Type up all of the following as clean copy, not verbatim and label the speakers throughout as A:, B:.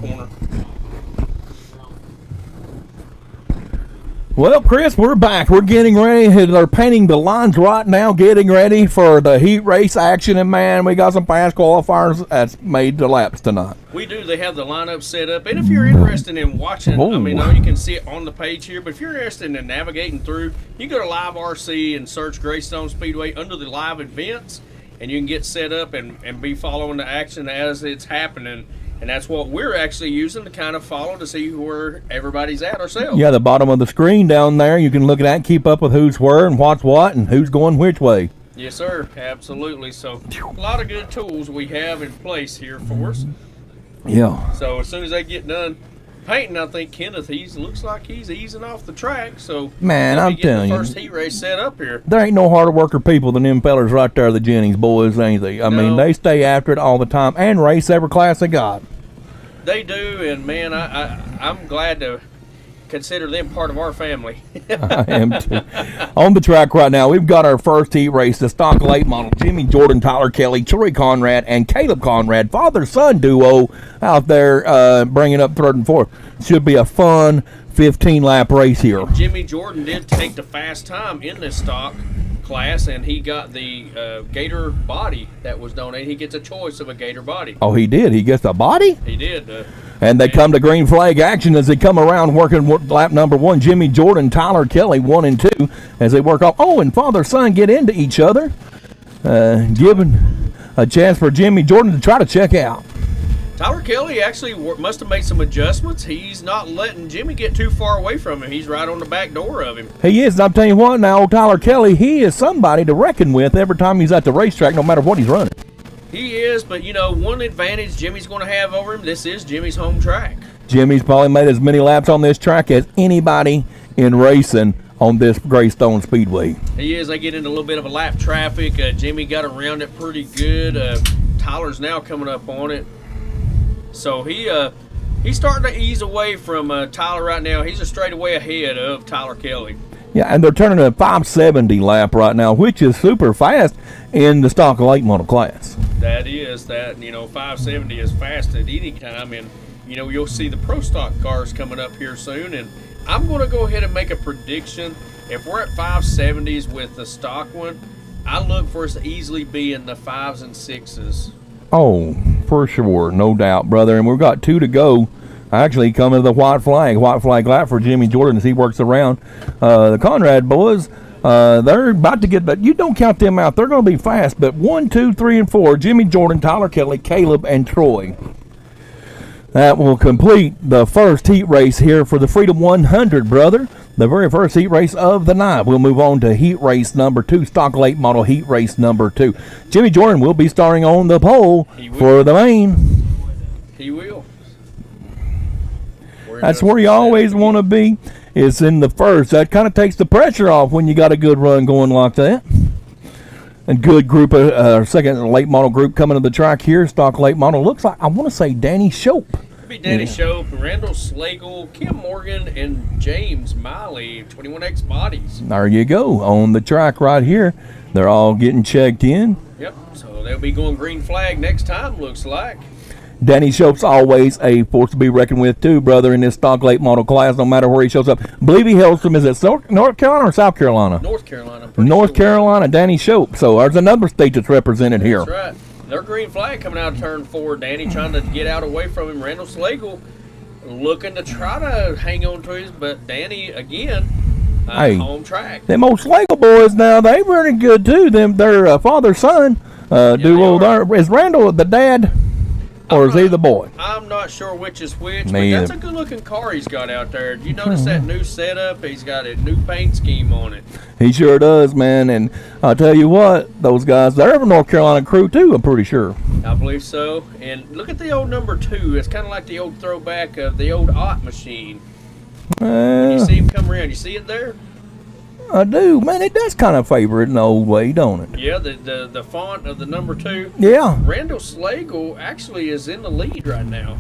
A: corner.
B: Well, Chris, we're back. We're getting ready. They're painting the lines right now, getting ready for the heat race action. And, man, we got some fast qualifiers that's made the laps tonight.
A: We do. They have the lineup set up. And if you're interested in watching, I mean, you can see it on the page here, but if you're interested in navigating through, you go to Live RC and search Greystone Speedway under the live events, and you can get set up and be following the action as it's happening. And that's what we're actually using to kind of follow to see where everybody's at ourselves.
B: Yeah, the bottom of the screen down there, you can look at that and keep up with who's where and what's what and who's going which way.
A: Yes, sir. Absolutely. So a lot of good tools we have in place here for us.
B: Yeah.
A: So as soon as they get done painting, I think Kenneth, looks like he's easing off the track. So
B: man, I'm telling you,
A: first heat race set up here.
B: There ain't no harder worker people than them fellers right there, the Jennings boys, ain't they? I mean, they stay after it all the time and race every class they got.
A: They do, and man, I'm glad to consider them part of our family.
B: I am too. On the track right now, we've got our first heat race, the stock late model, Jimmy Jordan, Tyler Kelly, Troy Conrad, and Caleb Conrad, father-son duo out there bringing up third and fourth. Should be a fun 15-lap race here.
A: Jimmy Jordan did take the fast time in this stock class, and he got the Gator body that was donated. He gets a choice of a Gator body.
B: Oh, he did? He gets a body?
A: He did.
B: And they come to green flag action as they come around working lap number one. Jimmy Jordan, Tyler Kelly, 1 and 2, as they work off. Oh, and father-son get into each other, giving a chance for Jimmy Jordan to try to check out.
A: Tyler Kelly actually must have made some adjustments. He's not letting Jimmy get too far away from him. He's right on the back door of him.
B: He is. And I'm telling you what, now, Tyler Kelly, he is somebody to reckon with every time he's at the racetrack, no matter what he's running.
A: He is, but, you know, one advantage Jimmy's going to have over him, this is Jimmy's home track.
B: Jimmy's probably made as many laps on this track as anybody in racing on this Greystone Speedway.
A: He is. They get into a little bit of a lap traffic. Jimmy got around it pretty good. Tyler's now coming up on it. So he's starting to ease away from Tyler right now. He's a straightaway ahead of Tyler Kelly.
B: Yeah, and they're turning a 570 lap right now, which is super fast in the stock late model class.
A: That is. 570 is fast at any time. And, you'll see the pro stock cars coming up here soon. And I'm going to go ahead and make a prediction. If we're at 570s with the stock one, I look for us to easily be in the 5s and 6s.
B: Oh, for sure, no doubt, brother. And we've got 2 to go. Actually, coming to the white flag lap for Jimmy Jordan as he works around. The Conrad boys, they're about to get, but you don't count them out. They're going to be fast. But 1, 2, 3, and 4, Jimmy Jordan, Tyler Kelly, Caleb, and Troy. That will complete the first heat race here for the Freedom 100, brother. The very first heat race of the night. We'll move on to heat race number 2, stock late model heat race number 2. Jimmy Jordan will be starting on the pole for the main.
A: He will.
B: That's where you always want to be, is in the first. That kind of takes the pressure off when you got a good run going like that. And good group of second late model group coming to the track here. Stock late model looks like, I want to say, Danny Shope.
A: Be Danny Shope, Randall Slagle, Kim Morgan, and James Miley, 21X Bodies.
B: There you go. On the track right here. They're all getting checked in.
A: Yep, so they'll be going green flag next time, looks like.
B: Danny Shope's always a force to be reckoned with, too, brother, in this stock late model class, no matter where he shows up. I believe he hails from, is it North Carolina or South Carolina?
A: North Carolina.
B: North Carolina, Danny Shope. So there's another state that's represented here.
A: That's right. Their green flag coming out of turn 4. Danny trying to get out away from him. Randall Slagle looking to try to hang on to his, but Danny, again, home track.
B: Them old Slagle boys now, they running good, too. Their father-son duo there. Is Randall the dad? Or is he the boy?
A: I'm not sure which is which, but that's a good-looking car he's got out there. Did you notice that new setup? He's got a new paint scheme on it.
B: He sure does, man. And I'll tell you what, those guys, they're a North Carolina crew, too, I'm pretty sure.
A: I believe so. And look at the old number 2. It's kind of like the old throwback of the old Ott machine. When you see him come around, you see it there?
B: I do. Man, it does kind of favor it in the old way, don't it?
A: Yeah, the font of the number 2.
B: Yeah.
A: Randall Slagle actually is in the lead right now.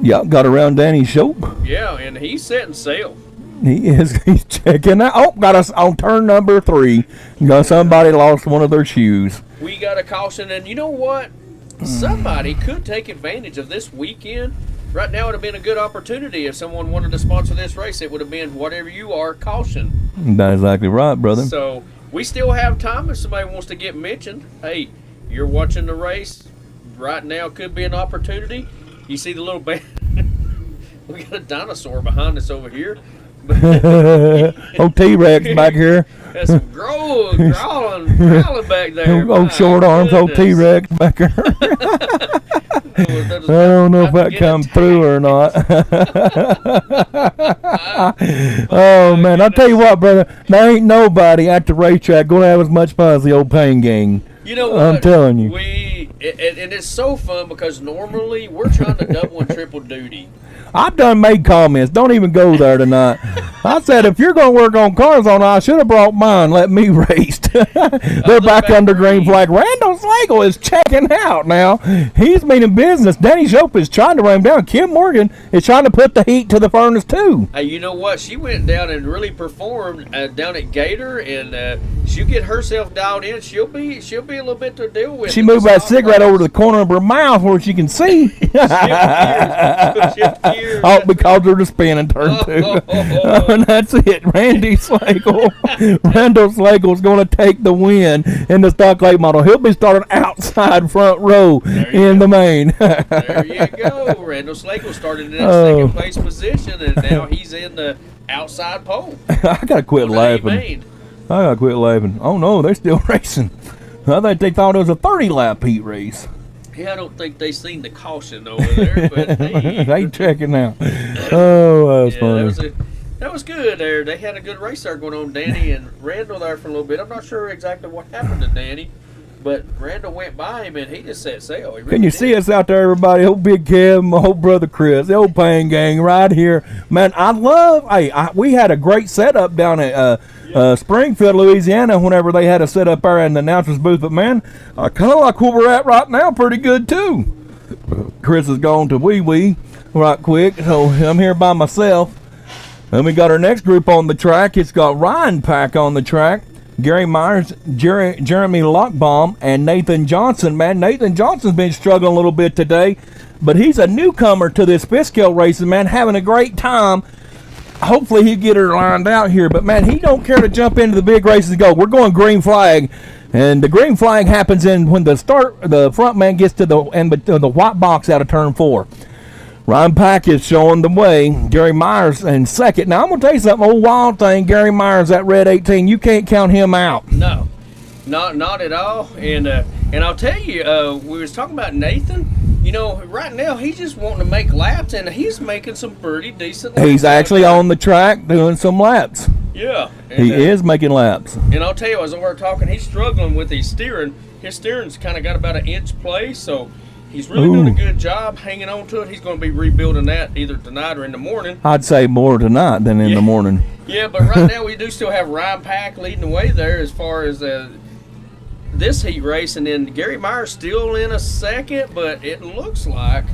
B: Yeah, got around Danny Shope.
A: Yeah, and he's setting sail.
B: He is. He's checking out. Oh, got us on turn number 3. Somebody lost one of their shoes.
A: We got a caution, and you know what? Somebody could take advantage of this weekend right now it would have been a good opportunity if someone wanted to sponsor this race. It would have been whatever you are, caution.
B: That's exactly right, brother.
A: So we still have time if somebody wants to get mentioned. Hey, you're watching the race right now. Could be an opportunity. You see the little band. We got a dinosaur behind us over here.
B: Old T-Rex back here.
A: There's some growling back there.
B: Old short arms, old T-Rex back here. I don't know if that comes through or not. Oh, man. I'll tell you what, brother. There ain't nobody at the racetrack going to have as much fun as the old Pain Gang.
A: You know what?
B: I'm telling you.
A: And it's so fun because normally we're trying to double and triple duty.
B: I've done made comments. Don't even go there tonight. I said, if you're going to work on cars on, I should have brought mine. Let me race. They're back under green flag. Randall Slagle is checking out now. He's meaning business. Danny Shope is trying to run him down. Kim Morgan is trying to put the heat to the furnace, too.
A: Hey, you know what? She went down and really performed down at Gator, and she'll get herself dialed in. She'll be a little bit to deal with.
B: She moved that cigarette over to the corner of her mouth where she can see.
A: Shift gears.
B: Oh, because of the spin and turn two. And that's it. Randy Slagle. Randall Slagle's going to take the win in the stock late model. He'll be starting outside front row in the main.
A: There you go. Randall Slagle started in that second place position, and now he's in the outside pole.
B: I got to quit laughing. Oh, no, they're still racing. I think they thought it was a 30-lap heat race.
A: Yeah, I don't think they seen the caution over there, but hey.
B: They checking out. Oh, that was funny.
A: That was good there. They had a good race there going on, Danny and Randall there for a little bit. I'm not sure exactly what happened to Danny, but Randall went by him and he just set sail. Really
B: Can you see us out there, everybody? Old Big Kev, my old brother Chris, the old Pain Gang right here. Man, we had a great setup down at Springfield, Louisiana, whenever they had a set up there in the announcer's booth. But, man, I kind of like where we're at right now pretty good, too. Chris has gone to wee-wee right quick, so I'm here by myself. Then we got our next group on the track. It's got Ryan Pack on the track, Gary Myers, Jeremy Lockbaum, and Nathan Johnson. Man, Nathan Johnson's been struggling a little bit today, but he's a newcomer to this fifth scale racing, man, having a great time. Hopefully he'll get her lined out here, but man, he don't care to jump into the big races and go. We're going green flag, and the green flag happens when the front man gets to the white box out of turn 4. Ryan Pack is showing the way. Gary Myers in second. Now, I'm going to tell you something, old wild thing. Gary Myers, that red 18, you can't count him out.
A: No, not at all. And I'll tell you, we was talking about Nathan. You know, right now he's just wanting to make laps, and he's making some pretty decent laps.
B: He's actually on the track doing some laps.
A: Yeah.
B: He is making laps.
A: And I'll tell you, as we were talking, he's struggling with his steering. His steering's kind of got about an inch play, so he's really doing a good job hanging on to it. He's going to be rebuilding that either tonight or in the morning.
B: I'd say more tonight than in the morning.
A: Yeah, but right now we do still have Ryan Pack leading the way there as far as this heat race, and then Gary Myers still in a second, but it looks like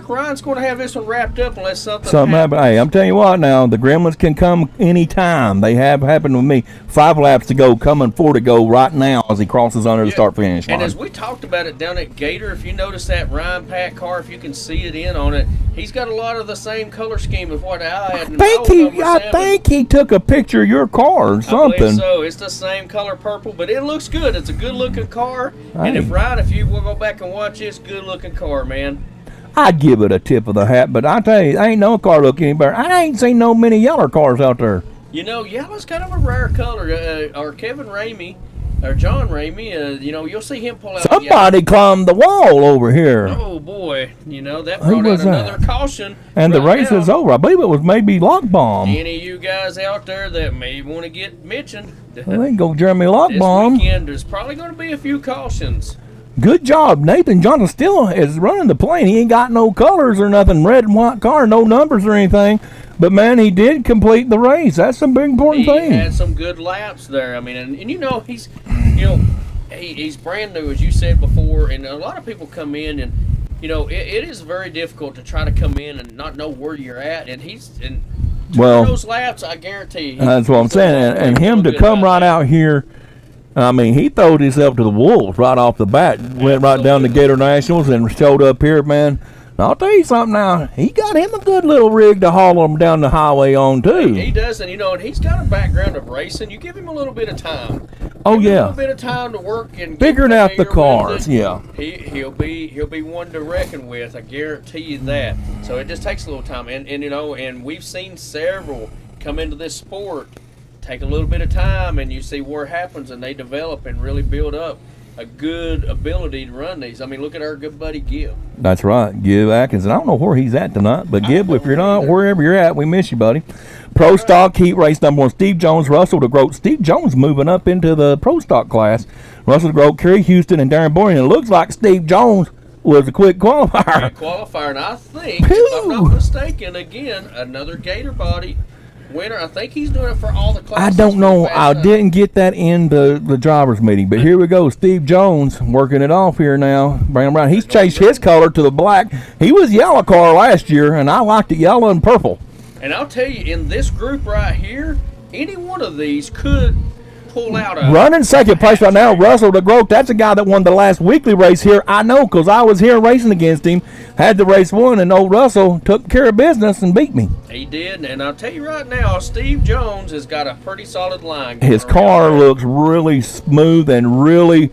A: Ryan's going to have this one wrapped up unless something happens.
B: Hey, I'm telling you what now, the Gremlins can come anytime. They have happened with me. 5 laps to go, coming 4 to go right now as he crosses under the start-finish line.
A: And as we talked about it down at Gator, if you notice that Ryan Pack car, if you can see it in on it, he's got a lot of the same color scheme as what I had.
B: I think he took a picture of your car or something.
A: I believe so. It's the same color purple, but it looks good. It's a good-looking car. Hey. And if you will go back and watch this, good-looking car, man.
B: I'd give it a tip of the hat, but I tell you, ain't no car look any better. I ain't seen no many yellow cars out there.
A: You know, yellow's kind of a rare color. Or Kevin Ramey, or John Ramey, you'll see him pull out.
B: Somebody climbed the wall over here.
A: Oh boy, that brought out another caution.
B: And the race is over. I believe it was maybe Lockbaum.
A: Any of you guys out there that may want to get mentioned,
B: well, they can go Jeremy Lockbaum.
A: This weekend there's probably going to be a few cautions.
B: Good job. Nathan Johnson still is running the plane. He ain't got no colors or nothing, red and white car, no numbers or anything. But, man, he did complete the race. That's a big important thing.
A: He had some good laps there. I mean, and he's, he's brand new, as you said before, and a lot of people come in and, it is very difficult to try to come in and not know where you're at. And those laps, I guarantee.
B: That's what I'm saying. And him to come right out here, I mean, he throwed himself to the wolves right off the bat. Went right down to Gator Nationals and showed up here, man. I'll tell you something now. He got him a good little rig to haul him down the highway on, too.
A: He does, and and he's got a background of racing. You give him a little bit of time.
B: Oh,
A: give him
B: yeah.
A: a little bit of time to work and
B: figuring out the
A: familiar with
B: cars,
A: it.
B: yeah.
A: He'll be one to reckon with. I guarantee you that. So it just takes a little time, and we've seen several come into this sport, take a little bit of time, and you see what happens, and they develop and really build up a good ability to run these. I mean, look at our good buddy Gib.
B: That's right, Gib Atkins. And I don't know where he's at tonight, but Gib, if you're not wherever you're at, we miss you, buddy. Pro Stock Heat Race number 1, Steve Jones, Russell DeGroat. Steve Jones moving up into the Pro Stock class. Russell DeGroat, Kerry Houston, and Darren Boring. It looks like Steve Jones was a quick qualifier.
A: And I think, if I'm not mistaken, again, another Gator body winner. I think he's doing it for all the classes.
B: I don't know. I didn't get that in the drivers meeting, but here we go. Steve Jones working it off here now. Bring him around. He's changed his color to the black. He was yellow car last year, and I liked it yellow and purple.
A: And I'll tell you, in this group right here, any one of these could pull out a
B: running second place right now. Russell DeGroat, that's a guy that won the last weekly race here. I know, because I was here racing against him. Had the race won, and old Russell took care of business and beat me.
A: He did, and I'll tell you right now, Steve Jones has got a pretty solid line.
B: His car looks really smooth and really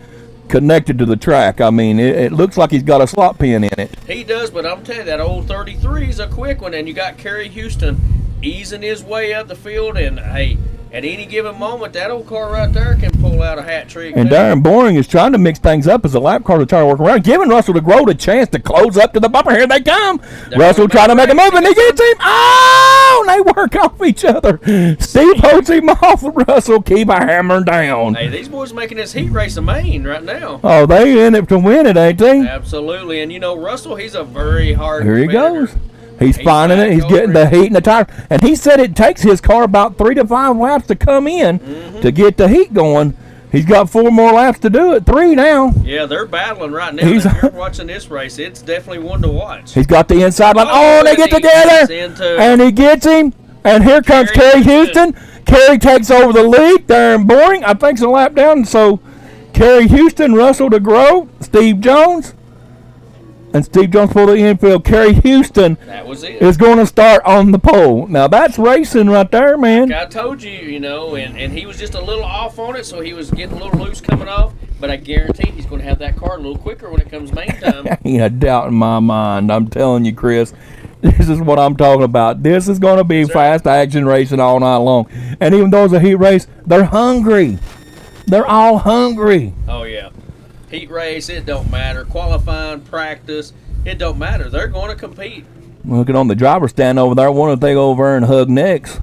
B: connected to the track. I mean, it looks like he's got a slot pin in it.
A: He does, but I'm telling you, that old 33 is a quick one, and you got Kerry Houston easing his way up the field, and hey, at any given moment, that old car right there can pull out a hat trick.
B: And Darren Boring is trying to mix things up as the lap car to try to work around, giving Russell DeGroat a chance to close up to the bumper. Here they come. Russell trying to make a move, and he gets him. Oh, and they work off each other. Steve holds him off. Russell keep a hammer down.
A: Hey, these boys making this heat race a main right now.
B: Oh, they in it to win it, ain't they?
A: Absolutely. And, Russell, he's a very hard
B: Here he
A: competitor.
B: goes. He's finding it. He's getting the heat and the tire. And he said it takes his car about 3 to 5 laps to come in to get the heat going. He's got 4 more laps to do it. 3 now.
A: Yeah, they're battling right now. If you're watching this race, it's definitely one to watch.
B: He's got the inside line. Oh, they get together. And he gets him. And here comes Kerry Houston. Kerry takes over the lead. Darren Boring, I think's a lap down. So Kerry Houston, Russell DeGroat, Steve Jones. And Steve Jones for the infield. Kerry Houston is going to start on the pole. Now, that's racing right there, man.
A: Like I told you, and he was just a little off on it, so he was getting a little loose coming off. But I guarantee he's going to have that car a little quicker when it comes main time.
B: Ain't a doubt in my mind. I'm telling you, Chris, this is what I'm talking about. This is going to be fast action racing all night long. And even though it's a heat race, they're hungry. They're all hungry.
A: Oh, yeah. Heat race, it don't matter. Qualifying, practice, it don't matter. They're going to compete.
B: Looking on the driver's stand over there, why don't they go over and hug necks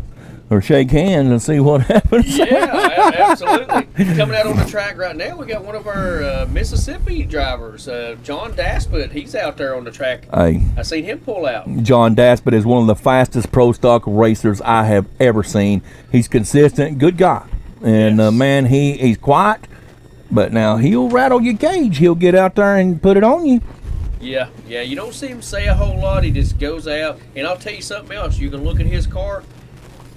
B: or shake hands and see what happens?
A: Yeah, absolutely. Coming out on the track right now, we got one of our Mississippi drivers, John Daspit. He's out there on the track.
B: Hey,
A: I seen him pull out.
B: John Daspit is one of the fastest pro stock racers I have ever seen. He's consistent, good guy. And, man, he's quiet. But now he'll rattle your cage. He'll get out there and put it on you.
A: Yeah. You don't see him say a whole lot. He just goes out. And I'll tell you something else. You can look at his car.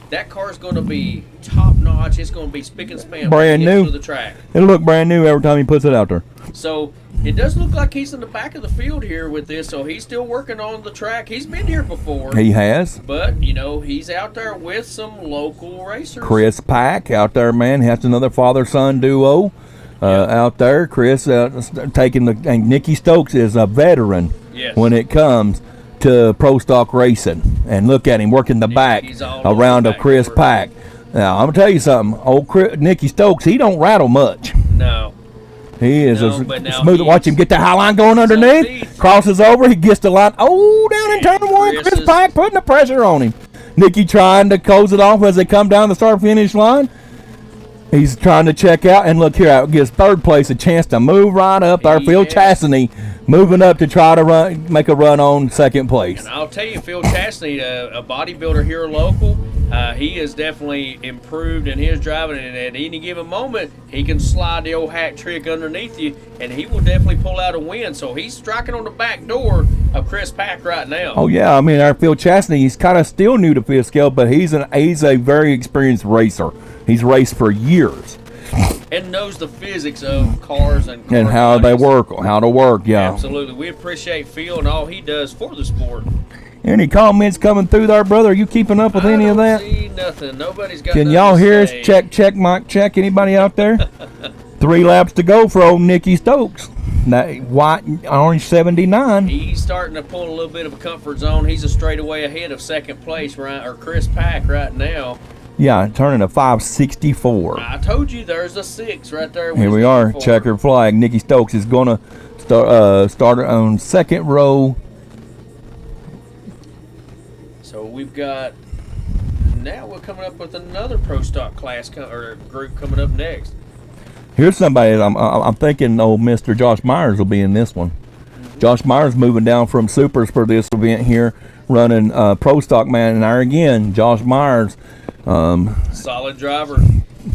A: That car's going to be top notch. It's going to be spick and span.
B: Brand new.
A: To the track.
B: It'll look brand new every time he puts it out there.
A: So it does look like he's in the back of the field here with this. So he's still working on the track. He's been here before.
B: He has.
A: But, he's out there with some local racers.
B: Chris Pack out there, man. That's another father-son duo. Out there, Chris taking and Nikki Stokes is a veteran when it comes to pro stock racing. And look at him working the back around of Chris Pack. Now, I'm going to tell you something. Old Nikki Stokes, he don't rattle much.
A: No.
B: He is smooth. Watch him get the high line going underneath. Crosses over. He gets the line. Oh, down in turn 1. Chris Pack putting the pressure on him. Nikki trying to close it off as they come down the start-finish line. He's trying to check out, and look here, it gives third place a chance to move right up there. Phil Chastney moving up to try to make a run on second place.
A: And I'll tell you, Phil Chastney, a bodybuilder here local, he has definitely improved in his driving, and at any given moment, he can slide the old hat trick underneath you, and he will definitely pull out a win. So he's striking on the back door of Chris Pack right now.
B: Oh, yeah. I mean, our Phil Chastney, he's kind of still new to fifth scale, but he's a very experienced racer. He's raced for years.
A: and knows the physics of cars and
B: how they work, how to work. Yeah,
A: absolutely. We appreciate Phil and all he does for the sport.
B: Any comments coming through there, brother? Are you keeping up with any of that?
A: See nothing. Nobody's got.
B: Can y'all hear us? Check, mic check. Anybody out there? 3 laps to go for old Nicky Stokes. That white orange 79.
A: He's starting to pull a little bit of a comfort zone. He's a straightaway ahead of second place, right, or Chris Pack right now.
B: Yeah, turning a 564.
A: I told you there's a 6 right there.
B: Here we are, checkered flag. Nicky Stokes is going to start on second row.
A: So we've got, now we're coming up with another Pro Stock class or group coming up next.
B: Here's somebody that I'm thinking old Mr. Josh Myers will be in this one. Mm-hmm. Josh Myers moving down from Supers for this event here, running Pro Stock man. And there again, Josh Myers.
A: Solid driver.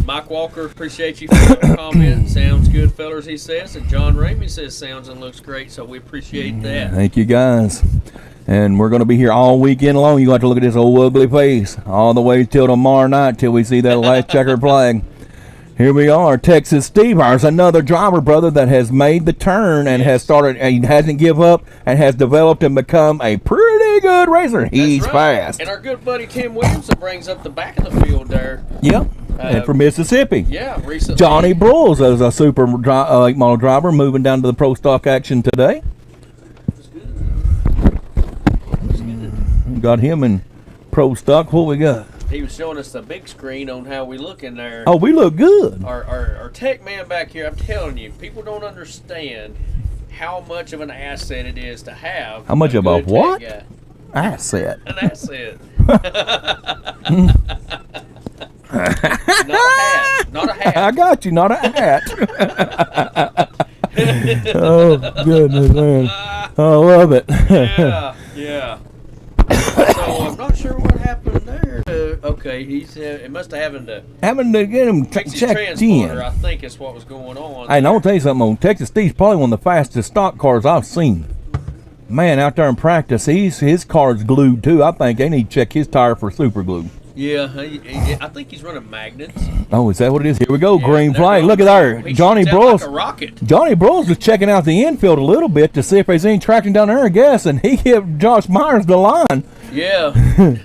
A: Mike Walker, appreciate you for the comment. Sounds good, fellas, he says. And John Ramey says sounds and looks great, so we appreciate that.
B: Thank you, guys. And we're going to be here all weekend long. You got to look at this old ugly face all the way till tomorrow night till we see that last checkered flag. Here we are, Texas Steve. There's another driver, brother, that has made the turn and has started, and he hasn't give up and has developed and become a pretty good racer. He's fast.
A: And our good buddy Tim Williamson brings up the back of the field there.
B: Yep. And from Mississippi.
A: Yeah, recently.
B: Johnny Broyles is a super late model driver moving down to the Pro Stock action today.
A: That's good. That's good.
B: Got him in Pro Stock. What we got?
A: He was showing us the big screen on how we look in there.
B: Oh, we look good.
A: Our tech man back here, I'm telling you, people don't understand how much of an asset it is to have.
B: How much of a what?
A: Guy.
B: Asset.
A: An asset. Not a hat. Not a hat.
B: I got you, not a hat. Oh, goodness, man. I love it.
A: Yeah. So I'm not sure what happened there. Okay, he's it must have having
B: to get him checked in.
A: I think is what was going on.
B: Hey, and I'll tell you something. On Texas Steve's probably one of the fastest stock cars I've seen. Man, out there in practice, his car's glued too. I think they need to check his tire for super glue.
A: Yeah, I think he's running magnets.
B: Oh, is that what it is? Here we go, green flag. Look at there, Johnny Broyles.
A: Like a rocket.
B: Johnny Broyles was checking out the infield a little bit to see if there's any traction down there, I guess, and he hit Josh Myers the line.
A: Yeah.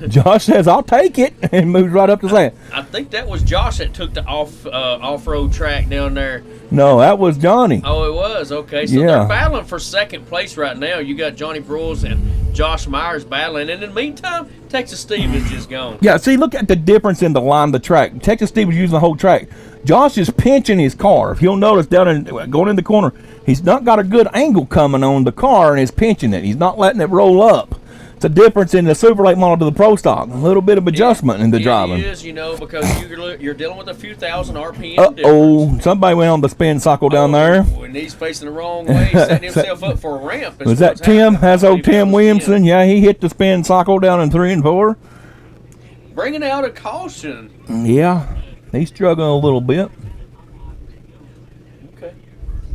B: Josh says, "I'll take it," and moves right up to say it.
A: I think that was Josh that took the off-road track down there.
B: No, that was Johnny.
A: Oh, it was? Okay. So they're battling for second place right now. You got Johnny Broyles and Josh Myers battling. And in the meantime, Texas Steve is just gone.
B: Yeah, see, look at the difference in the line of the track. Texas Steve was using the whole track. Josh is pinching his car. If you'll notice going in the corner, he's not got a good angle coming on the car and is pinching it. He's not letting it roll up. It's a difference in the super late model to the Pro Stock. A little bit of adjustment in the driving.
A: It is, because you're dealing with a few thousand RPM
B: difference. Somebody went on the spin cycle down there.
A: And he's facing the wrong way, setting himself up for a ramp.
B: Was that Tim? That's old Tim Williamson. Yeah, he hit the spin cycle down in 3 and 4.
A: Bringing out a caution.
B: Yeah, he's struggling a little bit.
A: Okay,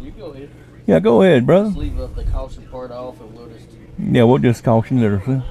A: you go ahead.
B: Yeah, go ahead, brother.
A: Let's leave up the caution part off and we'll just...
B: Yeah, we'll just caution it.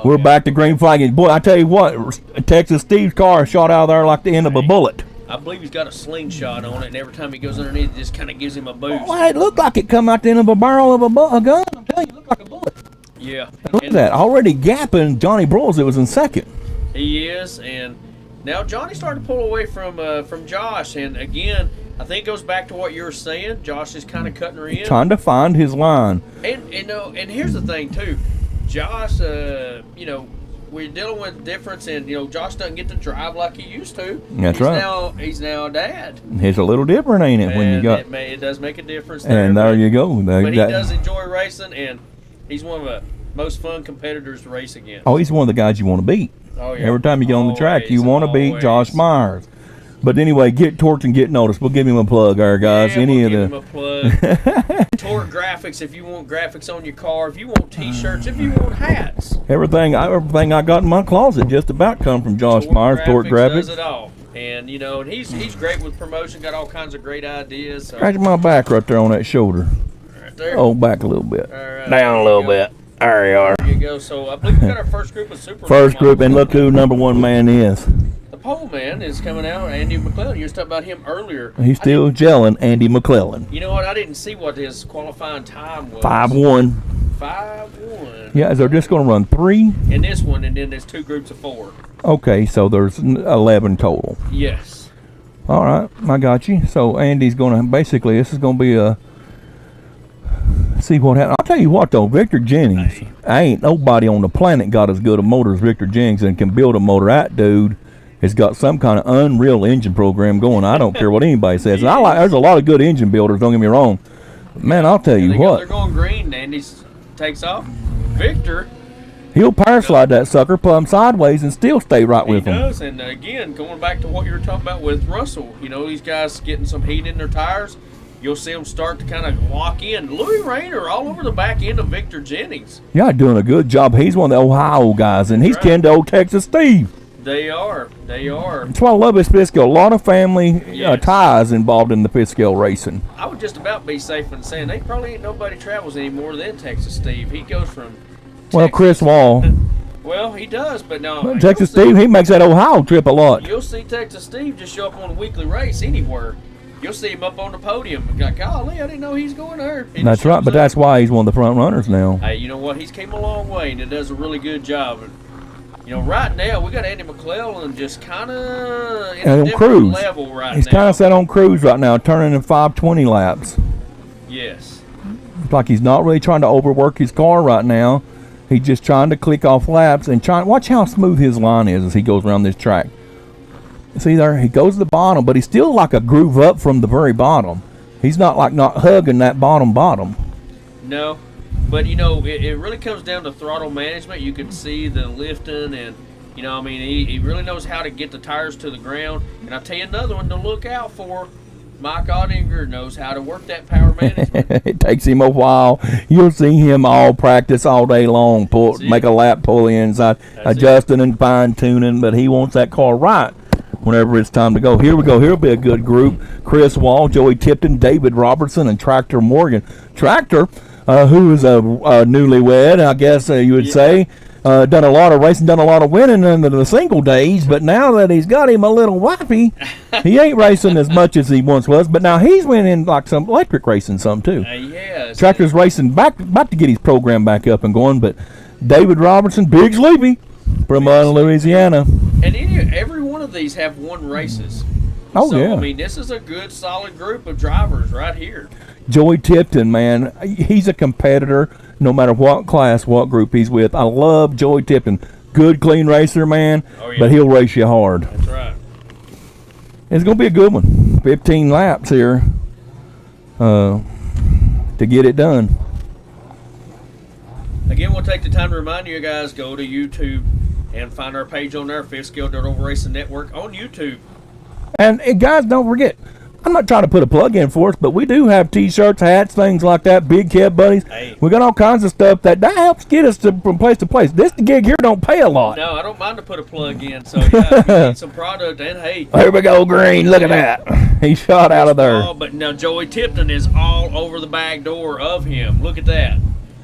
B: We're back to green flagging. Boy, I tell you what, Texas Steve's car shot out of there like the end of a bullet.
A: I believe he's got a slingshot on it, and every time he goes underneath, it just kind of gives him a boost.
B: Oh, it looked like it come out the end of a barrel of a gun. I'm telling you, it looked like a bullet.
A: Yeah.
B: Look at that. Already gapping Johnny Broyles. It was in second.
A: He is, and now Johnny's starting to pull away from Josh, and again, I think it goes back to what you were saying. Josh is kind of cutting her in.
B: Trying to find his line.
A: And here's the thing, too. Josh, we're dealing with difference in, Josh doesn't get to drive like he used to.
B: That's right.
A: He's now a dad.
B: It's a little different, ain't it, when you got...
A: It does make a difference there.
B: And there you go.
A: But he does enjoy racing, and he's one of the most fun competitors to race against.
B: Oh, he's one of the guys you want to beat.
A: Oh, yeah.
B: Every time you get on the track, you want to beat Josh Myers. But anyway, get Torch and get noticed. We'll give him a plug there, guys.
A: Yeah, give him a plug. Torque Graphics if you want graphics on your car, if you want T-shirts, if you want hats.
B: Everything I got in my closet just about come from Josh Myers, Torque Graphics.
A: Does it all. And, and he's great with promotion, got all kinds of great ideas. So.
B: Scratch my back right there on that shoulder.
A: Right there.
B: Oh, back a little bit.
A: Right,
B: down a little bit. There you are.
A: There you go. So I believe we got our first group of super.
B: First group, and look who number one man is.
A: The pole man is coming out. Andy McClellan. You were talking about him earlier.
B: He's still gelling, Andy McClellan.
A: You know what? I didn't see what his qualifying time was.
B: 5-1.
A: 5-1.
B: Yeah, they're just going to run 3?
A: In this one, and then there's 2 groups of 4.
B: Okay, so there's 11 total.
A: Yes.
B: All right, I got you. So Andy's going to, basically, this is going to be a, see what happens. I'll tell you what, though, Victor Jennings, ain't nobody on the planet got as good a motor as Victor Jennings and can build a motor. That dude has got some kind of unreal engine program going. I don't care what anybody says. And there's a lot of good engine builders, don't get me wrong. Man, I'll tell you what.
A: They're going green, Andy takes off. Victor,
B: he'll power slide that sucker, put him sideways, and still stay right with him.
A: He does, and again, going back to what you were talking about with Russell, you know, these guys getting some heat in their tires, you'll see them start to kind of lock in. Louis Rayner all over the back end of Victor Jennings.
B: Yeah, doing a good job. He's one of the Ohio guys, and he's kin to old Texas Steve.
A: They are.
B: That's why I love this pit scale. A lot of family ties involved in the pit scale racing.
A: I would just about be safe in saying they probably ain't nobody travels anymore than Texas Steve. He goes from
B: Well, Chris Wall.
A: Well, he does, but no.
B: Texas Steve, he makes that Ohio trip a lot.
A: You'll see Texas Steve just show up on a weekly race anywhere. You'll see him up on the podium. Like, golly, I didn't know he's going there.
B: That's right, but that's why he's one of the front runners now.
A: Hey, you know what? He's came a long way, and he does a really good job. You know, right now, we got Andy McClellan just kind of in a different level right now.
B: He's kind of set on cruise right now, turning in 520 laps.
A: Yes.
B: It's like he's not really trying to overwork his car right now. He's just trying to click off laps and watch how smooth his line is as he goes around this track. See there, he goes to the bottom, but he's still like a groove up from the very bottom. He's not hugging that bottom.
A: No. But, you know, it really comes down to throttle management. You can see the lifting and, you know, I mean, he really knows how to get the tires to the ground. And I'll tell you another one to look out for. Mike Ottinger knows how to work that power management.
B: It takes him a while. You'll see him all practice all day long, make a lap, pull the inside, adjusting and fine-tuning, but he wants that car right whenever it's time to go. Here we go. Here'll be a good group. Chris Wall, Joey Tipton, David Robertson, and Tractor Morgan. Tractor, who is a newlywed, I guess you would say. Done a lot of racing, done a lot of winning in the single days, but now that he's got him a little wifey, he ain't racing as much as he once was, but now he's winning like some electric racing some too.
A: Yes.
B: Tractor's racing about to get his program back up and going, but David Robertson, Big Sleepy from Louisiana.
A: And every one of these have won races.
B: Oh,
A: so,
B: yeah.
A: I mean, this is a good, solid group of drivers right here.
B: Joey Tipton, man, he's a competitor no matter what class, what group he's with. I love Joey Tipton. Good, clean racer, man, but he'll race you hard.
A: That's right.
B: It's going to be a good one. 15 laps here to get it done.
A: Again, we'll take the time to remind you guys, go to YouTube and find our page on there, Fifth Scale Dirt Oval Racing Network on YouTube.
B: And guys, don't forget, I'm not trying to put a plug in for us, but we do have T-shirts, hats, things like that, big cab buddies.
A: Hey.
B: We got all kinds of stuff that helps get us from place to place. This gig here don't pay a lot.
A: No, I don't mind to put a plug in. So, yeah, if you need some product, and hey.
B: Here we go, Green. Look at that. He shot out of there.
A: But now Joey Tipton is all over the back door of him. Look at that.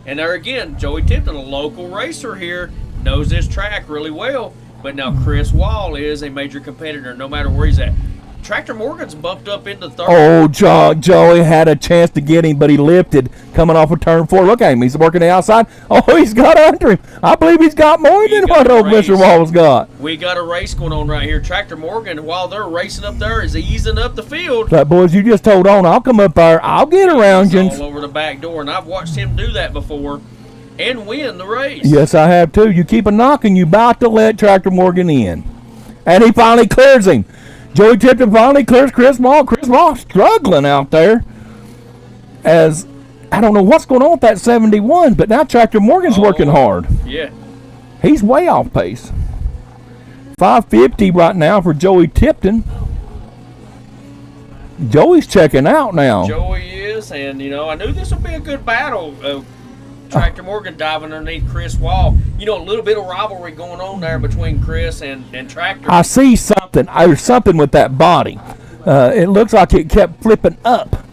A: And there again, Joey Tipton, a local racer here, knows this track really well. But now Chris Wall is a major competitor no matter where he's at. Tractor Morgan's bumped up into third.
B: Oh, Joey had a chance to get him, but he lifted coming off of turn 4. Look at him. He's working the outside. Oh, he's got under him. I believe he's got more than what old Mr. Wall's got.
A: We got a race going on right here. Tractor Morgan, while they're racing up there, is easing up the field.
B: That boys, you just hold on. I'll come up there. I'll get around you.
A: All over the back door, and I've watched him do that before and win the race.
B: Yes, I have too. You keep a knocking, you about to let Tractor Morgan in. And he finally clears him. Joey Tipton finally clears Chris Wall. Chris Wall struggling out there. As I don't know what's going on with that 71, but now Tractor Morgan's working hard.
A: Yeah.
B: He's way off pace. 550 right now for Joey Tipton. Joey's checking out now.
A: Joey is, and you know, I knew this would be a good battle. Tractor Morgan diving underneath Chris Wall. You know, a little bit of rivalry going on there between Chris and Tractor.
B: I see something. There's something with that body. It looks like it kept flipping up.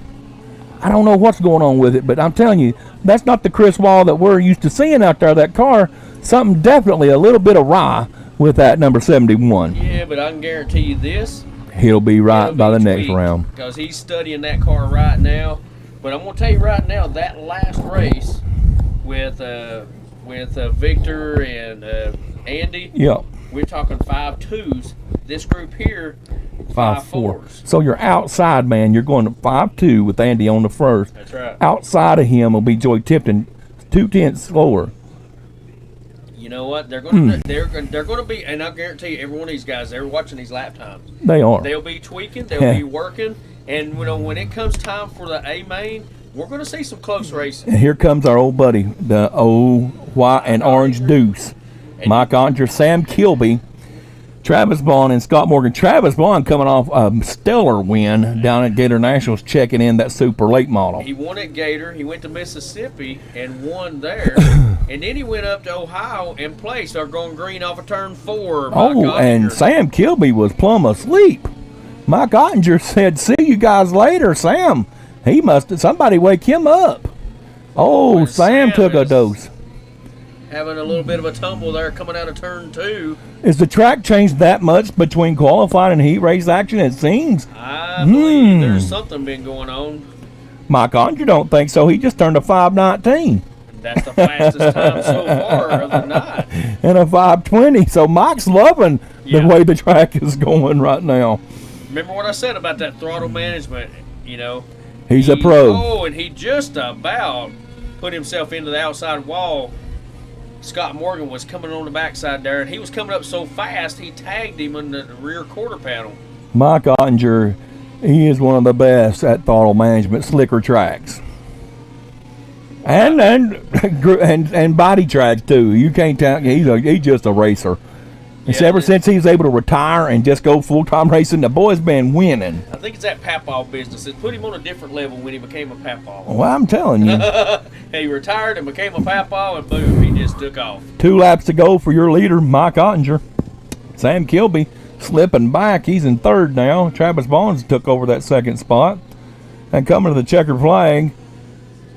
B: I don't know what's going on with it, but I'm telling you, that's not the Chris Wall that we're used to seeing out there, that car. Something definitely a little bit awry with that number 71.
A: Yeah, man, but I can guarantee you this.
B: He'll be right by the next round.
A: Because he's studying that car right now. But I'm going to tell you right now, that last race with Victor and Andy,
B: Yep.
A: we're talking 5.2s. This group here, 5.4s.
B: So you're outside, man. You're going to 5.2 with Andy on the first.
A: That's right.
B: Outside of him will be Joey Tipton, 2/10 slower.
A: You know what? They're going to be, and I guarantee you, every one of these guys, they're watching these lap times.
B: They are.
A: They'll be tweaking. They'll be working. And when it comes time for the A main, we're going to see some close racing.
B: And here comes our old buddy, the old white and orange deuce. Mike Ottinger, Sam Kilby, Travis Bond, and Scott Morgan. Travis Bond coming off a stellar win down at Gator Nationals, checking in that super late model.
A: He won at Gator. He went to Mississippi and won there. And then he went up to Ohio and placed. They're going green off of turn 4.
B: And Sam Kilby was plumb asleep. Mike Ottinger said, "See you guys later, Sam." He must have, somebody wake him up. Oh, Sam took a dose.
A: Having a little bit of a tumble there coming out of turn 2.
B: Is the track changed that much between qualifying and heat race action? It seems.
A: I believe there's something been going on.
B: Mike Ottinger don't think so. He just turned a 5:19.
A: That's the fastest time so far of the night.
B: And a 5:20. So Mike's loving the way the track is going right now.
A: Remember what I said about that throttle management, you know?
B: He's a pro.
A: Oh, and he just about put himself into the outside wall. Scott Morgan was coming on the backside there, and he was coming up so fast, he tagged him in the rear quarter panel.
B: Mike Ottinger, he is one of the best at throttle management, slicker tracks. And body tracks, too. You can't tell, he's just a racer. Ever since he was able to retire and just go full-time racing, the boy's been winning.
A: I think it's that papaw business. It put him on a different level when he became a papaw.
B: Well, I'm telling you.
A: He retired and became a papaw, and boom, he just took off.
B: 2 laps to go for your leader, Mike Ottinger. Sam Kilby slipping back. He's in third now. Travis Bonds took over that second spot. And coming to the checkered flag,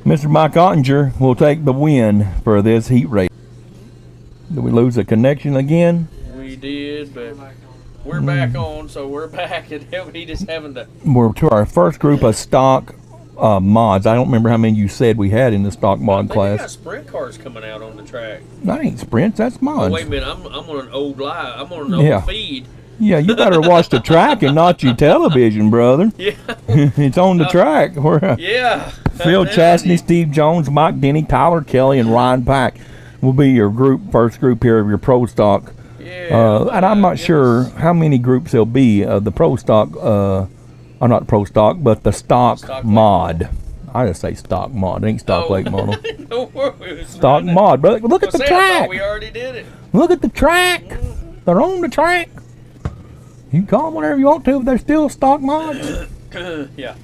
B: Mr. Mike Ottinger will take the win for this heat race. Did we lose a connection again?
A: We did, but we're back on, so we're back, and he just having to.
B: We're to our first group of stock mods. I don't remember how many you said we had in the stock mod class.
A: We got sprint cars coming out on the track.
B: That ain't sprints, that's mods.
A: Oh, wait a minute, I'm on an old live. I'm on an old feed.
B: Yeah, you better watch the track and not your television, brother.
A: Yeah.
B: It's on the track.
A: Yeah.
B: Phil Chastney, Steve Jones, Mike Denny, Tyler Kelly, and Ryan Pack will be your first group here of your pro stock.
A: Yeah.
B: And I'm not sure how many groups there'll be of the pro stock, not pro stock, but the stock mod. I just say stock mod. It ain't stock lake model.
A: No,
B: stock mod, brother. Look at the track.
A: I thought we already did it.
B: Look at the track. They're on the track. You can call them whatever you want to, but they're still stock mods.
A: Yeah.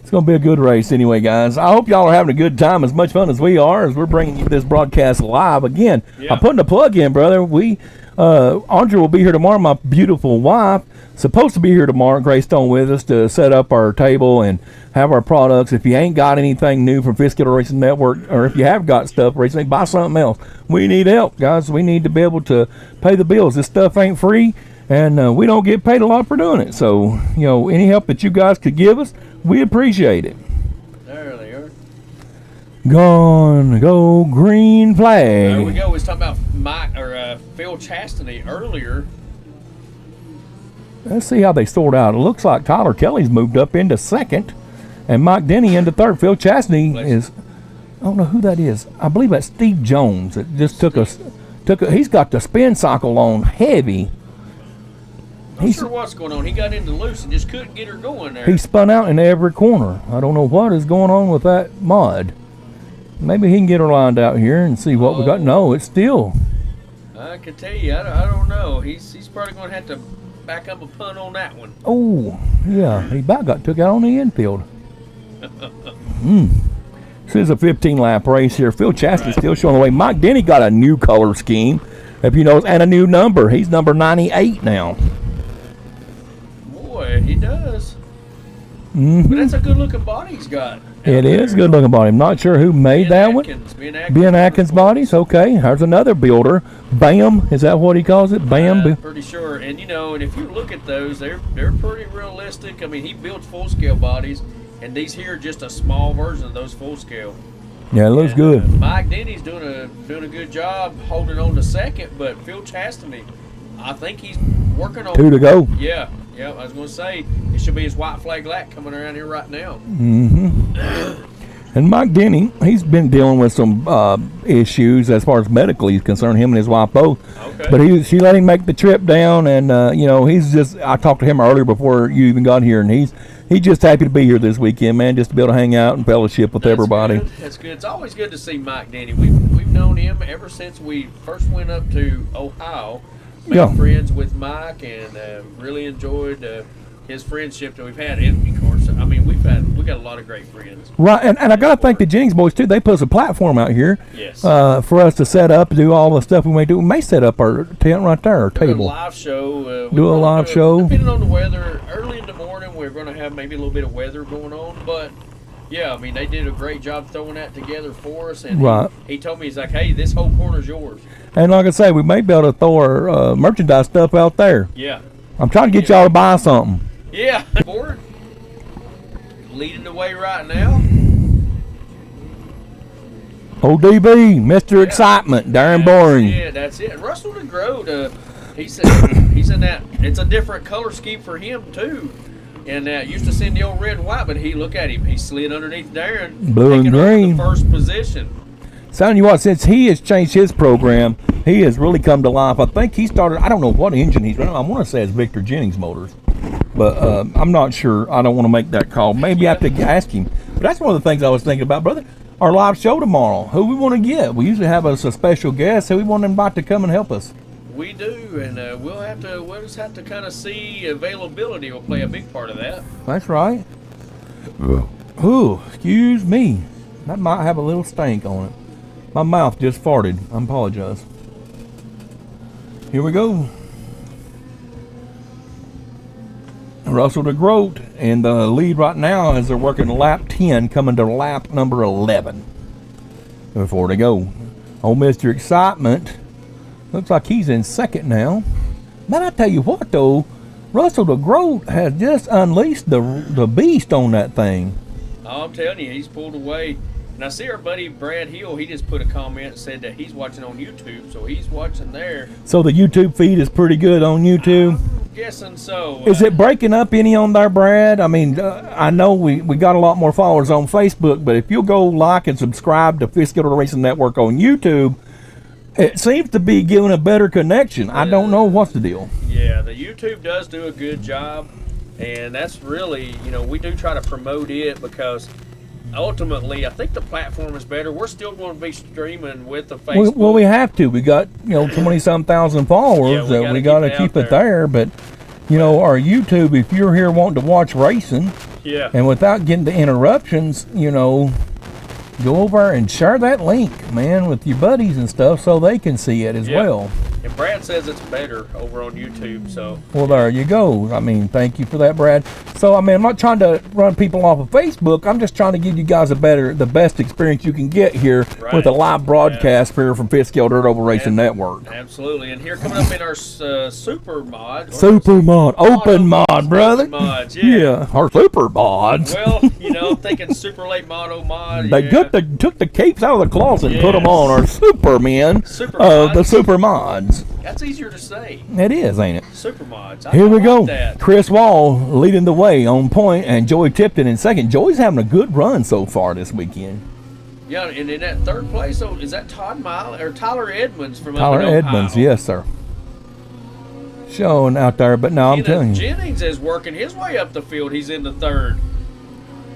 B: It's going to be a good race anyway, guys. I hope y'all are having a good time, as much fun as we are, as we're bringing you this broadcast live. Again, I'm putting a plug in, brother. Andrea will be here tomorrow, my beautiful wife. Supposed to be here tomorrow, Greystone, with us to set up our table and have our products. If you ain't got anything new from Fifth Killer Racing Network, or if you have got stuff recently, buy something else. We need help, guys. We need to be able to pay the bills. This stuff ain't free. And we don't get paid a lot for doing it. So, any help that you guys could give us, we appreciate it.
A: There they are.
B: Gonna go green flag.
A: There we go. We was talking about Phil Chastity earlier.
B: Let's see how they sort out. It looks like Tyler Kelly's moved up into second, and Mike Denny into third. Phil Chastity is, I don't know who that is. I believe that's Steve Jones. It just he's got the spin cycle on heavy.
A: I'm not sure what's going on. He got into loose and just couldn't get her going there.
B: He spun out in every corner. I don't know what is going on with that mod. Maybe he can get her lined out here and see what we got. No, it's still.
A: I can tell you, I don't know. He's probably going to have to back up a punt on that one.
B: Oh, yeah. He about got took out on the infield. This is a 15-lap race here. Phil Chastity's still showing the way. Mike Denny got a new color scheme, if you notice, and a new number. He's number 98 now.
A: Boy, he does. But that's a good-looking body he's got.
B: It is good looking body. I'm not sure who made that one. Ben Atkins bodies. Okay, there's another builder. Bam, is that what he calls it? Bam.
A: Pretty sure. And and if you look at those, they're pretty realistic. I mean, he builds full scale bodies, and these here are just a small version of those full scale.
B: Yeah, it looks good.
A: Mike Denny's doing a good job holding on to second, but Phil Chastity, I think he's working on
B: 2 to go.
A: Yeah. I was going to say it should be his white flag lack coming around here right now.
B: And Mike Denny, he's been dealing with some issues as far as medically he's concerned. Him and his wife both.
A: Okay.
B: But she let him make the trip down, and he's just. I talked to him earlier before you even got here, and he's just happy to be here this weekend, man. Just to be able to hang out and fellowship with everybody.
A: That's good. It's always good to see Mike Denny. We've known him ever since we first went up to Ohio. Made friends with Mike and really enjoyed his friendship that we've had. And of course, I mean, we got a lot of great friends.
B: Right, and I got to thank the Jennings boys too. They put us a platform out here.
A: Yes.
B: For us to set up, do all the stuff we may do. We may set up our tent right there, our table.
A: Do a live show.
B: Do a live show.
A: Depending on the weather, early in the morning we're going to have maybe a little bit of weather going on, but. Yeah, I mean, they did a great job throwing that together for us. And he told me, he's like, hey, this whole corner's yours.
B: And like I say, we may be able to throw our merchandise stuff out there.
A: Yeah.
B: I'm trying to get y'all to buy something.
A: Yeah. Board leading the way right now.
B: ODB, Mr. Excitement, Darren Boring.
A: Yeah, that's it. Russell DeGrode, he said he's in that. It's a different color scheme for him, too. And used to send the old red and white, but look at him. He slid underneath Darren.
B: Blue and green.
A: The first position.
B: Telling you what, since he has changed his program, he has really come to life. I think he started, I don't know what engine he's running. I want to say it's Victor Jennings motors. But I'm not sure. I don't want to make that call. Maybe I have to ask him. But that's one of the things I was thinking about, brother. Our live show tomorrow. Who we want to get? We usually have us a special guest. Who we want to invite to come and help us?
A: We do, and we'll just have to kind of see availability will play a big part of that.
B: That's right. Ooh, excuse me. That might have a little stank on it. My mouth just farted. I apologize. Here we go. Russell DeGroat in the lead right now as they're working lap 10, coming to lap number 11. Before they go. Oh, Mr. Excitement. Looks like he's in second now. But I tell you what, though, Russell DeGroat has just unleashed the beast on that thing.
A: Oh, I'm telling you, he's pulled away. And I see our buddy Brad Hill, he just put a comment and said that he's watching on YouTube, so he's watching there.
B: So the YouTube feed is pretty good on YouTube?
A: I'm guessing so.
B: Is it breaking up any on there, Brad? I mean, I know we got a lot more followers on Facebook, but if you'll go like and subscribe to Fitzgerald Racing Network on YouTube, it seems to be giving a better connection. I don't know what's the deal.
A: Yeah, the YouTube does do a good job, and that's really, we do try to promote it because ultimately I think the platform is better. We're still going to be streaming with the Facebook.
B: Well, we have to. We got, 20-some thousand followers. We got to keep it there. But, our YouTube, if you're here wanting to watch racing, and without getting the interruptions, go over and share that link, man, with your buddies and stuff so they can see it as well.
A: And Brad says it's better over on YouTube, so.
B: Well, there you go. I mean, thank you for that, Brad. So, I mean, I'm not trying to run people off of Facebook. I'm just trying to give you guys the best experience you can get here with a live broadcast here from Fitzgerald Dirt Oval Racing Network.
A: Absolutely. And here coming up in our super mod.
B: Open mod, brother.
A: Mods,
B: our super mods.
A: Well, I'm thinking super late moto mod.
B: They took the capes out of the closet and put them on our supermen of the super mods.
A: That's easier to say.
B: It is, ain't it?
A: Super mods.
B: Here we go. Chris Wall leading the way on point, and Joey Tipton in second. Joey's having a good run so far this weekend.
A: Yeah, and in that third place, is that Todd Mile or Tyler Edmonds from
B: Tyler
A: up in Ohio?
B: Edmonds, yes, sir. Showing out there, but no, I'm telling you.
A: Jennings is working his way up the field. He's in the third.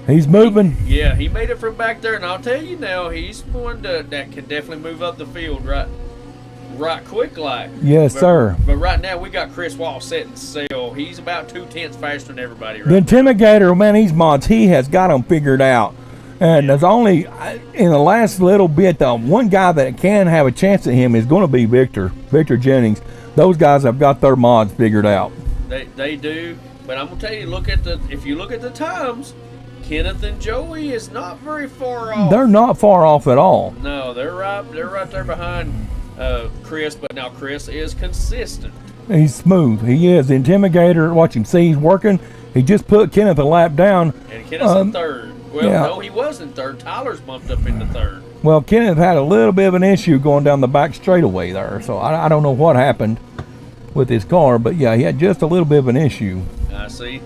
B: He's moving.
A: He made it from back there, and I'll tell you now, he's one that can definitely move up the field right quick like.
B: Yes, sir.
A: But right now we got Chris Wall setting sail. He's about 2/10 faster than everybody.
B: The Intimidator, man, these mods, he has got them figured out. And there's only, in the last little bit, the one guy that can have a chance at him is going to be Victor Jennings. Those guys have got their mods figured out.
A: They do. But I'm going to tell you, if you look at the times, Kenneth and Joey is not very far off.
B: They're not far off at all.
A: No, they're right there behind Chris, but now Chris is consistent.
B: He's smooth. He is. The Intimidator, watch him. See, he's working. He just put Kenneth a lap down.
A: And Kenneth's in third. Well,
B: yeah.
A: no, he was in third. Tyler's bumped up into third.
B: Well, Kenneth had a little bit of an issue going down the back straightaway there, so I don't know what happened with his car, but yeah, he had just a little bit of an issue.
A: I see.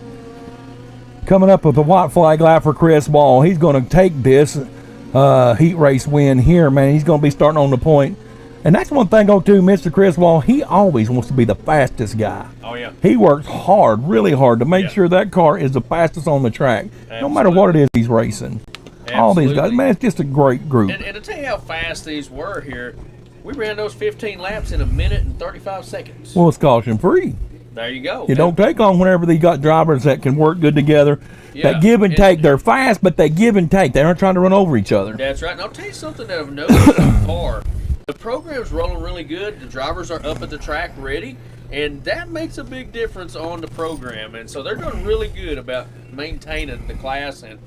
B: Coming up with a white flag lap for Chris Wall. He's going to take this heat race win here, man. He's going to be starting on the point. And that's one thing, too, Mr. Chris Wall, he always wants to be the fastest guy.
A: Oh, yeah.
B: He works hard, really hard, to make sure that car is the fastest on the track, no matter what it is he's racing. Absolutely. All these guys, man, it's just a great group.
A: And to tell you how fast these were here, we ran those 15 laps in 1 minute and 35 seconds.
B: Well, it's caution free.
A: There you go.
B: You don't take on whenever they got drivers that can work good together.
A: Yeah.
B: That give and take. They're fast, but they give and take. They aren't trying to run over each other.
A: That's right. And I'll tell you something that I've noticed so far. The program's rolling really good. The drivers are up at the track ready, and that makes a big difference on the program. And so they're doing really good about maintaining the class and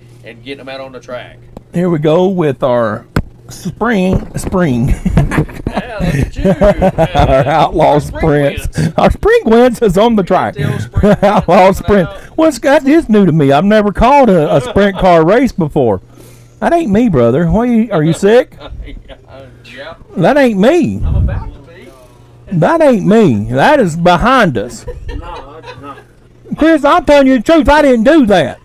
A: getting them out on the track.
B: Here we go with our spring.
A: Yeah, that's you.
B: Our outlaw sprints. Our spring wins is on the track. Outlaw sprint. Well, that is new to me. I've never called a sprint car race before. That ain't me, brother. Are you sick?
A: Yeah.
B: That ain't me.
A: I'm about to be.
B: That ain't me. That is behind us.
A: No, it's not.
B: Chris, I'm telling you the truth. I didn't do that.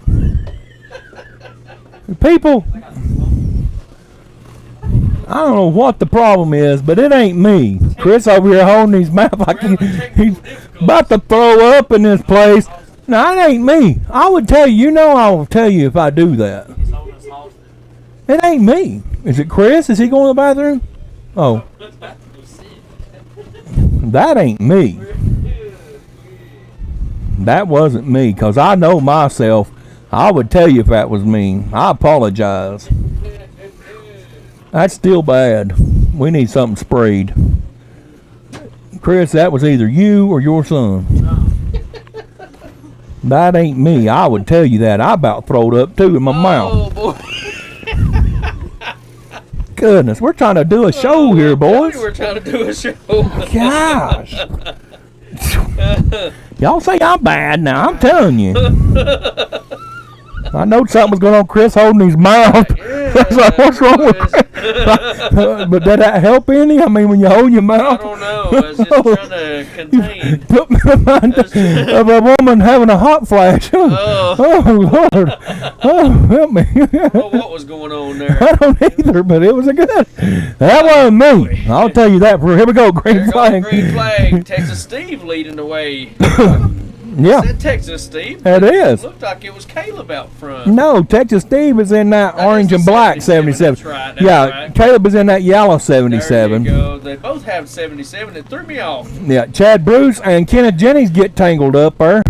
B: People, I don't know what the problem is, but it ain't me. Chris over here holding his mouth like he's about to throw up in this place. No, it ain't me. I would tell you. I will tell you if I do that. It ain't me. Is it Chris? Is he going to the bathroom? Oh. That ain't me. That wasn't me, because I know myself. I would tell you if that was me. I apologize. That's still bad. We need something sprayed. Chris, that was either you or your son. That ain't me. I would tell you that. I about throwed up too in my mouth.
A: Boy.
B: Goodness, we're trying to do a show here, boys.
A: We're trying to do a show.
B: Gosh. Y'all say I'm bad now. I'm telling you. I know something was going on. Chris holding his mouth. I was like, what's wrong with Chris? But did that help any? I mean, when you hold your mouth?
A: I don't know. I was just trying to contain.
B: Put me in mind of a woman having a hot flash. Oh Lord. Oh, help me.
A: Well, what was going on there?
B: I don't either, but it was a good. That wasn't me. I'll tell you that. Here we go. Green flag.
A: Green flag. Texas Steve leading the way.
B: Yeah.
A: Is that Texas Steve?
B: It is.
A: It looked like it was Caleb out front.
B: No, Texas Steve is in that orange and black 77.
A: That's right. That's
B: Yeah,
A: right.
B: Caleb is in that yellow 77.
A: There you go. They both have 77. It threw me off.
B: Yeah, Chad Bruce and Kenneth Jennings get tangled up there.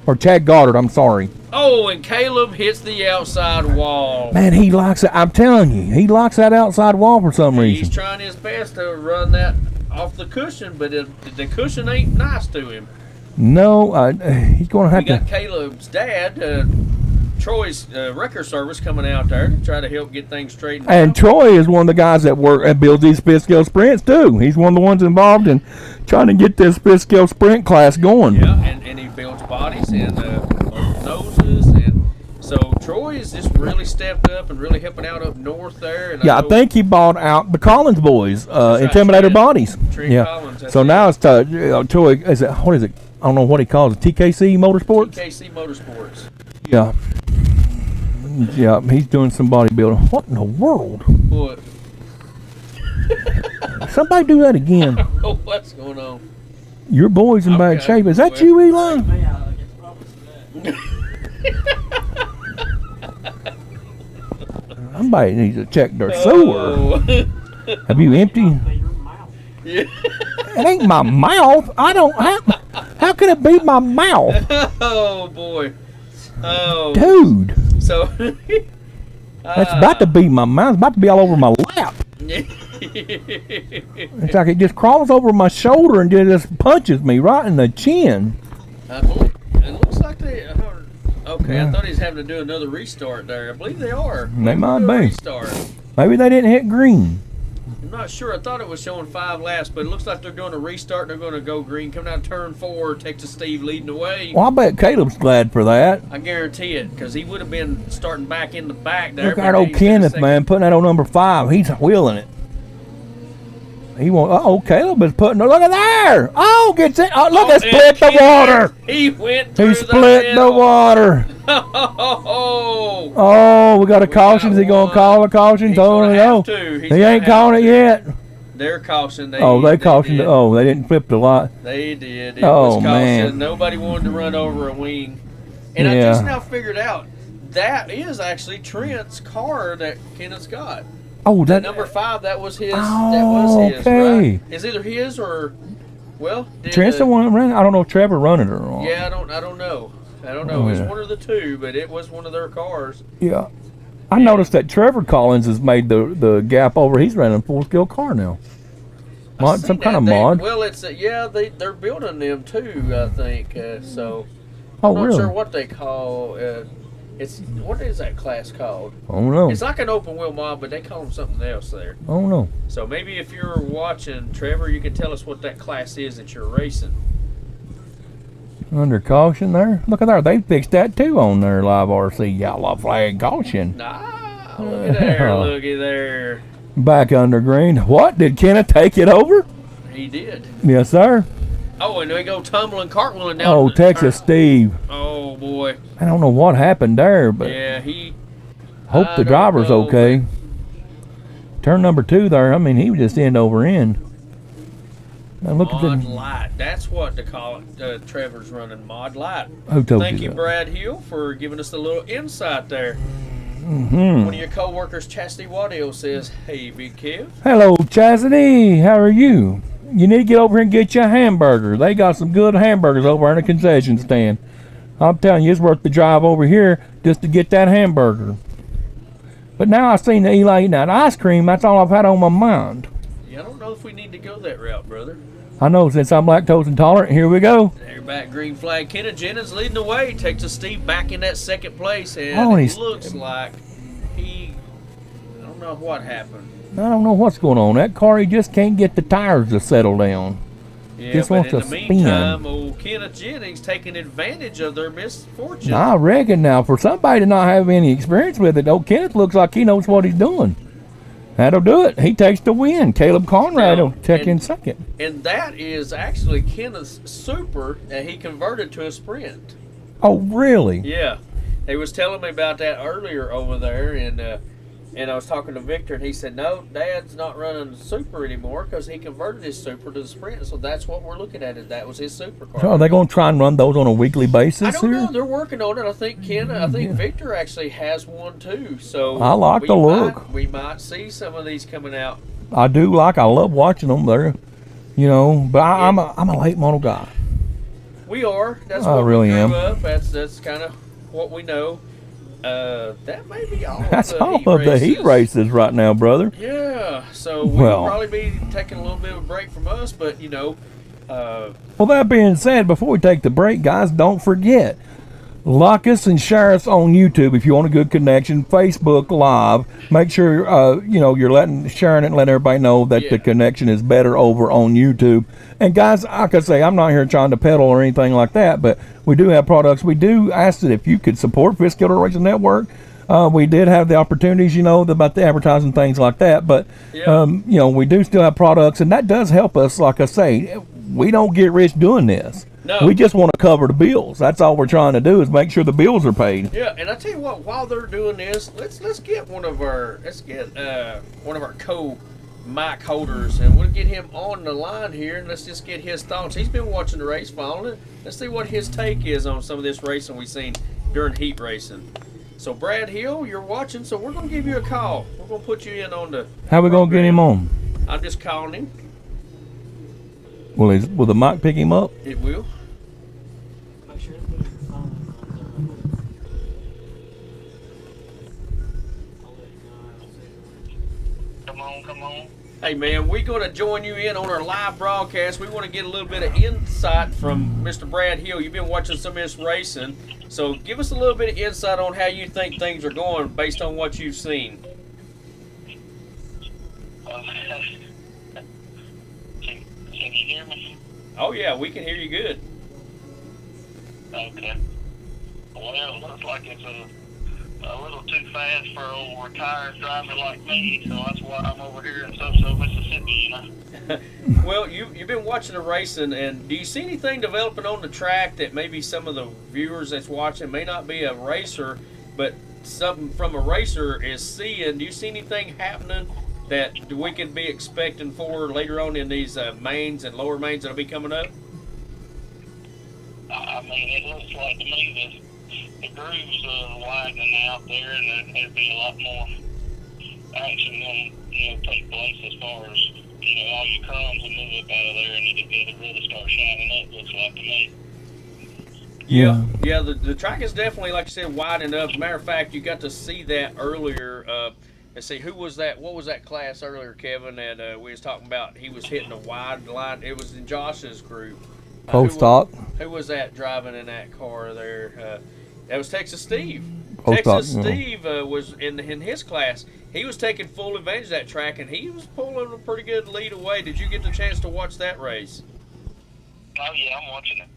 B: Or Chad Goddard, I'm sorry.
A: Oh, and Caleb hits the outside wall.
B: Man, he likes it. I'm telling you, he likes that outside wall for some reason.
A: He's trying his best to run that off the cushion, but the cushion ain't nice to him.
B: No, he's going to have
A: We got Caleb's dad, Troy's wrecker service, coming out there to try to help get things straightened out.
B: And Troy is one of the guys that builds these fifth scale sprints too. He's one of the ones involved in trying to get this fifth scale sprint class going.
A: Yeah, and he builds bodies and noses, and so Troy has just really stepped up and really helping out up north there. And
B: Yeah, I think he bought out the Collins boys, Intimidator
A: Trent,
B: Bodies.
A: Trent
B: Yeah.
A: Collins,
B: So now it's Troy. What is it? I don't know what he calls it. TKC Motorsports.
A: TKC Motorsports.
B: Yeah. Yeah, he's doing some bodybuilding. What in the world?
A: What?
B: Somebody do that again.
A: Oh, what's going on?
B: Your boy's in bad shape. Is that
A: Well,
B: you, Eli? Somebody needs to check their sewer.
A: Oh.
B: Have you emptied?
A: Yeah.
B: It ain't my mouth. I don't. How can it be my mouth?
A: Oh boy. Oh.
B: Dude.
A: So.
B: That's about to be my mouth. It's about to be all over my lap. It's like it just crawls over my shoulder and just punches me right in the chin.
A: It looks like they. Okay,
B: Yeah.
A: I thought he was having to do another restart there. I believe they are.
B: They might
A: Do a
B: be.
A: Restart.
B: Maybe they didn't hit green.
A: I'm not sure. I thought it was showing 5 laps, but it looks like they're doing a restart. They're going to go green. Coming out turn 4, Texas Steve leading the way.
B: Well, I bet Caleb's glad for that.
A: I guarantee it, because he would have been starting back in the back there.
B: Look
A: but
B: at old
A: he's in
B: Kenneth,
A: second.
B: man, putting that on number 5. He's wheeling it. He won't. Oh, Caleb is putting. Look at there. Oh, gets it. Oh, look,
A: Oh,
B: it split the
A: and
B: water.
A: He went through
B: He split the water.
A: Oh,
B: Oh, we got a
A: We
B: caution.
A: got
B: Is he going
A: one.
B: to call a caution?
A: He's
B: Told him
A: gonna
B: to
A: have
B: go.
A: to. He's
B: He
A: gonna
B: ain't
A: have
B: calling it
A: to.
B: yet.
A: They're cautioned.
B: They cautioned.
A: did.
B: Oh, they didn't flip the lot.
A: They did. It
B: Oh,
A: was caution.
B: man.
A: Nobody wanted to run over a wing. And I
B: Yeah.
A: just now figured out that is actually Trent's car that Kenneth's got.
B: Oh,
A: That
B: that
A: number 5, that was his.
B: Oh,
A: that was his,
B: okay.
A: right? It's either his or, well, did,
B: Trent's the one running. I don't know if Trevor running it or not.
A: Yeah, I don't know. I don't know.
B: Oh,
A: It was
B: yeah.
A: one of the two, but it was one of their cars.
B: Yeah. I noticed that Trevor Collins has made the gap over. He's running a full scale car now.
A: I
B: Mod,
A: seen
B: some kind
A: that.
B: of
A: They-
B: mod.
A: Well, it's they're building them too. I think so.
B: Oh,
A: I'm not
B: really?
A: sure what they call. It's what is that class called?
B: I don't know.
A: It's like an open wheel mod, but they call them something else there.
B: I don't know.
A: So maybe if you're watching, Trevor, you can tell us what that class is that you're racing.
B: Under caution there. Look at there. They fixed that too on their live RC yellow flag caution.
A: Ah, look at there, looky there.
B: Back under green. What? Did Kenneth take it over?
A: He did.
B: Yes, sir.
A: Oh, and they go tumbling, cartwheeling down.
B: Oh,
A: the
B: Texas
A: turn.
B: Steve.
A: Oh boy.
B: I don't know what happened there, but
A: Yeah, he.
B: hope
A: I
B: the
A: don't
B: driver's
A: know,
B: okay. Turn number 2 there. I mean, he was just end over end. Now look at
A: Mod
B: the.
A: Light. That's what to call it. Trevor's running Mod Light.
B: Who told
A: Thank you,
B: that?
A: Brad Hill, for giving us a little insight there.
B: Mhm.
A: One of your co-workers, Chastity Waddell, says, "Hey, Big Kev."
B: Hello, Chastity. How are you? You need to get over here and get you a hamburger. They got some good hamburgers over in the concession stand. I'm telling you, it's worth the drive over here just to get that hamburger. But now I've seen Eli eating that ice cream. That's all I've had on my mind.
A: Yeah, I don't know if we need to go that route, brother.
B: I know, since I'm lactose intolerant, here we go.
A: They're back, green flag. Kenneth Jennings leading the way. Texas Steve back in that second place, and
B: Oh,
A: it
B: he's-
A: looks like I don't know what happened.
B: I don't know what's going on. That car, he just can't get the tires to settle down.
A: Yeah,
B: Just
A: but
B: wants
A: in
B: to
A: the
B: spin.
A: meantime, old Kenneth Jennings taking advantage of their misfortune.
B: Now, I reckon now, for somebody to not have any experience with it, old Kenneth looks like he knows what he's doing. That'll do it. He takes the win. Caleb Conrad
A: Now,
B: will check in
A: and-
B: second.
A: And that is actually Kenneth's Super that he converted to a Sprint.
B: Oh, really?
A: Yeah, he was telling me about that earlier over there, and I was talking to Victor, and he said, "No, Dad's not running Super anymore because he converted his Super to the Sprint." So that's what we're looking at. Is that was his supercar.
B: So are they going to try and run those on a weekly basis
A: I don't
B: here?
A: know. They're working on it. I think Victor actually has one too. So
B: I like
A: we
B: the look.
A: We might see some of these coming out.
B: I do like. I love watching them. They're, you know. But I'm a late model guy.
A: We are. That's
B: I
A: what
B: really
A: we grew
B: am.
A: up. That's kind of what we know. That may be all.
B: That's
A: of the
B: all
A: heat
B: of the heat
A: races.
B: races right now, brother.
A: Yeah. So
B: Well.
A: we'll probably be taking a little bit of a break from us, but you know.
B: Well, that being said, before we take the break, guys, don't forget, like us and share us on YouTube if you want a good connection. Facebook Live. Make sure you're sharing it and letting everybody know that the
A: Yeah.
B: connection is better over on YouTube. And guys, like I say, I'm not here trying to peddle or anything like that, but we do have products. We do ask that if you could support Frisco Racing Network. We did have the opportunities, about the advertising, things like that. But,
A: Yeah.
B: we do still have products, and that does help us. Like I say, we don't get rich doing this.
A: No.
B: We just want to cover the bills. That's all we're trying to do is make sure the bills are paid.
A: Yeah, and I tell you what, while they're doing this, let's get one of our co-mic holders, and we'll get him on the line here, and let's just get his thoughts. He's been watching the race, following it. Let's see what his take is on some of this racing we've seen during heat racing. So Brad Hill, you're watching, so we're gonna give you a call. We're gonna put you in on the.
B: How we going to get him on?
A: I'm just calling him.
B: Will the mic pick him up?
A: It will.
C: Make sure to put your phone on I'll let you know how to say the word.
D: Come on.
A: Hey man, we're going to join you in on our live broadcast. We want to get a little bit of insight from Mr. Brad Hill. You've been watching some of this racing, so give us a little bit of insight on how you think things are going based on what you've seen.
D: Can you hear me?
A: Oh yeah, we can hear you good.
D: Okay. Well, it looks like it's a little too fast for an old retired driver like me, so that's why I'm over here in So-So, Mississippi, you know.
A: Well, you've been watching the racing, and do you see anything developing on the track that maybe some of the viewers that's watching may not be a racer, but something from a racer is seeing? Do you see anything happening that we can be expecting for later on in these mains and lower mains that'll be coming up?
D: I mean, it looks like to me the grooves are widening out there, and there'd be a lot more action going to take place as far as, all your crumbs will move up out of there, and it'll really start shining up, looks like to me.
A: Yeah, the track is definitely, like you said, widening up. As a matter of fact, you got to see that earlier. Let's see, who was that? What was that class earlier, Kevin, that we was talking about? He was hitting a wide line. It was in Josh's group.
B: Post-stock.
A: Who was that driving in that car there? That was Texas Steve.
B: Post-stock,
A: Texas Steve was in his class. He was taking full advantage of that track, and he was pulling a pretty good lead away. Did you get the chance to watch that race?
D: Oh, yeah, I'm watching it.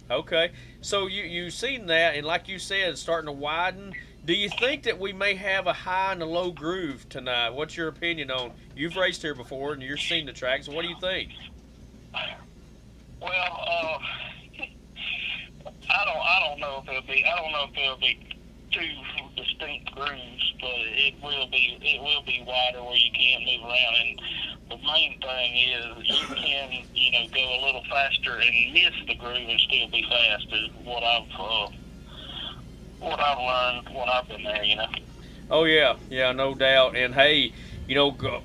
A: Okay, so you've seen that, and like you said, it's starting to widen. Do you think that we may have a high and a low groove tonight? What's your opinion on? You've raced here before, and you've seen the track, so what do you think?
D: Well, I don't know if it'll be two distinct grooves, but it will be wider where you can't move around. And the main thing is you can go a little faster and miss the groove and still be fast. Is what I've learned when I've been there.
A: Oh yeah, no doubt. And hey,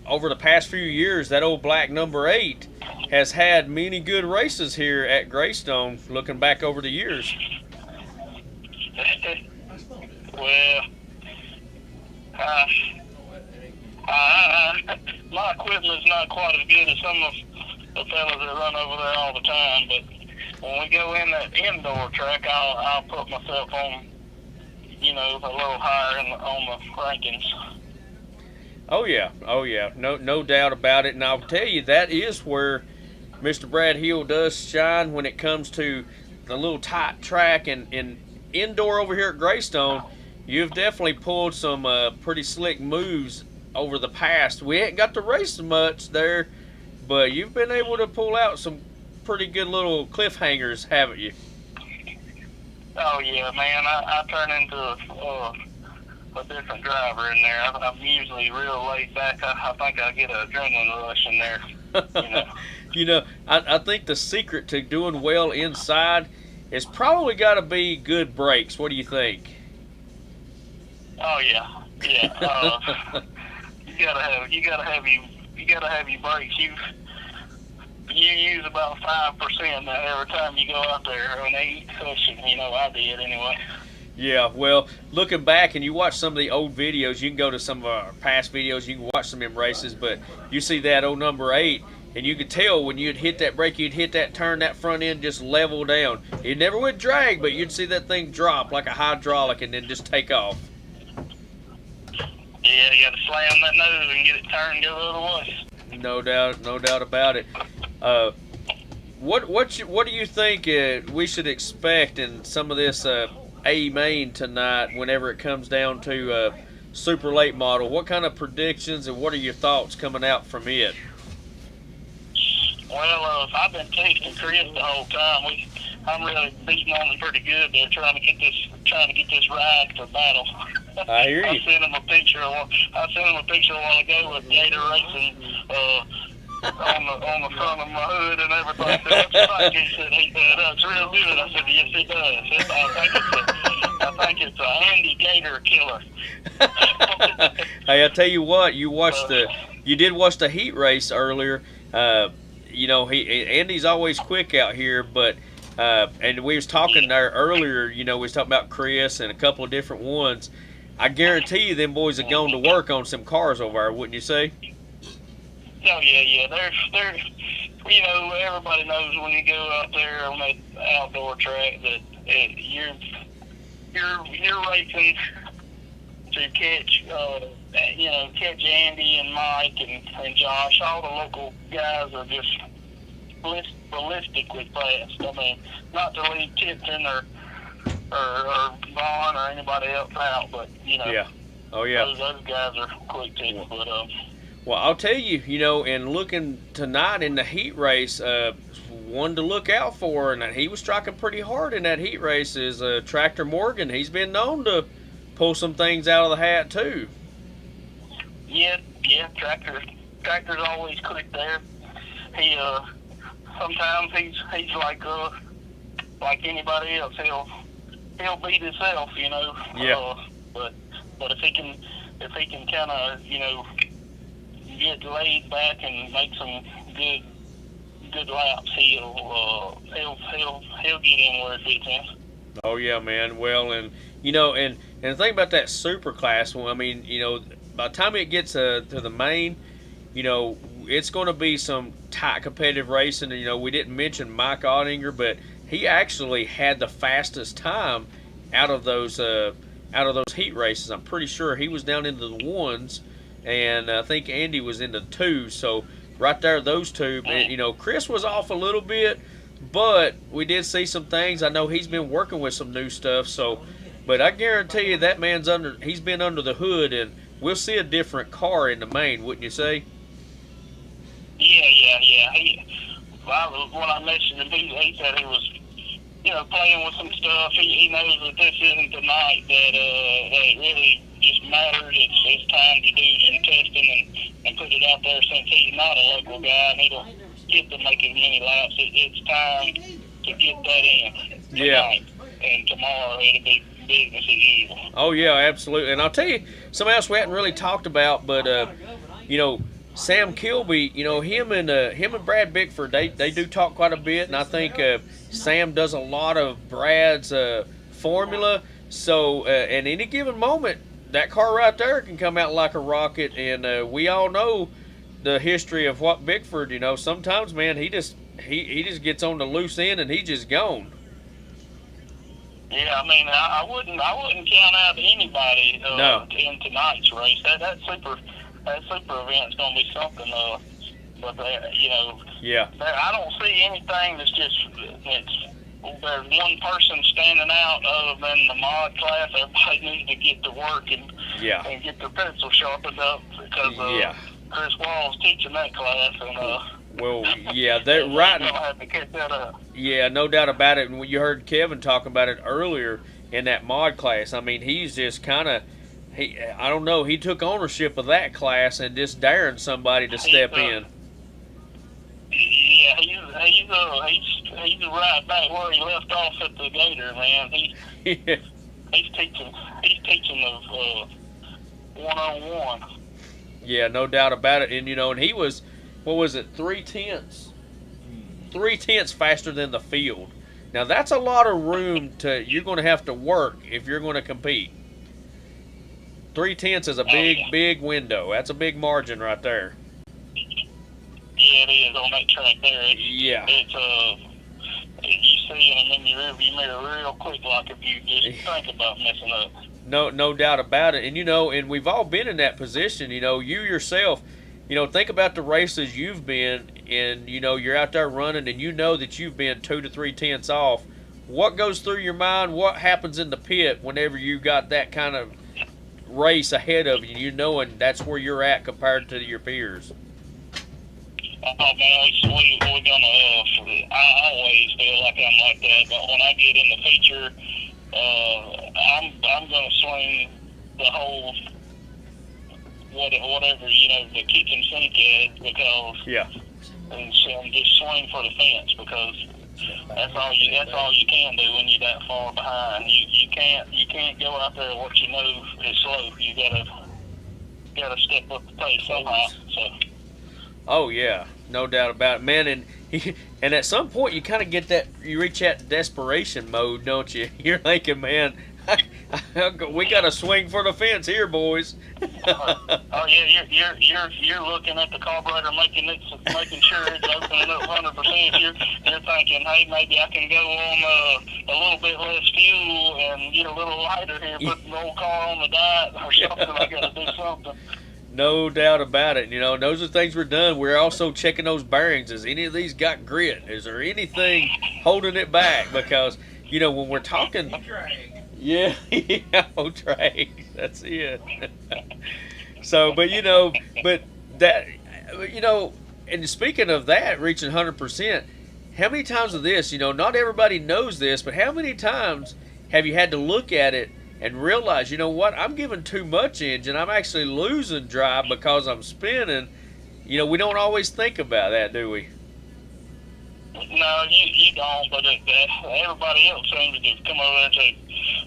A: over the past few years, that old black number 8 has had many good races here at Greystone. Looking back over the years.
D: Well, my equipment's not quite as good as some of the fellas that run over there all the time, but when we go in that indoor track, I'll put myself on, a little higher on the rankings.
A: Oh yeah, no doubt about it. And I'll tell you, that is where Mr. Brad Hill does shine when it comes to the little tight track and indoor over here at Greystone. You've definitely pulled some pretty slick moves over the past. We ain't got to race much there, but you've been able to pull out some pretty good little cliffhangers, haven't you?
D: Oh yeah, man! I turn into a different driver in there. I'm usually real laid back. I think I get an adrenaline rush in there.
A: I think the secret to doing well inside is probably got to be good brakes. What do you think?
D: Oh yeah. You gotta have your brakes. You use about 5% every time you go out there on each session. I did anyway.
A: Yeah, well, looking back and you watch some of the old videos, you can go to some of our past videos, you can watch some of them races, but you see that old number 8, and you could tell when you'd hit that brake, you'd hit that turn, that front end just level down. It never would drag, but you'd see that thing drop like a hydraulic and then just take off.
D: Yeah, you got to slam that nose and get it turned and go the other way.
A: No doubt about it. What do you think we should expect in some of this A main tonight whenever it comes down to super late model? What kind of predictions and what are your thoughts coming out from it?
D: Well, I've been texting Chris the whole time. I'm really beating on him pretty good. They're trying to get this ride for battle.
A: I hear you.
D: I sent him a picture a while ago with Gator Racing on the front of my hood and everything. He said, that's real good. I said, yes, it does. I think it's a Andy Gator killer.
A: Hey, I tell you what, you did watch the heat race earlier. Andy's always quick out here, but and we was talking there earlier. We was talking about Chris and a couple of different ones. I guarantee you, them boys are going to work on some cars over there, wouldn't you say?
D: Oh yeah. They're you know, everybody knows when you go out there on that outdoor track that you're racing to catch catch Andy and Mike and Josh. All the local guys are just ballistically fast. I mean, not to leave Tipton or Vaughn or anybody else out, but you know.
A: Yeah. Oh yeah.
D: Those guys are quick too. But
A: well, I'll tell you, you know, and looking tonight in the heat race, one to look out for, and he was striking pretty hard in that heat race, is Tractor Morgan. He's been known to pull some things out of the hat too.
D: Yeah, Tractor's always quick there. He sometimes he's like anybody else. He'll beat himself, you know.
A: Yeah.
D: But if he can kind of, you know, get laid back and make some good laps, he'll get in where it fits in.
A: Oh yeah, man. Well, and you know, and the thing about that super class, well, I mean, you know, by the time it gets to the main, you know, it's going to be some tight competitive racing. And, you know, we didn't mention Mike Ottinger, but he actually had the fastest time out of those heat races. I'm pretty sure he was down into the ones, and I think Andy was in the twos. So right there, those two. And, you know, Chris was off a little bit, but we did see some things. I know he's been working with some new stuff. So, but I guarantee you that he's been under the hood, and we'll see a different car in the main, wouldn't you say?
D: Yeah. When I mentioned him, he said he was, you know, playing with some stuff. He knows that this isn't the night that it really just matters. It's time to do some testing and put it out there. Since he's not a local guy and he don't get to make as many laps, it's time to get that in tonight.
A: Yeah.
D: And tomorrow it'll be business as usual.
A: Oh yeah, absolutely. And I'll tell you something else we hadn't really talked about, but you know, Sam Kilby, you know, him and Brad Bickford, they do talk quite a bit, and I think Sam does a lot of Brad's formula. So at any given moment, that car right there can come out like a rocket, and we all know the history of what Bickford. You know, sometimes, man, he just gets on the loose end and he's just gone.
D: Yeah, I mean, I wouldn't count out anybody in tonight's race. That super event's going to be something. But you know,
A: yeah,
D: I don't see anything there's one person standing out other than the mod class. Everybody needs to get to work and get their pencil sharpened up because Chris Wall's teaching that class and.
A: Well, yeah, they're right.
D: Have to catch that up.
A: Yeah, no doubt about it. And you heard Kevin talk about it earlier in that mod class. I mean, he's just kind of, I don't know, he took ownership of that class and just daring somebody to step in.
D: Yeah, he's right back where he left off at the Gator, man. He's teaching the 101.
A: Yeah, no doubt about it. And you know, and he was. What was it, 3/10? 3/10 faster than the field. Now that's a lot of room you're going to have to work if you're going to compete. 3/10 is a big window. That's a big margin right there.
D: Yeah, it is on that track there. It's you see him in your rearview mirror real quick, like if you just think about messing up.
A: No doubt about it. And you know, and we've all been in that position. You know, you yourself. You know, think about the races you've been in. You know, you're out there running and you know that you've been 2 to 3/10 off. What goes through your mind? What happens in the pit whenever you got that kind of race ahead of you? You knowing that's where you're at compared to your peers.
D: Oh man, we're gonna. I always feel like I'm like that, but when I get in the feature, I'm gonna swing the whole. Whatever, you know, the kitchen sink is because and just swing for the fence because that's all you can do when you're that far behind. You can't go out there what you know is slow. You gotta step up the pace somehow. So.
A: Oh yeah, no doubt about it, man. And at some point you kind of get that, you reach that desperation mode, don't you? You're thinking, man, We got to swing for the fence here, boys.
D: Oh yeah, you're looking at the carburetor, making sure it's opening up 100%. You're thinking, hey, maybe I can go on a little bit less fuel and get a little lighter here, put the old car on the diet or something. I got to do something.
A: No doubt about it. You know, those are things we're done. We're also checking those bearings. Has any of these got grit? Is there anything holding it back? Because, you know, when we're talking... Yeah, drag. That's it. So, but, you know, and speaking of that, reaching 100%, how many times of this, you know, not everybody knows this, but how many times have you had to look at it and realize, you know what, I'm giving too much engine. I'm actually losing drive because I'm spinning. You know, we don't always think about that, do we?
D: No, you don't, but everybody else seems to come over and say,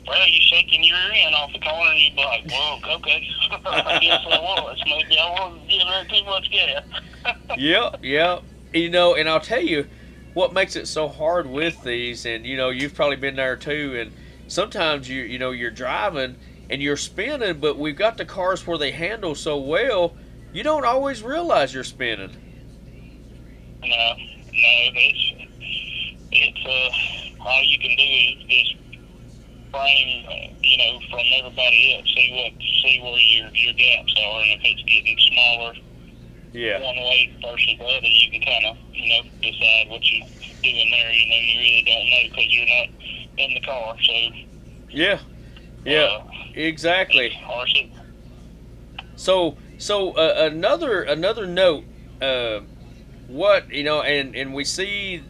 D: well, you're shaking your rear end off the corner, and you'd be like, well, okay. I guess I was. Maybe I wasn't giving it too much gas.
A: Yep. You know, and I'll tell you what makes it so hard with these, and, you know, you've probably been there too, and sometimes you're driving and you're spinning, but we've got the cars where they handle so well, you don't always realize you're spinning.
D: No, it's all you can do is just frame, you know, from everybody else, see where your gaps are, and if it's getting smaller, one way versus the other, you can kind of, you know, decide what you're doing there. You know, you really don't know because you're not in the car, so
A: exactly. So another note, what, you know, and we see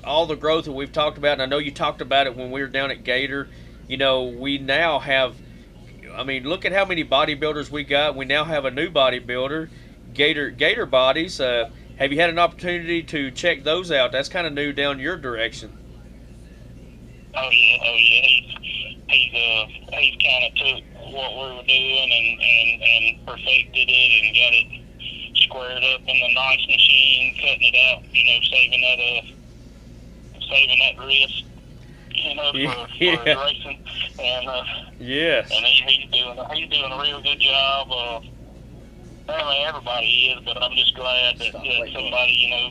A: all the growth that we've talked about, and I know you talked about it when we were down at Gator. You know, we now have, I mean, look at how many bodybuilders we got. We now have a new bodybuilder, Gator Bodies. Have you had an opportunity to check those out? That's kind of new down your direction.
D: Oh yeah. He's kind of took what we were doing and perfected it and got it squared up in the nice machine, cutting it out. You know, saving that wrist. You know, for racing. And
A: yes.
D: And he's doing a real good job. I mean, everybody is, but I'm just glad that somebody, you know,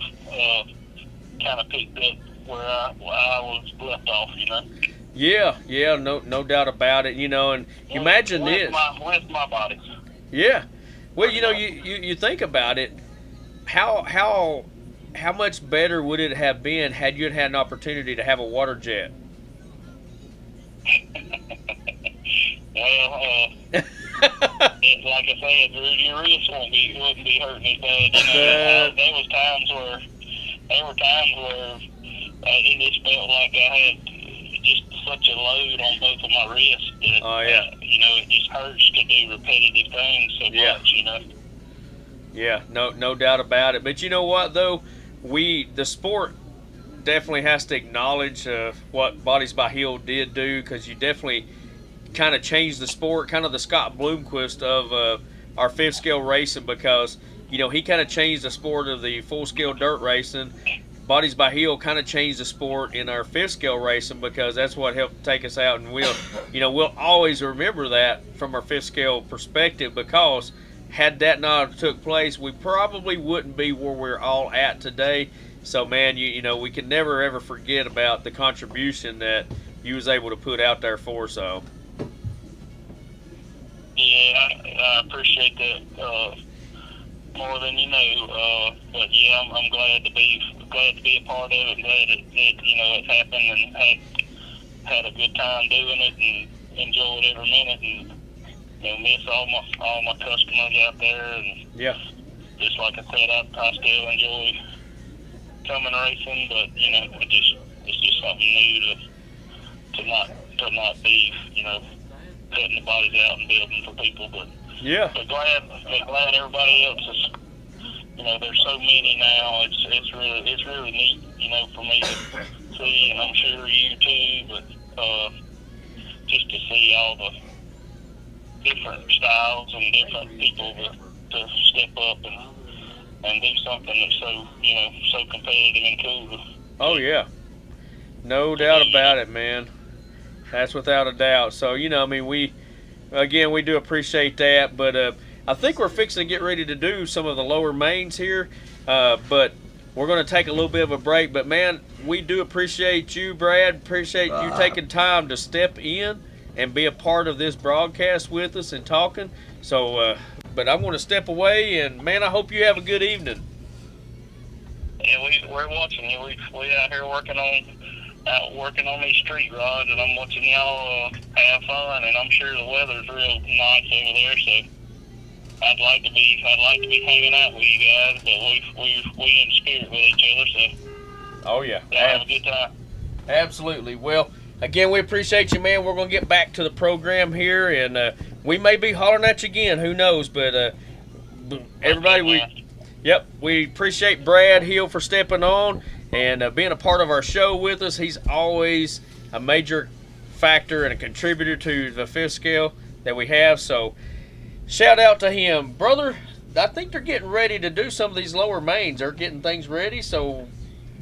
D: kind of picked up where I was left off, you know. Yeah, no doubt about it, you know, and you imagine this. With my body.
A: Yeah. Well, you know, you think about it, how much better would it have been had you had an opportunity to have a water jet? Well,
D: like I said, your wrist wouldn't be hurting as bad. You know, there were times where it just felt like I had just such a load on both of my wrists that you know, it just hurts to do repetitive things so much. You know.
A: Yeah, no doubt about it. But you know what though, the sport definitely has to acknowledge what Bodies by Hill did do, because you definitely kind of changed the sport, kind of the Scott Bloomquist of our fifth scale racing, because, you know, he kind of changed the sport of the full scale dirt racing. Bodies by Hill kind of changed the sport in our fifth scale racing, because that's what helped take us out, and we'll always remember that from our fifth scale perspective, because had that not took place, we probably wouldn't be where we're all at today. So man, you know, we can never ever forget about the contribution that you was able to put out there for us all.
D: Yeah, I appreciate that more than you know. But yeah, I'm glad to be a part of it. Glad that you know it happened, and had a good time doing it, and enjoyed every minute, and you know, miss all my customers out there, and just like I said, I still enjoy coming racing, but you know, it's just something new to not be, you know, cutting the bodies out and building for people, but glad everybody else is, you know, there's so many now. It's really neat, you know, for me to see, and I'm sure you too, but just to see all the different styles and different people to step up and do something that's so, you know, so competitive and cool.
A: Oh yeah, no doubt about it, man. That's without a doubt. So, I mean, we do appreciate that. But I think we're fixing to get ready to do some of the lower mains here. But we're going to take a little bit of a break. But, man, we do appreciate you, Brad. Appreciate you taking time to step in and be a part of this broadcast with us and talking. So, but I'm going to step away. And, man, I hope you have a good evening.
D: Yeah, we're watching you. We out here working on these street rods, and I'm watching y'all have fun. And I'm sure the weather's real nice over there, so I'd like to be hanging out with you guys. But we in spirit with each other, so
A: Oh yeah,
D: have a good time.
A: Absolutely. Well, again, we appreciate you, man. We're gonna get back to the program here, and we may be hollering at you again. Who knows? But everybody, we appreciate Brad Hill for stepping on and being a part of our show with us. He's always a major factor and a contributor to the fifth scale that we have. So shout out to him. Brother, I think they're getting ready to do some of these lower mains. They're getting things ready. So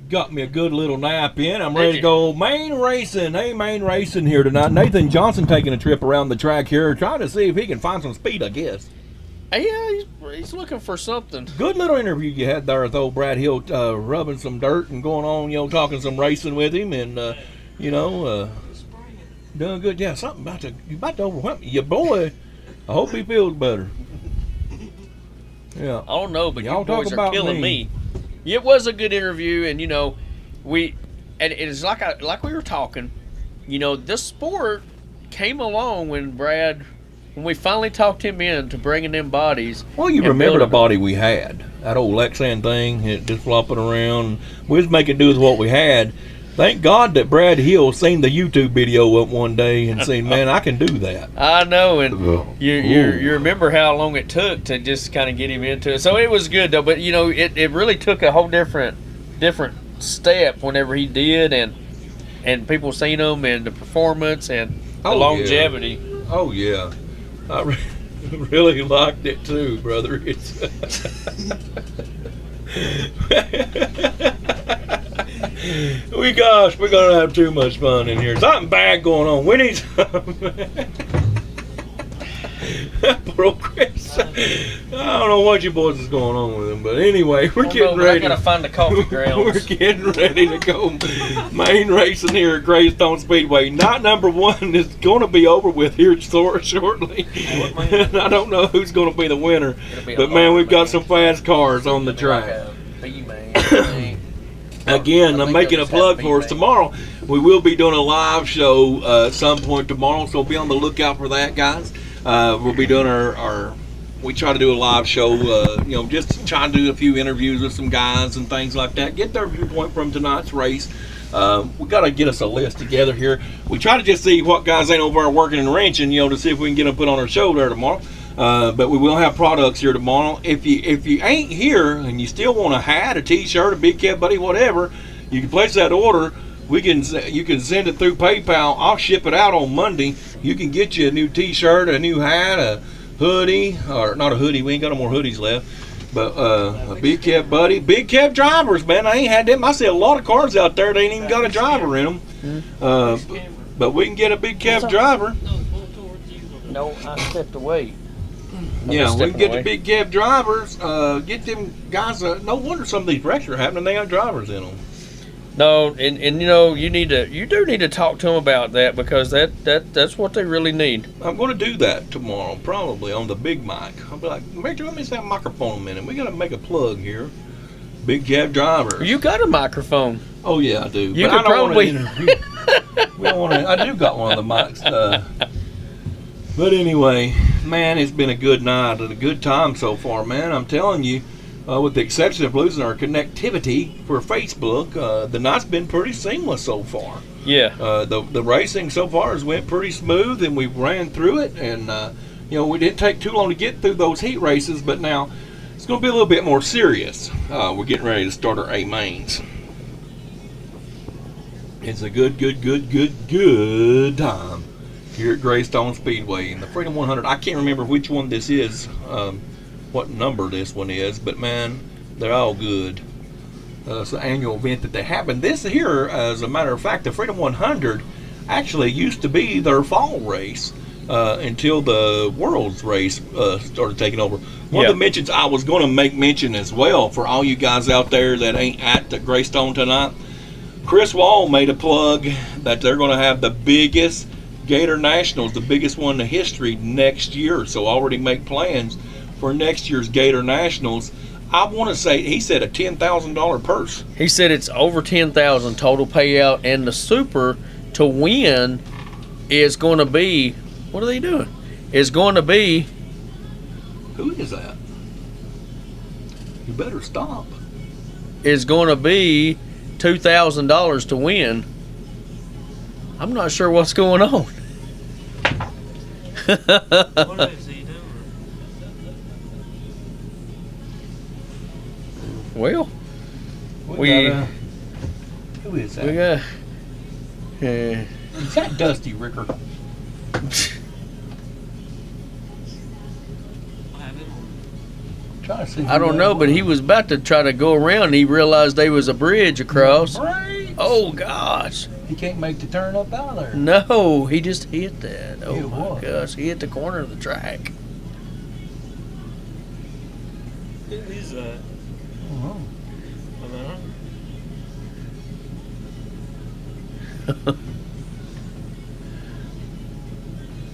B: got me a good little nap in. I'm ready to go main racing. Hey, main racing here tonight. Nathan Johnson taking a trip around the track here, trying to see if he can find some speed, I guess.
A: Yeah, he's looking for something.
B: Good little interview you had there with old Brad Hill, rubbing some dirt and going on, talking some racing with him, and doing good. Yeah, something about to overwhelm your boy. I hope he feels better. Yeah,
A: I don't know, but
B: y'all
A: you boys
B: talk
A: are
B: about
A: killing me. It was a good interview, and it's like we were talking. This sport came along when we finally talked him into bringing them bodies.
B: Well, you remember the body we had, that old Lexan thing, it just flopping around. We was making do with what we had. Thank God that Brad Hill seen the YouTube video up one day and seen, man, I can do that.
A: I know, and you remember how long it took to just kind of get him into it. So it was good, though. But, it really took a whole different step whenever he did, and people seen him and the performance and the longevity.
B: Yeah. Oh, yeah. I really liked it, too, brother. It's we're gonna have too much fun in here. Something bad going on. We need some. Poor old Chris. I don't know what you boys is going on with him, but anyway, we're getting ready.
A: I gotta find the coffee grounds.
B: We're getting ready to go main racing here at Greystone Speedway. Night number 1 is going to be over with here shortly. I don't know who's going to be the winner, but man, we've got some fast cars on the track. Again, I'm making a plug for us tomorrow. We will be doing a live show at some point tomorrow, so be on the lookout for that, guys. We'll be doing we try to do a live show, just try to do a few interviews with some guys and things like that. Get their viewpoint from tonight's race. We got to get us a list together here. We try to just see what guys ain't over there working and wrenching, to see if we can get them put on our show there tomorrow. But we will have products here tomorrow. If you ain't here and you still want a hat, a t-shirt, a Big Cat Buddy, whatever, you can place that order. You can send it through PayPal. I'll ship it out on Monday. You can get you a new t-shirt, a new hat, a hoodie, or not a hoodie. We ain't got no more hoodies left. But a Big Cat Buddy, Big Cat drivers, man. I ain't had them. I see a lot of cars out there. They ain't even got a driver in them. But we can get a Big Cat driver.
A: No, I stepped away.
B: Yeah, we can get the Big Cab drivers, get them guys. No wonder some of these wrecks are happening. They got drivers in them.
A: No, and you do need to talk to them about that, because that's what they really need.
B: I'm going to do that tomorrow, probably on the big mic. I'll be like, Victor, let me set that microphone a minute. We got to make a plug here. Big Cab drivers.
A: You got a microphone.
B: Oh yeah, I do.
A: You
B: but
A: could
B: I don't
A: probably.
B: We don't want to. I do got one of the mics. But anyway, man, it's been a good night and a good time so far, man. I'm telling you, with the exception of losing our connectivity for Facebook, the night's been pretty seamless so far.
A: Yeah.
B: The racing so far has went pretty smooth, and we ran through it, and we didn't take too long to get through those heat races, but now it's going to be a little bit more serious. We're getting ready to start our A mains. It's a good time here at Greystone Speedway and the Freedom 100. I can't remember which one this is, what number this one is, but man, they're all good. It's an annual event that they have. And this here, as a matter of fact, the Freedom 100 actually used to be their fall race until the World's race started taking over. One of the mentions I was going to make mention as well for all you guys out there that ain't at the Greystone tonight. Chris Wall made a plug that they're going to have the biggest Gator Nationals, the biggest one in history, next year. So already make plans for next year's Gator Nationals. I want to say he said a $10,000 purse.
A: He said it's over 10,000 total payout, and the super to win is going to be, what are they doing? Is going to be,
B: Who is that? You better stop.
A: is going to be $2,000 to win. I'm not sure what's going on.
C: What is he doing?
A: Well,
B: Who is that?
A: we got.
B: Is that Dusty Ricker?
C: I have him on.
B: Trying to see
A: I don't know, but he was about to try to go around and he realized there was a bridge across.
B: Right.
A: Oh gosh.
B: He can't make the turn up out of there.
A: No, he just hit that. Oh
B: Hit
A: my
B: what?
A: gosh, he hit the corner of the track.
C: Who is that?
B: Oh.
C: I mean,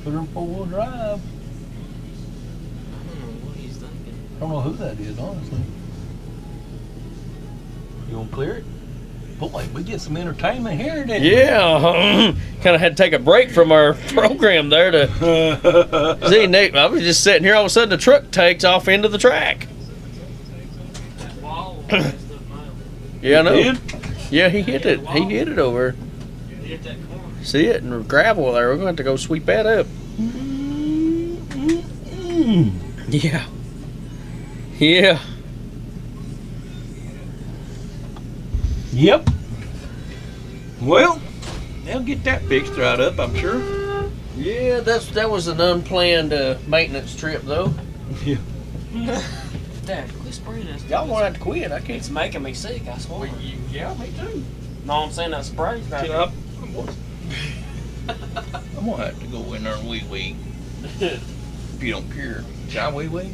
B: Put her in 4-wheel drive.
C: I don't know what he's thinking.
B: I don't know who that is, honestly. You want to clear it? Boy, we get some entertainment here, didn't we?
A: Yeah, kind of had to take a break from our program there to see Nick. I was just sitting here, all of a sudden the truck takes off into the track.
C: That wall messed up now.
A: Yeah, I know.
B: Did?
A: Yeah, he hit it. He hit it over.
C: He hit that corner.
A: See it and gravel there. We're going to have to go sweep that up. Yeah. Yeah.
B: Yep. Well, they'll get that fixed right up, I'm sure.
A: Yeah, that was an unplanned maintenance trip though.
B: Yeah.
C: Dad, quit spraying that stuff.
A: Y'all won't have to quit. I can't.
C: It's making me sick, I swear.
A: Yeah, me too.
C: No, I'm saying that spray.
B: I'm gonna have to go in there and wee-wee. If you don't care. Shall I wee-wee?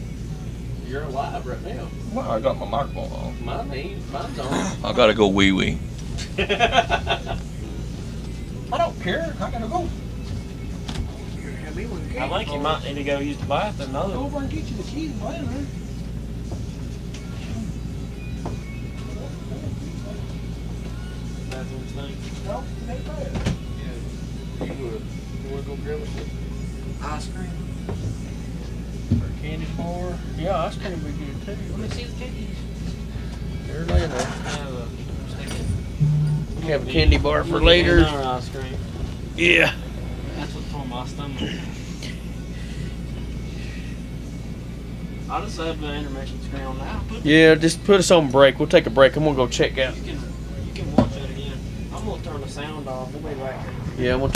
A: You're alive right now.
B: Well, I got my microphone on.
A: Mine's on.
B: I gotta go wee-wee. I don't care. I gotta go.
C: I think you might need to go use the bathroom.
B: Go
C: No,
B: over and get you the keys, man.
C: bathroom thing.
B: No, they bad.
A: You wanna go grab us
C: Ice cream.
A: a candy bar? Yeah, ice cream would be good too.
C: Let me see the cookies.
A: They're later.
C: Stick it.
A: We have a candy bar for
C: Look at
A: later.
C: another ice cream.
A: Yeah.
C: That's what's on my stomach. I'll just have the intermission screen on now.
A: Yeah, just put us on break. We'll take a break. I'm gonna go check out.
C: You can watch that again. I'm gonna turn the sound off. We'll be back here.
A: Yeah, I'm gonna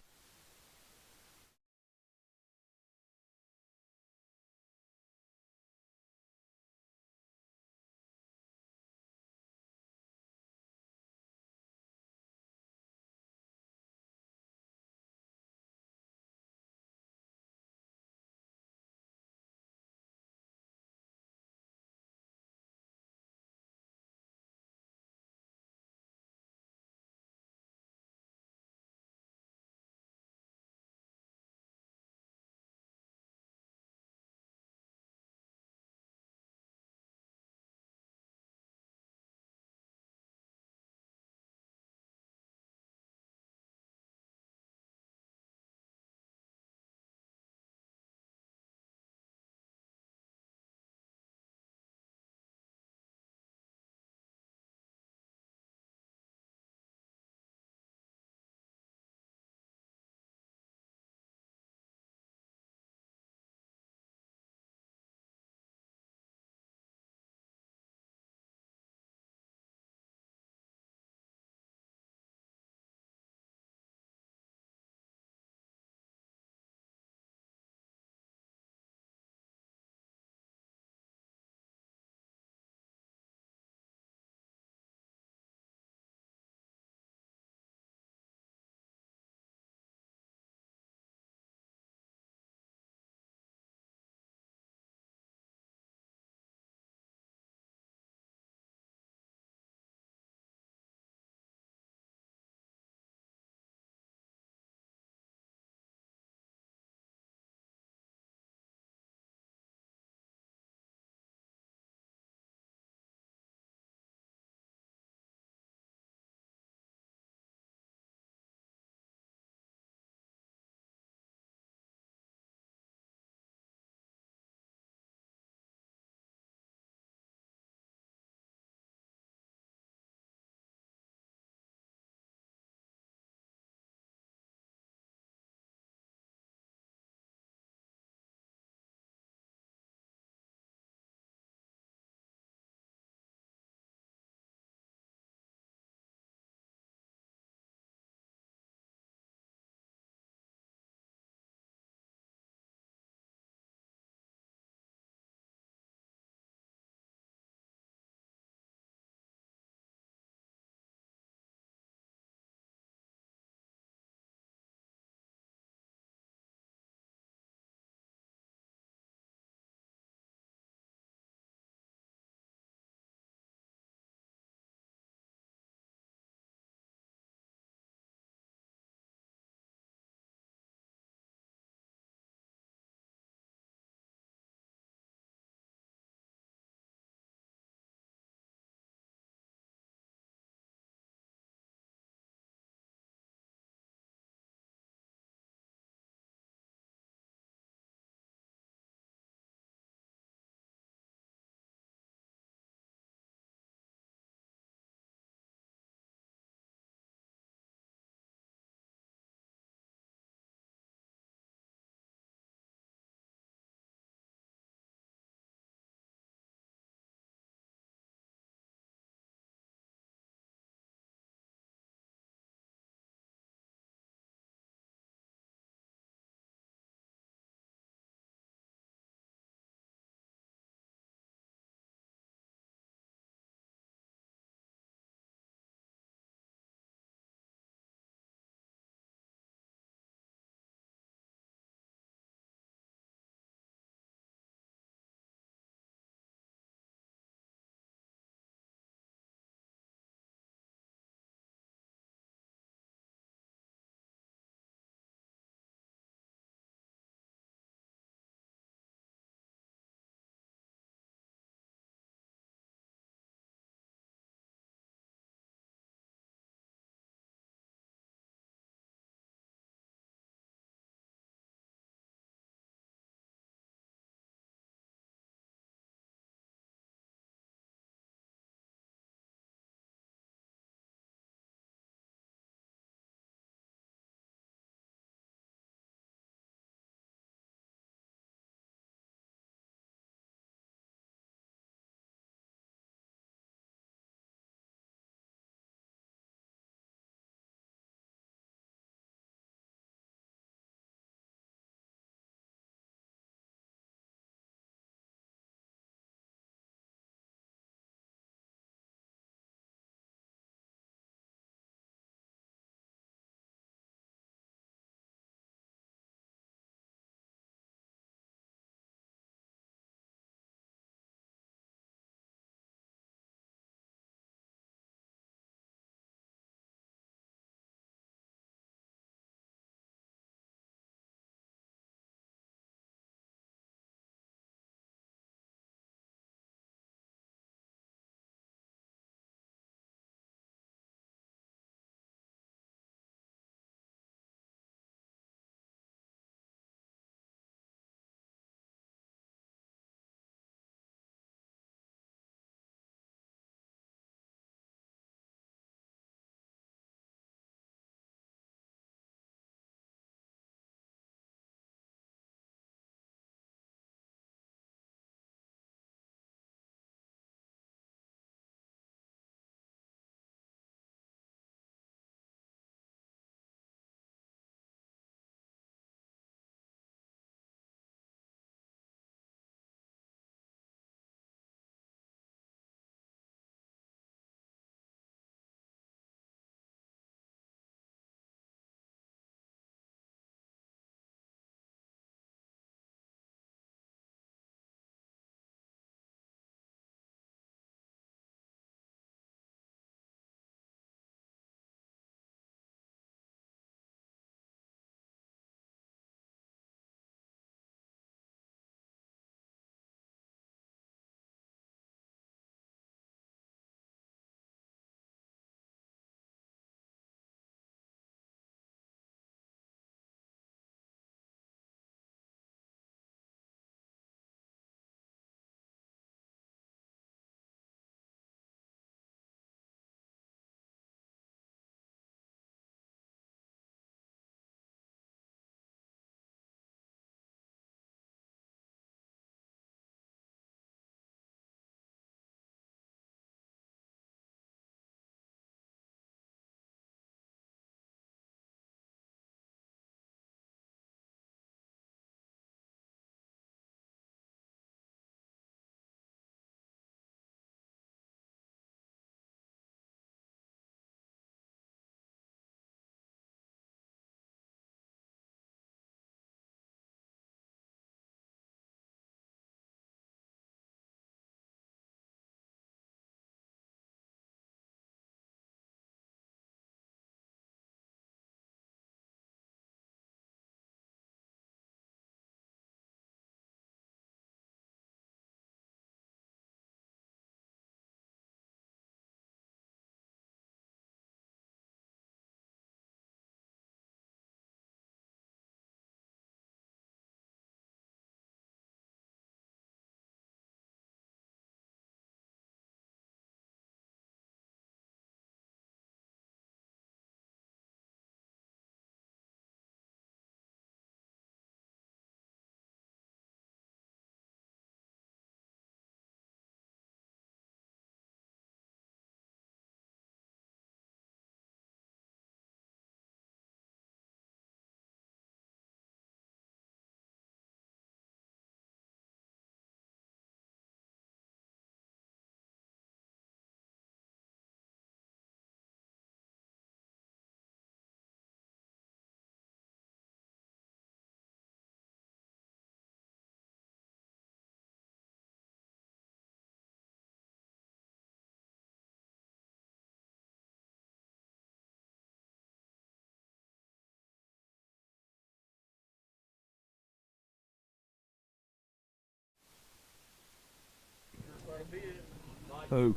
B: Who?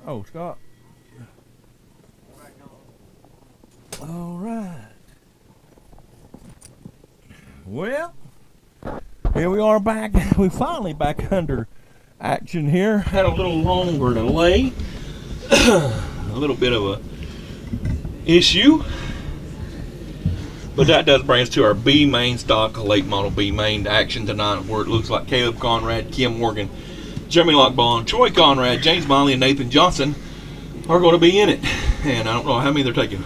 B: Oh, Scott. All right. Well, here we are back. We're finally back under action here. Had a little longer delay. A little bit of a issue. But that does bring us to our B main stock, late model B main action tonight, where it looks like Caleb Conrad, Kim Morgan, Jeremy Lockbaugh, Troy Conrad, James Miley, and Nathan Johnson are going to be in it. And I don't know how many they're taking.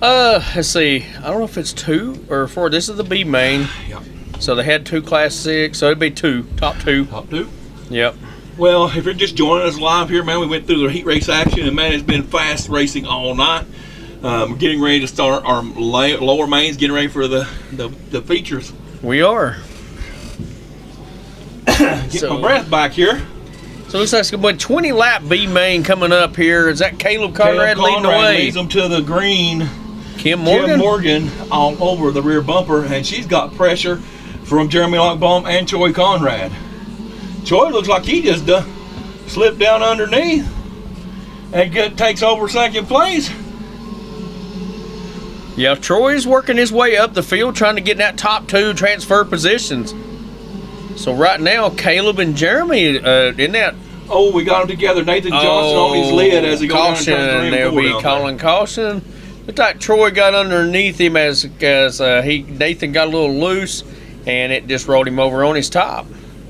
A: Let's see. I don't know if it's 2 or 4. This is the B main.
B: Yep.
A: So they had 2 Class 6, so it'd be 2. Top 2.
B: Top 2?
A: Yep.
B: Well, if you're just joining us live here, man, we went through the heat race action, and man, it's been fast racing all night. We're getting ready to start our lower mains, getting ready for the features.
A: We are.
B: Get my breath back here.
A: So it looks like it's going to be a 20-lap B main coming up here. Is that Caleb Conrad leading the way?
B: Leads them to the green.
A: Kim Morgan?
B: Kim Morgan all over the rear bumper, and she's got pressure from Jeremy Lockbaugh and Troy Conrad. Troy looks like he just slipped down underneath and takes over second place.
A: Yeah, Troy's working his way up the field trying to get in that top 2 transfer positions. So right now, Caleb and Jeremy in that.
B: Oh, we got them together. Nathan Johnson on his lid as he goes down and turns
A: they'll be calling caution. Looks like Troy got underneath him as Nathan got a little loose, and it just rolled him over on his top.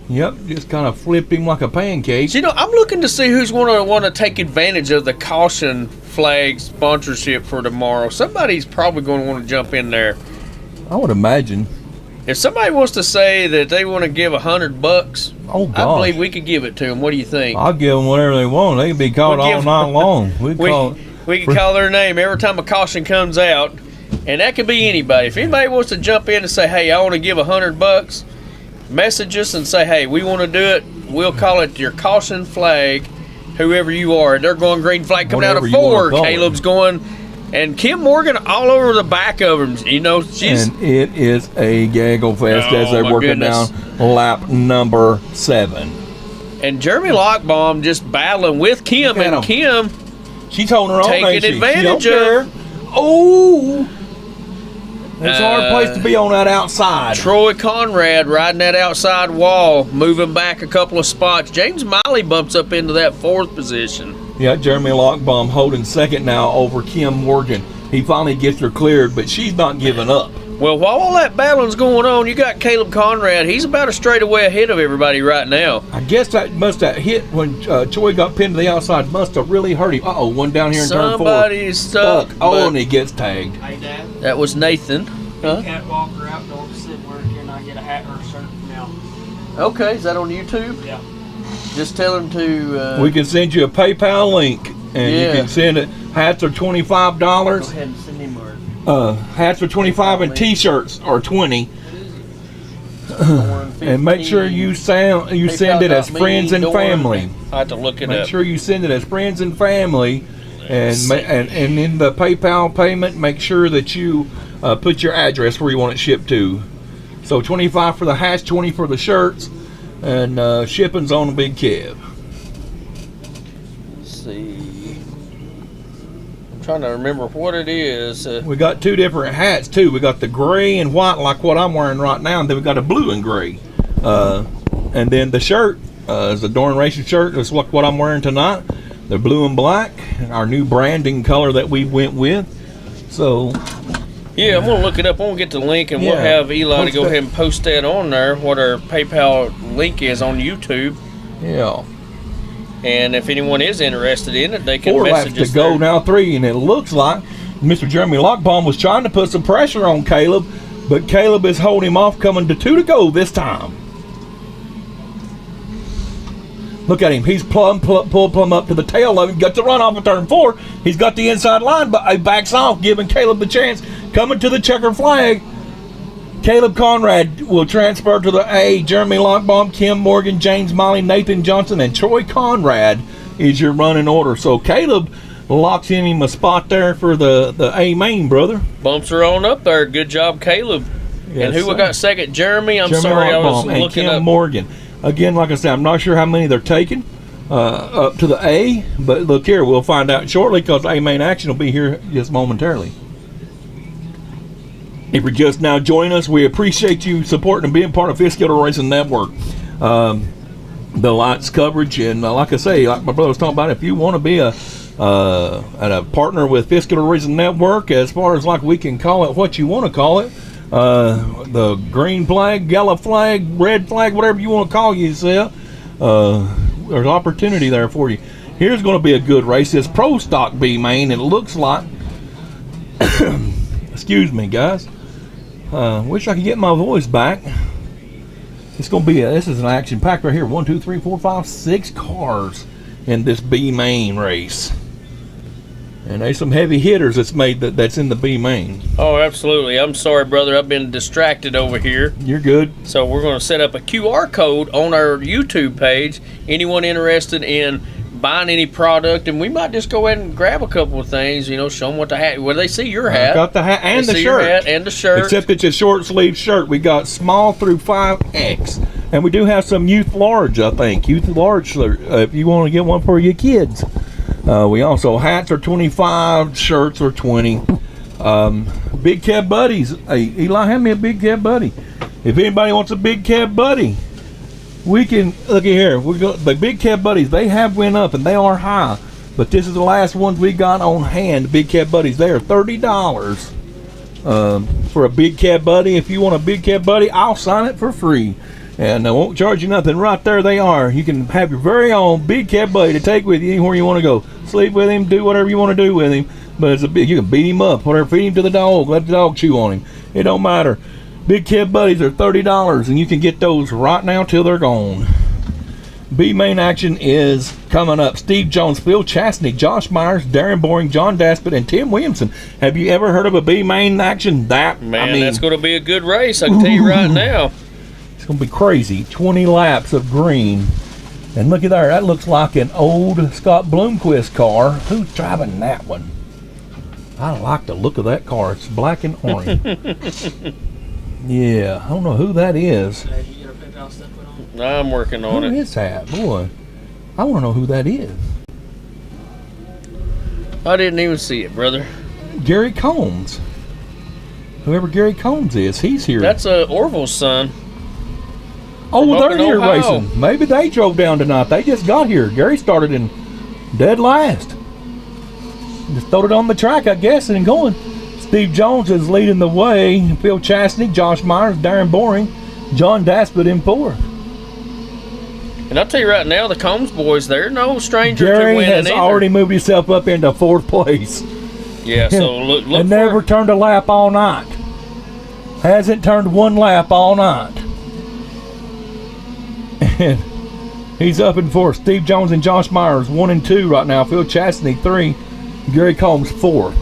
B: Yep, just kind of flipped him like a pancake.
A: So, I'm looking to see who's going to want to take advantage of the caution flag sponsorship for tomorrow. Somebody's probably going to want to jump in there.
B: I would imagine.
A: If somebody wants to say that they want to give $100,
B: oh, gosh.
A: I believe we could give it to them. What do you think?
B: I'll give them whatever they want. They can be called all night long.
A: We can call their name every time a caution comes out, and that could be anybody. If anybody wants to jump in and say, "Hey, I want to give $100," message us and say, "Hey, we want to do it." We'll call it your caution flag, whoever you are. They're going green flag coming
B: Whatever
A: out of 4. Caleb's going, and Kim Morgan all over the back of him. She's.
B: And it is a gaggle fest as they're working down lap number 7.
A: And Jeremy Lockbaugh just battling with Kim, and Kim.
B: She's holding her own.
A: Taking advantage
B: of her. Oh! It's a hard place to be on that outside.
A: Troy Conrad riding that outside wall, moving back a couple of spots. James Miley bumps up into that 4th position.
B: Yeah, Jeremy Lockbaugh holding second now over Kim Morgan. He finally gets her cleared, but she's not giving up.
A: Well, while all that battling's going on, you got Caleb Conrad. He's about a straightaway ahead of everybody right now.
B: I guess that must have hit when Troy got pinned to the outside. Must have really hurt him. Uh-oh, one down here in turn 4.
A: Somebody's stuck.
B: Oh, and he gets tagged.
C: Hey, Dad.
A: That was Nathan. Huh?
C: Catwalker outdoor facility where can I get a hat or a shirt now?
A: Okay, is that on YouTube?
C: Yeah.
A: Just tell him to...
B: we can send you a PayPal link, and you can send it. Hats are $25.
C: Go ahead and send him word.
B: Hats are $25 and T-shirts are $20. And make sure you send it as friends and family.
A: I have to look it up.
B: Make sure you send it as friends and family, and in the PayPal payment, make sure that you put your address where you want it shipped to. So $25 for the hats, $20 for the shirts, and shipping's on a big cab.
A: Let's see. Trying to remember what it is.
B: We got 2 different hats too. We got the gray and white like what I'm wearing right now, and then we got a blue and gray. And then the shirt is a Dorn Racing shirt. That's what I'm wearing tonight. They're blue and black, our new branding color that we went with. So
A: yeah, I'm gonna look it up. I'm gonna get the link, and we'll have Eli to go ahead and post that on there. What our PayPal link is on YouTube.
B: Yeah.
A: And if anyone is interested in it, they can
B: 4
A: message
B: laps
A: us
B: to go
A: there.
B: now, 3, and it looks like Mr. Jeremy Lockbaugh was trying to put some pressure on Caleb, but Caleb is holding him off, coming to 2 to go this time. Look at him. He's pulled plumb up to the tail of him. Got to run off of turn 4. He's got the inside line, but he backs off, giving Caleb the chance. Coming to the checker flag. Caleb Conrad will transfer to the A. Jeremy Lockbaugh, Kim Morgan, James Miley, Nathan Johnson, and Troy Conrad is your running order. So Caleb locks him a spot there for the A main, brother.
A: Bumps her on up there. Good job, Caleb. And who we got second? Jeremy. I'm
B: Jeremy
A: sorry, I was
B: Lockbaum and
A: looking
B: Kim
A: up.
B: Morgan. Again, like I said, I'm not sure how many they're taking up to the A, but look here, we'll find out shortly because A main action will be here just momentarily. If you're just now joining us, we appreciate you supporting and being part of Fifth Skillet Racing Network. The lights coverage, and like I say, like my brother was talking about, if you want to be a partner with Fifth Skillet Racing Network, as far as like we can call it what you want to call it, the green flag, yellow flag, red flag, whatever you want to call yourself, there's opportunity there for you. Here's going to be a good race. It's Pro Stock B main. It looks like excuse me, guys. Wish I could get my voice back. It's going to be this is an action pack right here. 1, 2, 3, 4, 5, 6 cars in this B main race. And there's some heavy hitters that's in the B main.
A: Oh, absolutely. I'm sorry, brother. I've been distracted over here.
B: You're good.
A: So we're going to set up a QR code on our YouTube page. Anyone interested in buying any product, and we might just go ahead and grab a couple of things, show them what the hat. Well, they see your hat.
B: I got the hat and
A: They
B: the
A: see your
B: shirt.
A: hat and the shirt.
B: Except it's a short sleeve shirt. We got small through 5X. And we do have some youth large, I think. Youth large shirt, if you want to get one for your kids. We also, hats are 25, shirts are 20. Big Cab Buddies. Hey, Eli, hand me a Big Cab Buddy. If anybody wants a Big Cab Buddy, we can, look at here. The Big Cab Buddies, they have went up and they are high. But this is the last ones we got on hand, Big Cab Buddies. They are $30 for a Big Cab Buddy. If you want a Big Cab Buddy, I'll sign it for free. And I won't charge you nothing. Right there they are. You can have your very own Big Cab Buddy to take with you anywhere you want to go. Sleep with him, do whatever you want to do with him. But it's you can beat him up, whatever, feed him to the dog, let the dog chew on him. It don't matter. Big Cab Buddies are $30, and you can get those right now till they're gone. B main action is coming up. Steve Jones, Phil Chastney, Josh Myers, Darren Boring, John Daspit, and Tim Williamson. Have you ever heard of a B main action? That's
A: going to be a good race. I can tell you right now.
B: It's going to be crazy. 20 laps of green. And look at there. That looks like an old Scott Bloomquist car. Who's driving that one? I like the look of that car. It's black and orange. Yeah, I don't know who that is.
A: I'm working on it.
B: Who is that? Boy, I want to know who that is.
A: I didn't even see it, brother.
B: Gary Combs. Whoever Gary Combs is, he's here.
A: That's Orville's son.
B: Oh,
A: from up
B: they're
A: in
B: here
A: Ohio.
B: racing. Maybe they drove down tonight. They just got here. Gary started in dead last. Just throwed it on the track, I guess, and going. Steve Jones is leading the way. Phil Chastney, Josh Myers, Darren Boring, John Daspit in fourth.
A: And I'll tell you right now, the Combs boys, they're no stranger to
B: Gary
A: winning
B: has
A: either.
B: already moved himself up into fourth place.
A: Yeah, so look
B: and
A: for
B: never turned a lap all night. Hasn't turned one lap all night. And he's up in fourth. Steve Jones and Josh Myers 1 and 2 right now. Phil Chastney 3. Gary Combs 4th.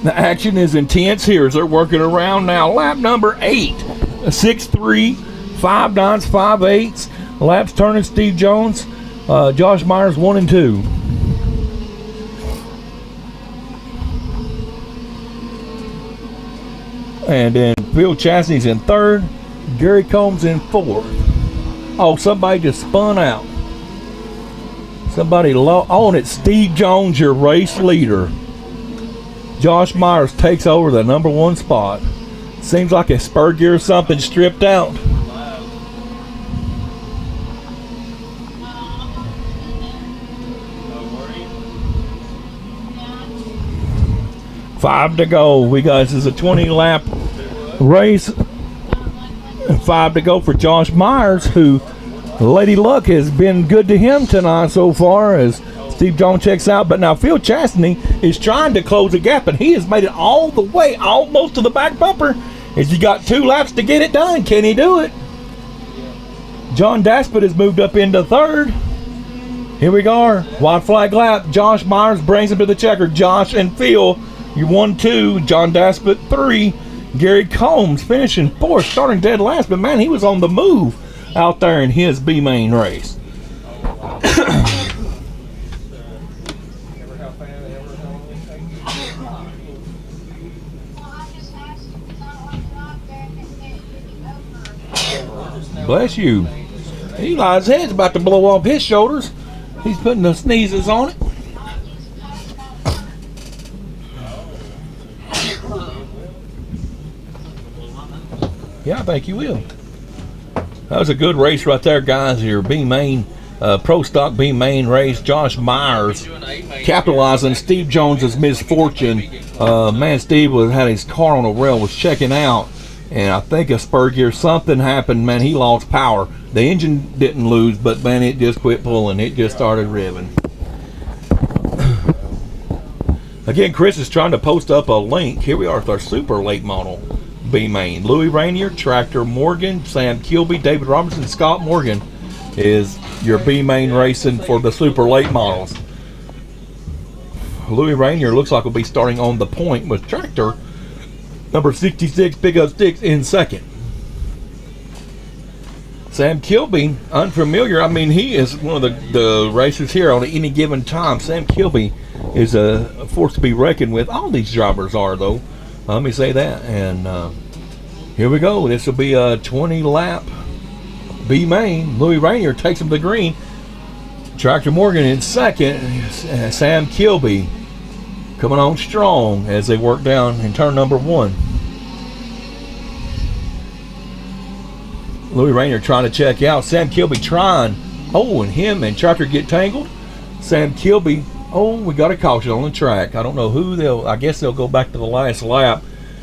B: The action is intense here as they're working around now. Lap number 8. 6-3, 5 9s, 5 8s. Laps turning. Steve Jones, Josh Myers 1 and 2. And then Phil Chastney's in 3rd. Gary Combs in 4th. Oh, somebody just spun out. Somebody oh, and it's Steve Jones, your race leader. Josh Myers takes over the number 1 spot. Seems like a spur gear or something stripped out. Five to go. This is a 20-lap race. 5 to go for Josh Myers, who Lady Luck has been good to him tonight so far as Steve Jones checks out. But now Phil Chastney is trying to close the gap, and he has made it all the way, almost to the back bumper. As he got 2 laps to get it done. Can he do it? John Daspit has moved up into 3rd. Here we go. White flag lap. Josh Myers brings him to the checker. Josh and Phil, you 1-2. John Daspit 3. Gary Combs finishing 4th, starting dead last. But man, he was on the move out there in his B main race. Bless you. Eli's head's about to blow off his shoulders. He's putting the sneezes on it. Yeah, I think you will. That was a good race right there, guys. Your B-Main, Pro Stock B-Main race. Josh Myers capitalizing Steve Jones's misfortune. Man, Steve had his car on the rail, was checking out, and I think a spur gear, something happened, man. He lost power. The engine didn't lose, but man, it just quit pulling. It just started revving. Again, Chris is trying to post up a link. Here we are with our super late model B-Main. Louis Rainier, Tractor Morgan, Sam Kilby, David Robertson, Scott Morgan is your B-Main racing for the super late models. Louis Rainier looks like will be starting on the point with Tractor number 66, Big Up Sticks in second. Sam Kilby, unfamiliar. I mean, he is one of the racers here on any given time. Sam Kilby is a force to be reckoned with. All these drivers are, though. Let me say that. And here we go. This will be a 20-lap B-Main. Louis Rainier takes him to green. Tractor Morgan in second. Sam Kilby coming on strong as they work down in turn number 1. Louis Rainier trying to check out. Sam Kilby trying. Oh, and him and Tractor get tangled. Sam Kilby. Oh, we got a caution on the track. I don't know who I guess they'll go back to the last lap.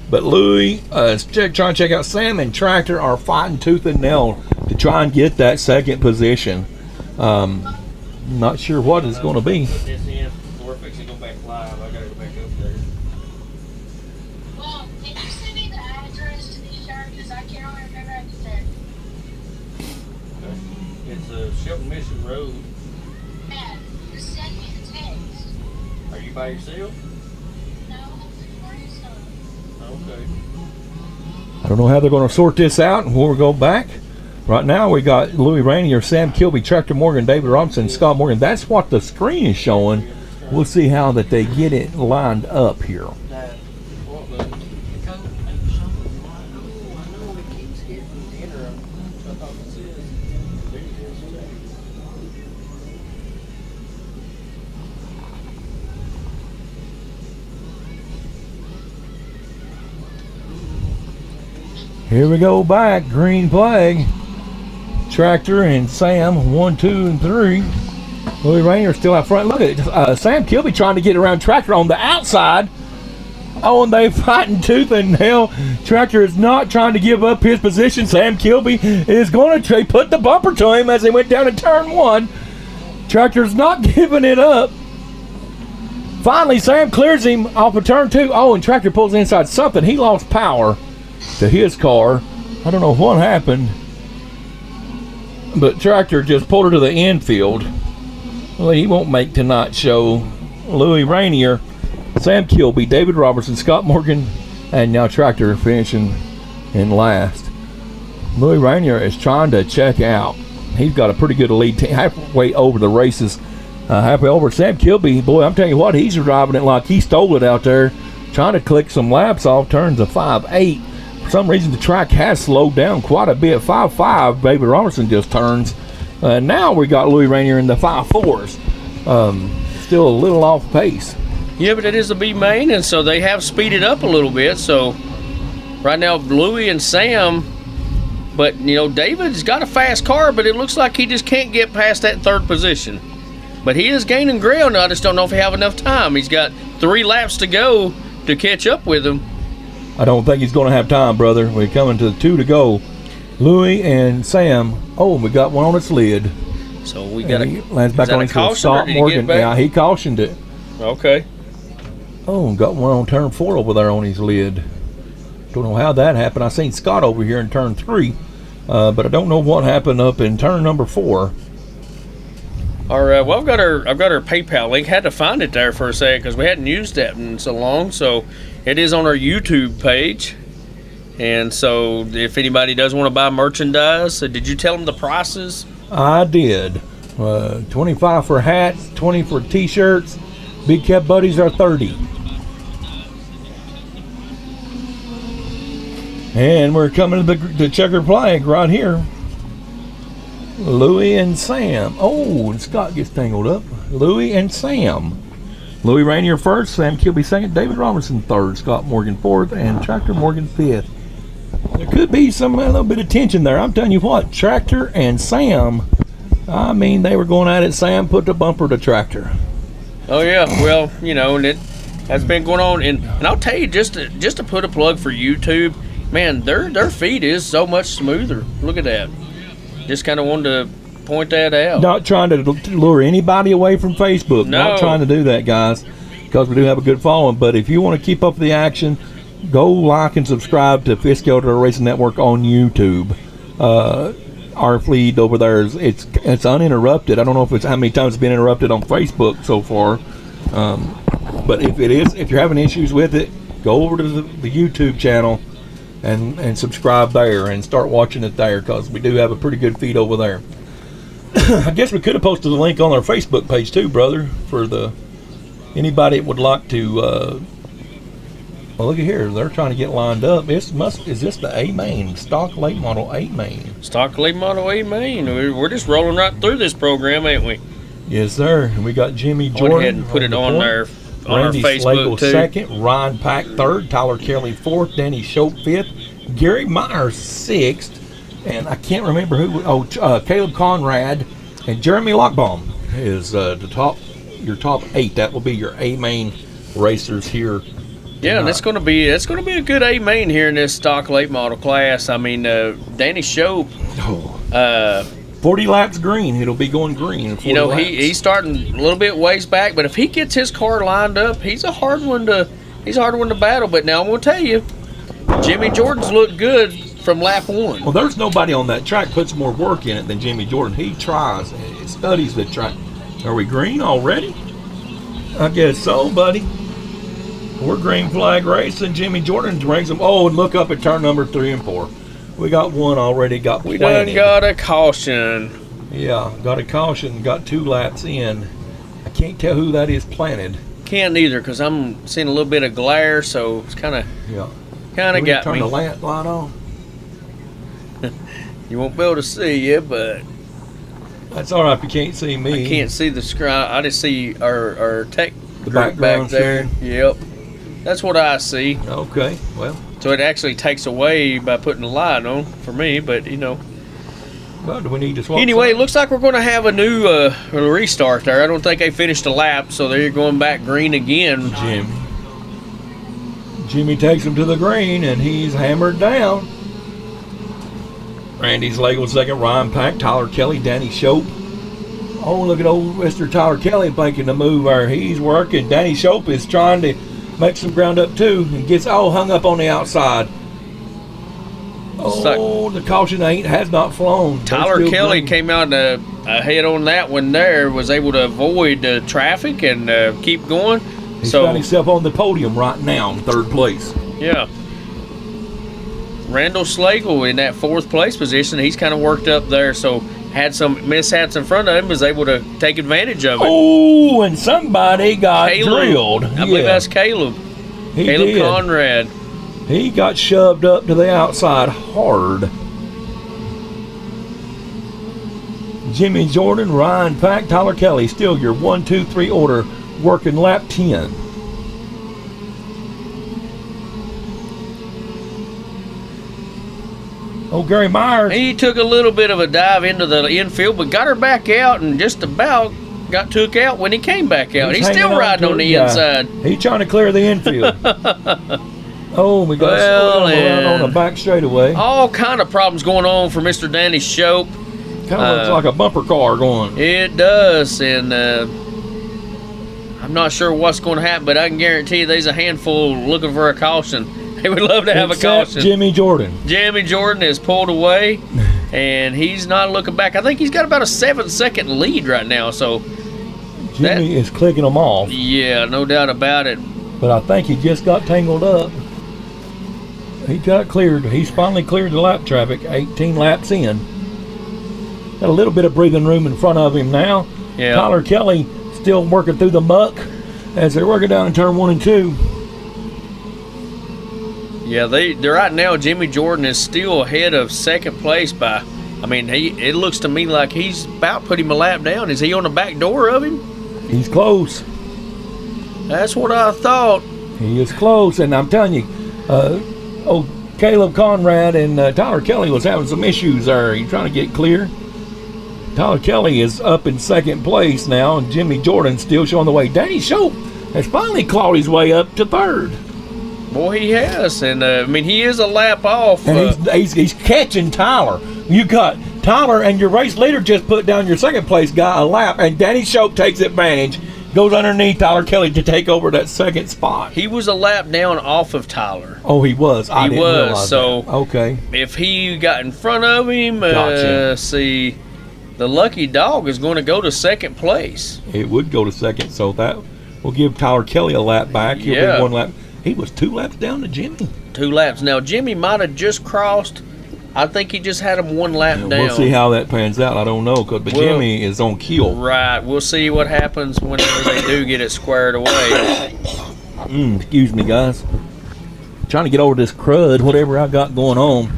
B: But Louis is trying to check out. Sam and Tractor are fighting tooth and nail to try and get that second position. Not sure what it's going to be.
C: We're fixing to go back live. I gotta go back up there.
E: Well, can you send me the address to these yard? Because I can't remember everything.
C: It's Shelton Mission Road.
E: Yeah, just send me the text.
C: Are you by yourself?
E: No, for your son.
C: Okay.
B: I don't know how they're going to sort this out and we'll go back. Right now we got Louis Rainier, Sam Kilby, Tractor Morgan, David Robinson, Scott Morgan. That's what the screen is showing. We'll see how that they get it lined up here. Here we go back, green flag. Tractor and Sam, 1, 2, and 3. Louis Rainier still out front. Look at it. Sam Kilby trying to get around Tractor on the outside. Oh, and they fighting tooth and nail. Tractor is not trying to give up his position. Sam Kilby is going to put the bumper to him as they went down in turn 1. Tractor's not giving it up. Finally, Sam clears him off of turn 2. Oh, and Tractor pulls inside something. He lost power to his car. I don't know what happened, but Tractor just pulled her to the infield. Well, he won't make tonight's show. Louis Rainier, Sam Kilby, David Robertson, Scott Morgan, and now Tractor finishing in last. Louis Rainier is trying to check out. He's got a pretty good lead halfway over the races. Halfway over. Sam Kilby, boy, I'm telling you what, he's driving it like he stole it out there, trying to click some laps off turns of 5-8. For some reason, the track has slowed down quite a bit. 5-5, David Robertson just turns. Now we got Louis Rainier in the 5-4s. Still a little off pace.
A: Yeah, but it is a B-Main, and so they have speeded up a little bit. So right now, Louis and Sam, but, you know, David's got a fast car, but it looks like he just can't get past that third position. But he is gaining ground. I just don't know if he have enough time. He's got 3 laps to go to catch up with him.
B: I don't think he's going to have time, brother. We're coming to 2 to go. Louis and Sam. Oh, we got one on its lid.
A: So we got to
B: lands back on his Scott Morgan. Yeah, he cautioned it.
A: Okay.
B: Oh, got one on turn 4 over there on his lid. Don't know how that happened. I seen Scott over here in turn 3, but I don't know what happened up in turn number 4.
A: All right. Well, I've got our PayPal link. Had to find it there for a second because we hadn't used that in so long. So it is on our YouTube page. And so if anybody does want to buy merchandise, did you tell them the prices?
B: I did. 25 for hats, 20 for t-shirts. Big Cat Buddies are 30. And we're coming to the checker flag right here. Louie and Sam. Oh, and Scott gets tangled up. Louie and Sam. Louie Rainier first, Sam Kilby second, David Robertson third, Scott Morgan fourth, and Tractor Morgan fifth. There could be a little bit of tension there. I'm telling you what, Tractor and Sam, I mean, they were going at it. Sam put the bumper to Tractor.
A: Oh yeah, well, and it has been going on, and I'll tell you, just to put a plug for YouTube, man, their feed is so much smoother. Look at that. Just kind of wanted to point that out.
B: Not trying to lure anybody away from Facebook.
A: No.
B: Not trying to do that, guys, because we do have a good following. But if you want to keep up with the action, go like and subscribe to Fiscal Racing Network on YouTube. Our feed over there it's uninterrupted. I don't know how many times it's been interrupted on Facebook so far. But if you're having issues with it, go over to the YouTube channel and subscribe there and start watching it there, because we do have a pretty good feed over there. I guess we could have posted a link on our Facebook page too, brother, for anybody that would like to. Well, look at here. They're trying to get lined up. Is this the A main stock late model A main?
A: Stock late model A main. We're just rolling right through this program, ain't we?
B: Yes, sir. And we got Jimmy Jordan.
A: Went ahead and put it on there. On
B: Randy
A: our Facebook
B: Slagle
A: too.
B: second, Ryan Pack third, Tyler Kelly fourth, Danny Shope fifth, Gary Myers sixth, and I can't remember who. Caleb Conrad and Jeremy Lockbaum is your top 8. That will be your A main racers here.
A: Yeah, and that's going to be a good A main here in this stock late model class. I mean, Danny Shope.
B: 40 laps green. It'll be going green. In 40 laps.
A: He's starting a little bit ways back, but if he gets his car lined up, he's a hard one to battle. But now I'm going to tell you, Jimmy Jordan's looked good from lap 1.
B: Well, there's nobody on that track puts more work in it than Jimmy Jordan. He tries and studies the track. Are we green already? I guess so, buddy. We're green flag racing. Jimmy Jordan brings them. Oh, and look up at turn number 3 and 4. We got one already.
A: We done got a caution.
B: Yeah, got a caution. Got 2 laps in. I can't tell who that is planted.
A: Can't either, because I'm seeing a little bit of glare, so it's kind of got me.
B: Turn the light on.
A: You won't be able to see you, but
B: that's all right if you can't see me.
A: I can't see the screen. I just see our tech
B: The
A: group back there.
B: screen.
A: Yep, that's what I see.
B: Okay, well.
A: So it actually takes away by putting the light on for me, but
B: Well, do we need to swap?
A: Anyway, it
B: something?
A: looks like we're going to have a new restart there. I don't think they finished a lap, so they're going back green again.
B: Jimmy takes him to the green, and he's hammered down. Randy's Slagle second, Ryan Pack, Tyler Kelly, Danny Shope. Oh, look at old Mr. Tyler Kelly making the move there. He's working. Danny Shope is trying to make some ground up too, and gets all hung up on the outside. Oh, the caution has not flown.
A: Tyler Kelly came out ahead on that one there, was able to avoid traffic and keep going.
B: He's got himself on the podium right now in 3rd place.
A: Yeah. Randall Slagle in that 4th place position. He's kind of worked up there, so had some mishaps in front of him, was able to take advantage of it.
B: Oh, and somebody got drilled.
A: I believe that's Caleb. Caleb Conrad.
B: He got shoved up to the outside hard. Jimmy Jordan, Ryan Pack, Tyler Kelly, still your 1, 2, 3 order, working lap 10. Oh, Gary Myers.
A: He took a little bit of a dive into the infield, but got her back out and just about got took out when he came back out. He's still riding on the inside.
B: He's trying to clear the infield. Oh, we got on the back straightaway.
A: All kind of problems going on for Mr. Danny Shope.
B: Kind of looks like a bumper car going.
A: It does, and I'm not sure what's going to happen, but I can guarantee you there's a handful looking for a caution. They would love to have a caution.
B: Jimmy Jordan.
A: Jimmy Jordan is pulled away, and he's not looking back. I think he's got about a 7-second lead right now. So
B: Jimmy is clicking them off.
A: Yeah, no doubt about it.
B: But I think he just got tangled up. He got cleared. He's finally cleared the lap traffic. 18 laps in. Got a little bit of breathing room in front of him now.
A: Yeah.
B: Tyler Kelly still working through the muck as they're working down in turn 1 and 2.
A: Yeah, they're right now. Jimmy Jordan is still ahead of 2nd place by I mean, it looks to me like he's about put him a lap down. Is he on the back door of him?
B: He's close.
A: That's what I thought.
B: He is close, and I'm telling you, Caleb Conrad and Tyler Kelly was having some issues there. He's trying to get clear. Tyler Kelly is up in second place now, and Jimmy Jordan still showing the way. Danny Shope has finally clawed his way up to third.
A: Boy, he has, and I mean, he is a lap off.
B: And he's catching Tyler. You got Tyler and your race leader just put down your second place guy a lap, and Danny Shope takes advantage, goes underneath Tyler Kelly to take over that second spot.
A: He was a lap down off of Tyler.
B: Oh, he was. I didn't realize
A: so
B: that. Okay.
A: If he got in front of him,
B: Gotcha.
A: See, the lucky dog is going to go to second place.
B: It would go to second, so that will give Tyler Kelly a lap back. He'll be 1 lap. He was 2 laps down to Jimmy.
A: 2 laps. Now, Jimmy might have just crossed. I think he just had him 1 lap down.
B: We'll see how that pans out. I don't know, but Jimmy is on keel.
A: Right. We'll see what happens whenever they do get it squared away.
B: Excuse me, guys. Trying to get over this crud, whatever I got going on.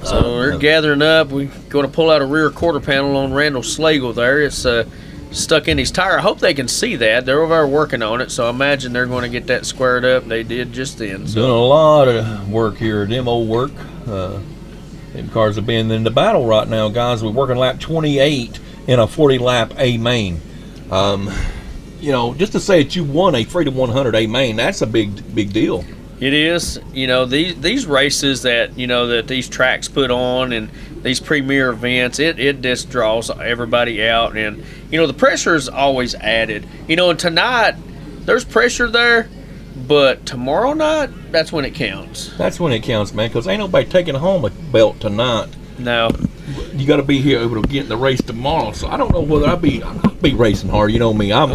A: So we're gathering up. We're going to pull out a rear quarter panel on Randall Slagle there. It's stuck in his tire. I hope they can see that. They're over there working on it, so I imagine they're going to get that squared up. They did just then. So.
B: Doing a lot of work here, demo work. Them cars have been in the battle right now, guys. We're working lap 28 in a 40-lap A main. Just to say that you won a Freedom 100 A main, that's a big deal.
A: It is. These races that that these tracks put on and these premier events, it just draws everybody out, and the pressure is always added. And tonight there's pressure there, but tomorrow night, that's when it counts.
B: That's when it counts, man, because ain't nobody taking home a belt tonight.
A: No.
B: You got to be here able to get in the race tomorrow. So I don't know whether I'll be racing hard. You know me. I'm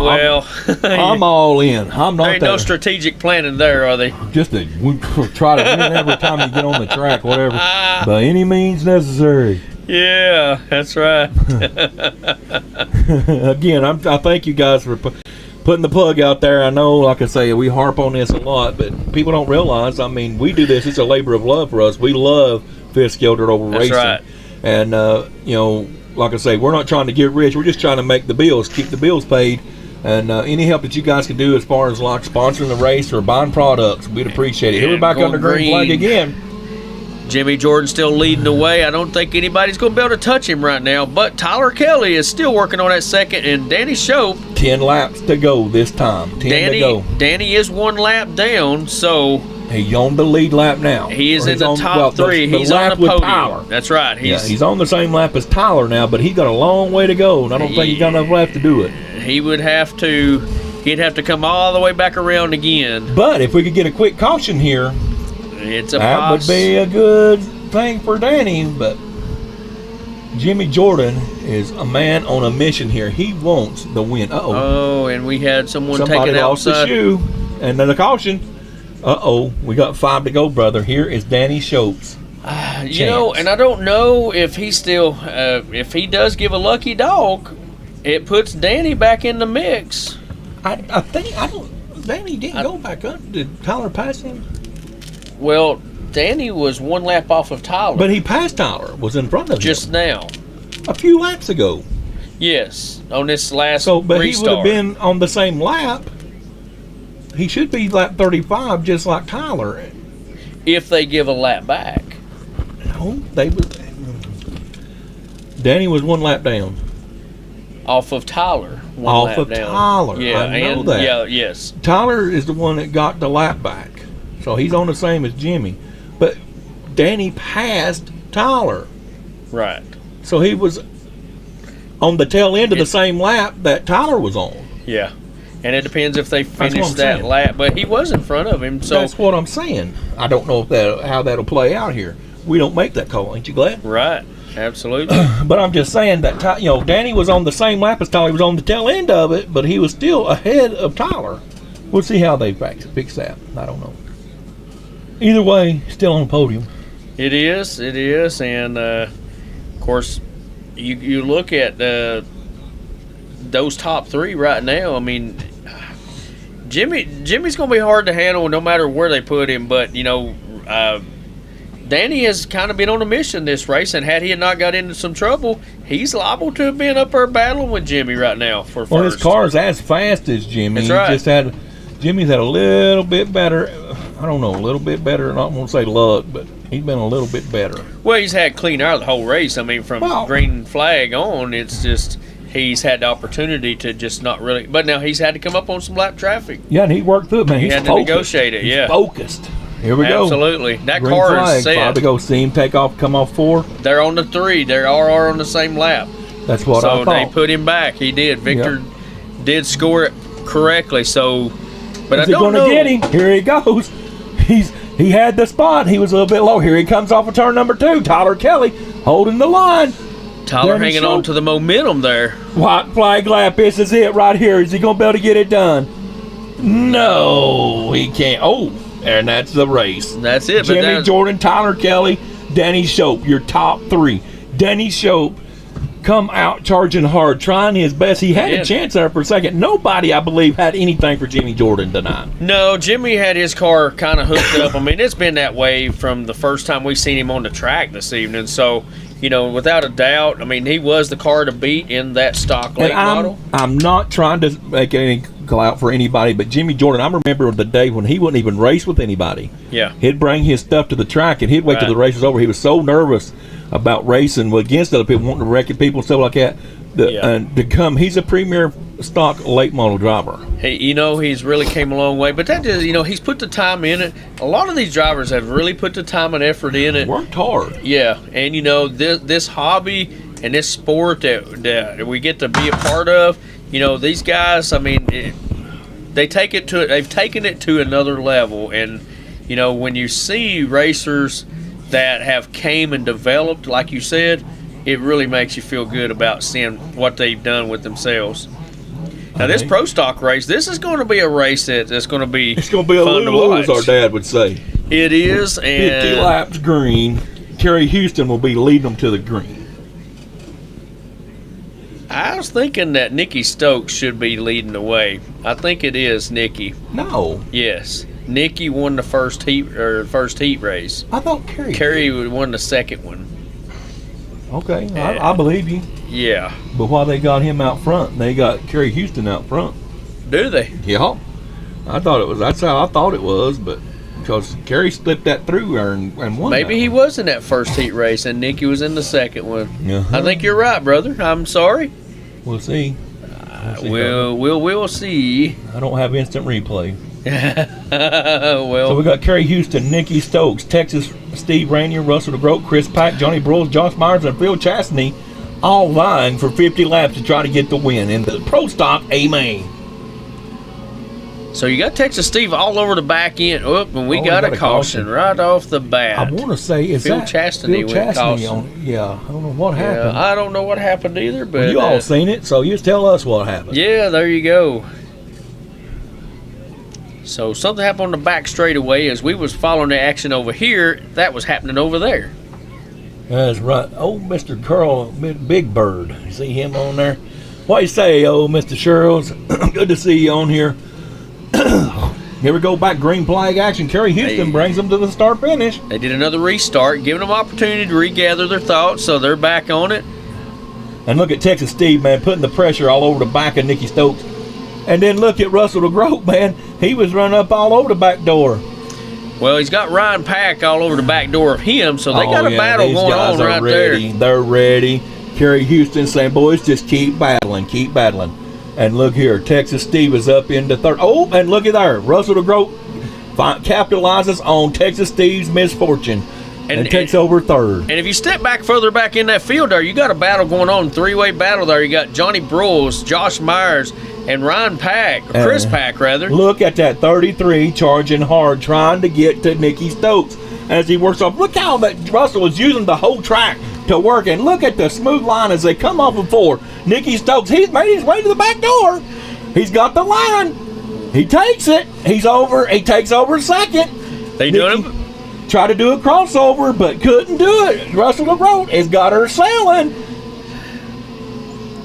B: all in. I'm not.
A: There ain't no strategic planning there, are they?
B: Just to try to win every time you get on the track, whatever, by any means necessary.
A: Yeah, that's right.
B: Again, I thank you guys for putting the plug out there. I know, like I say, we harp on this a lot, but people don't realize. I mean, we do this. It's a labor of love for us. We love Fitzgerald over
A: That's
B: racing.
A: Right.
B: And, like I say, we're not trying to get rich. We're just trying to make the bills, keep the bills paid. And any help that you guys can do as far as like sponsoring the race or buying products, we'd appreciate it. Here we're back under green flag again.
A: Jimmy Jordan still leading the way. I don't think anybody's going to be able to touch him right now. But Tyler Kelly is still working on that second. And Danny Shope.
B: 10 laps to go this time. 10 to go.
A: Danny is 1 lap down, so...
B: He's on the lead lap now.
A: He is in the top 3. He's on the podium. Tyler. That's right.
B: He's on the same lap as Tyler now, but he's got a long way to go, and I don't think he's got enough left to do it.
A: He'd have to come all the way back around again.
B: But if we could get a quick caution here, that would be a good thing for Danny. But Jimmy Jordan is a man on a mission here. He wants the win.
A: Oh, and we had somebody
B: taking lost the shoe, and then a caution. We got 5 to go, brother. Here is Danny Shope's.
A: And I don't know if he still, if he does give a lucky dog, it puts Danny back in the mix.
B: I think Danny didn't go back up. Did Tyler pass him?
A: Well, Danny was 1 lap off of Tyler.
B: But he passed Tyler, was in front of him.
A: Just now.
B: A few laps ago.
A: Yes, on this last
B: but
A: restart.
B: He would have been on the same lap. He should be lap 35, just like Tyler.
A: If they give a lap back.
B: No, they would. Danny was 1 lap down.
A: Off of Tyler.
B: Off of Tyler.
A: Yeah,
B: I know that.
A: Yeah, yes.
B: Tyler is the one that got the lap back. So he's on the same as Jimmy. But Danny passed Tyler.
A: Right.
B: So he was on the tail end of the same lap that Tyler was on.
A: Yeah. And it depends if they finish that lap. But he was in front of him. So
B: that's what I'm saying. I don't know how that'll play out here. We don't make that call. Ain't you glad?
A: Right. Absolutely.
B: But I'm just saying that, Danny was on the same lap as Tyler. He was on the tail end of it, but he was still ahead of Tyler. We'll see how they fix that. I don't know. Either way, still on the podium.
A: It is. And, of course, you look at those top 3 right now. I mean, Jimmy's going to be hard to handle no matter where they put him. But, Danny has kind of been on a mission this race, and had he not got into some trouble, he's liable to have been up there battling with Jimmy right now for first.
B: Well, his car's as fast as Jimmy.
A: That's right.
B: Jimmy's had a little bit better. I don't know, a little bit better. I don't want to say luck, but he's been a little bit better.
A: Well, he's had clean out the whole race. I mean, from green flag on, it's just he's had the opportunity to just not really. But now he's had to come up on some lap traffic.
B: Yeah, and he worked through it, man.
A: He
B: He's
A: had to
B: focused.
A: negotiate it.
B: He's focused. Here we go.
A: Absolutely. That
B: Green
A: car
B: flag.
A: is set.
B: 5 to go. See him take off, come off 4.
A: They're on the 3. They are on the same lap.
B: That's what I
A: So
B: thought.
A: they put him back. He did. Victor did score it correctly. So, but
B: Is
A: I don't know.
B: Is he going to get him? Here he goes. He had the spot. He was a little bit low. Here he comes off of turn number 2. Tyler Kelly holding the line.
A: Tyler hanging on to the momentum there.
B: White flag lap. This is it right here. Is he going to be able to get it done? No, he can't. Oh, and that's the race.
A: That's it.
B: Jimmy Jordan, Tyler Kelly, Danny Shope, your top 3. Danny Shope come out charging hard, trying his best. He had a chance there for a second. Nobody, I believe, had anything for Jimmy Jordan tonight.
A: No, Jimmy had his car kind of hooked up. I mean, it's been that way from the first time we seen him on the track this evening. So, you know, without a doubt, I mean, he was the car to beat in that stock late model.
B: I'm not trying to make any call out for anybody, but Jimmy Jordan, I remember the day when he wouldn't even race with anybody.
A: Yeah.
B: He'd bring his stuff to the track, and he'd wait till the race was over. He was so nervous about racing against other people, wanting to wreck people and stuff like that. And to come, he's a premier stock late model driver.
A: Hey, you know, he's really came a long way, but that is, you know, he's put the time in it. A lot of these drivers have really put the time and effort in it.
B: Worked hard.
A: Yeah, and you know, this hobby and this sport that we get to be a part of, you know, these guys, I mean, they've taken it to another level. And you know, when you see racers that have came and developed, like you said, it really makes you feel good about seeing what they've done with themselves. Now, this pro stock race, this is going to be a race that's going to be
B: It's going to be a
A: fun to
B: little,
A: watch.
B: as our dad would say.
A: It is, and
B: 50 laps green. Kerry Houston will be leading them to the green.
A: I was thinking that Nikki Stokes should be leading the way. I think it is Nikki.
B: No.
A: Yes. Nikki won the first heat race.
B: I thought
A: Kerry won the second one.
B: Okay, I believe you.
A: Yeah.
B: But why they got him out front? They got Kerry Houston out front.
A: Do they?
B: Yeah. That's how I thought it was, but because Kerry slipped that through there and won.
A: Maybe he was in that first heat race and Nikki was in the second one.
B: Uh-huh.
A: I think you're right, brother. I'm sorry.
B: We'll see.
A: We'll see.
B: I don't have instant replay.
A: Well,
B: So we got Kerry Houston, Nikki Stokes, Texas Steve Rainier, Russell DeGroat, Chris Pack, Johnny Broyles, Josh Myers, and Phil Chastney all vying for 50 laps to try to get the win in the pro stock A-Main.
A: so you got Texas Steve all over the back end. And we got a caution right off the bat.
B: I want to say, is
A: Phil
B: that
A: Chastney
B: Phil
A: went
B: Chastney
A: caution.
B: Yeah, I don't know what happened.
A: Yeah, I don't know what happened either, but
B: You all seen it, so you just tell us what happened.
A: yeah, there you go. So something happened on the back straightaway as we was following the action over here. That was happening over there.
B: That's right. Oh, Mr. Carl, Big Bird. You see him on there? What you say, Mr. Sherrills? Good to see you on here. Here we go, back green flag action. Kerry Houston brings them to the start finish.
A: They did another restart, giving them opportunity to regather their thoughts, so they're back on it.
B: And look at Texas Steve, man, putting the pressure all over the back of Nikki Stokes. And then look at Russell DeGroat, man. He was running up all over the back door.
A: Well, he's got Ryan Pack all over the back door of him, so they got a battle
B: these
A: going
B: guys
A: on
B: are
A: right
B: ready.
A: there.
B: They're ready. Kerry Houston saying, boys, just keep battling, keep battling. And look here, Texas Steve is up into third. Oh, and look at there. Russell DeGroat capitalizes on Texas Steve's misfortune and takes over third.
A: And if you step back further back in that field there, you got a battle going on, three-way battle there. You got Johnny Broyles, Josh Myers, and Ryan Pack, or Chris Pack, rather.
B: Look at that 33 charging hard, trying to get to Nikki Stokes as he works off. Look how that Russell is using the whole track to work, and look at the smooth line as they come off of 4. Nikki Stokes, he's made his way to the back door. He's got the line. He takes it. He's over. He takes over second.
A: They doing him?
B: Tried to do a crossover, but couldn't do it. Russell DeGroat has got her sailing.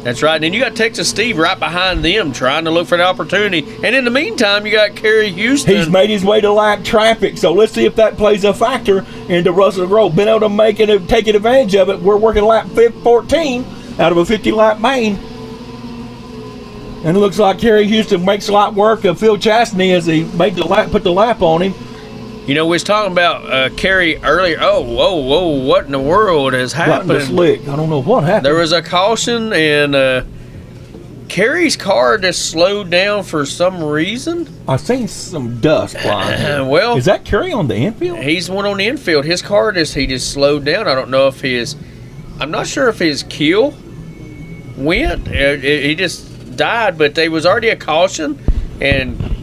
A: That's right. And then you got Texas Steve right behind them trying to look for the opportunity. And in the meantime, you got Kerry Houston.
B: He's made his way to lap traffic, so let's see if that plays a factor into Russell Grove. Been able to taking advantage of it. We're working lap 14 out of a 50-lap main. And it looks like Kerry Houston makes a lot work of Phil Chastney as he put the lap on him.
A: You know, we was talking about Kerry earlier. Oh, whoa, what in the world has happened?
B: Right in the slick. I don't know what happened.
A: There was a caution, and Kerry's car just slowed down for some reason.
B: I seen some dust flying.
A: Well,
B: is that Kerry on the infield?
A: He's the one on the infield. His car he just slowed down. I don't know if I'm not sure if his keel went. He just died, but there was already a caution, and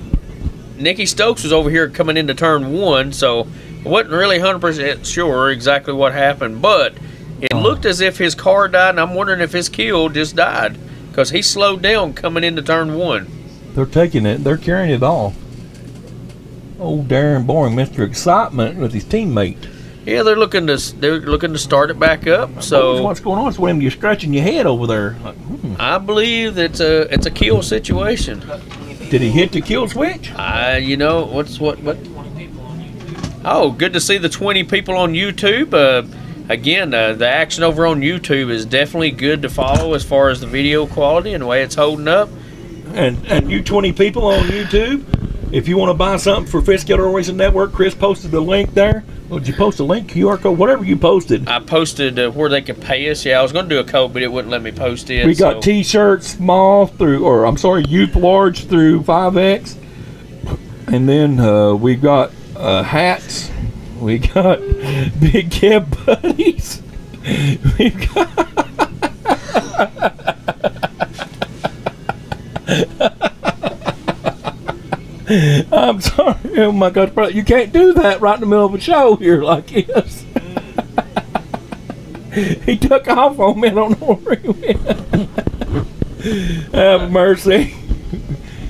A: Nikki Stokes was over here coming into turn 1, so I wasn't really 100% sure exactly what happened, but it looked as if his car died, and I'm wondering if his keel just died because he slowed down coming into turn 1.
B: They're taking it. They're carrying it off. Old Darren Boring, Mr. Excitement with his teammate.
A: Yeah, they're looking to start it back up. So
B: what's going on? It's when you're scratching your head over there.
A: I believe it's a keel situation.
B: Did he hit the kill switch?
A: You know what? Oh, good to see the 20 people on YouTube. Again, the action over on YouTube is definitely good to follow as far as the video quality and the way it's holding up.
B: And you 20 people on YouTube, if you want to buy something for Fitzgerald Racing Network, Chris posted the link there. Well, did you post a link, QR code, whatever you posted?
A: I posted where they could pay us. Yeah, I was going to do a code, but it wouldn't let me post it.
B: We got T-shirts youth large through 5X. And then we got hats. We got Big Cab Buddies. We got... I'm sorry. Oh my God, bro, you can't do that right in the middle of a show here like this. He took off on me. I don't know where he went. Have mercy.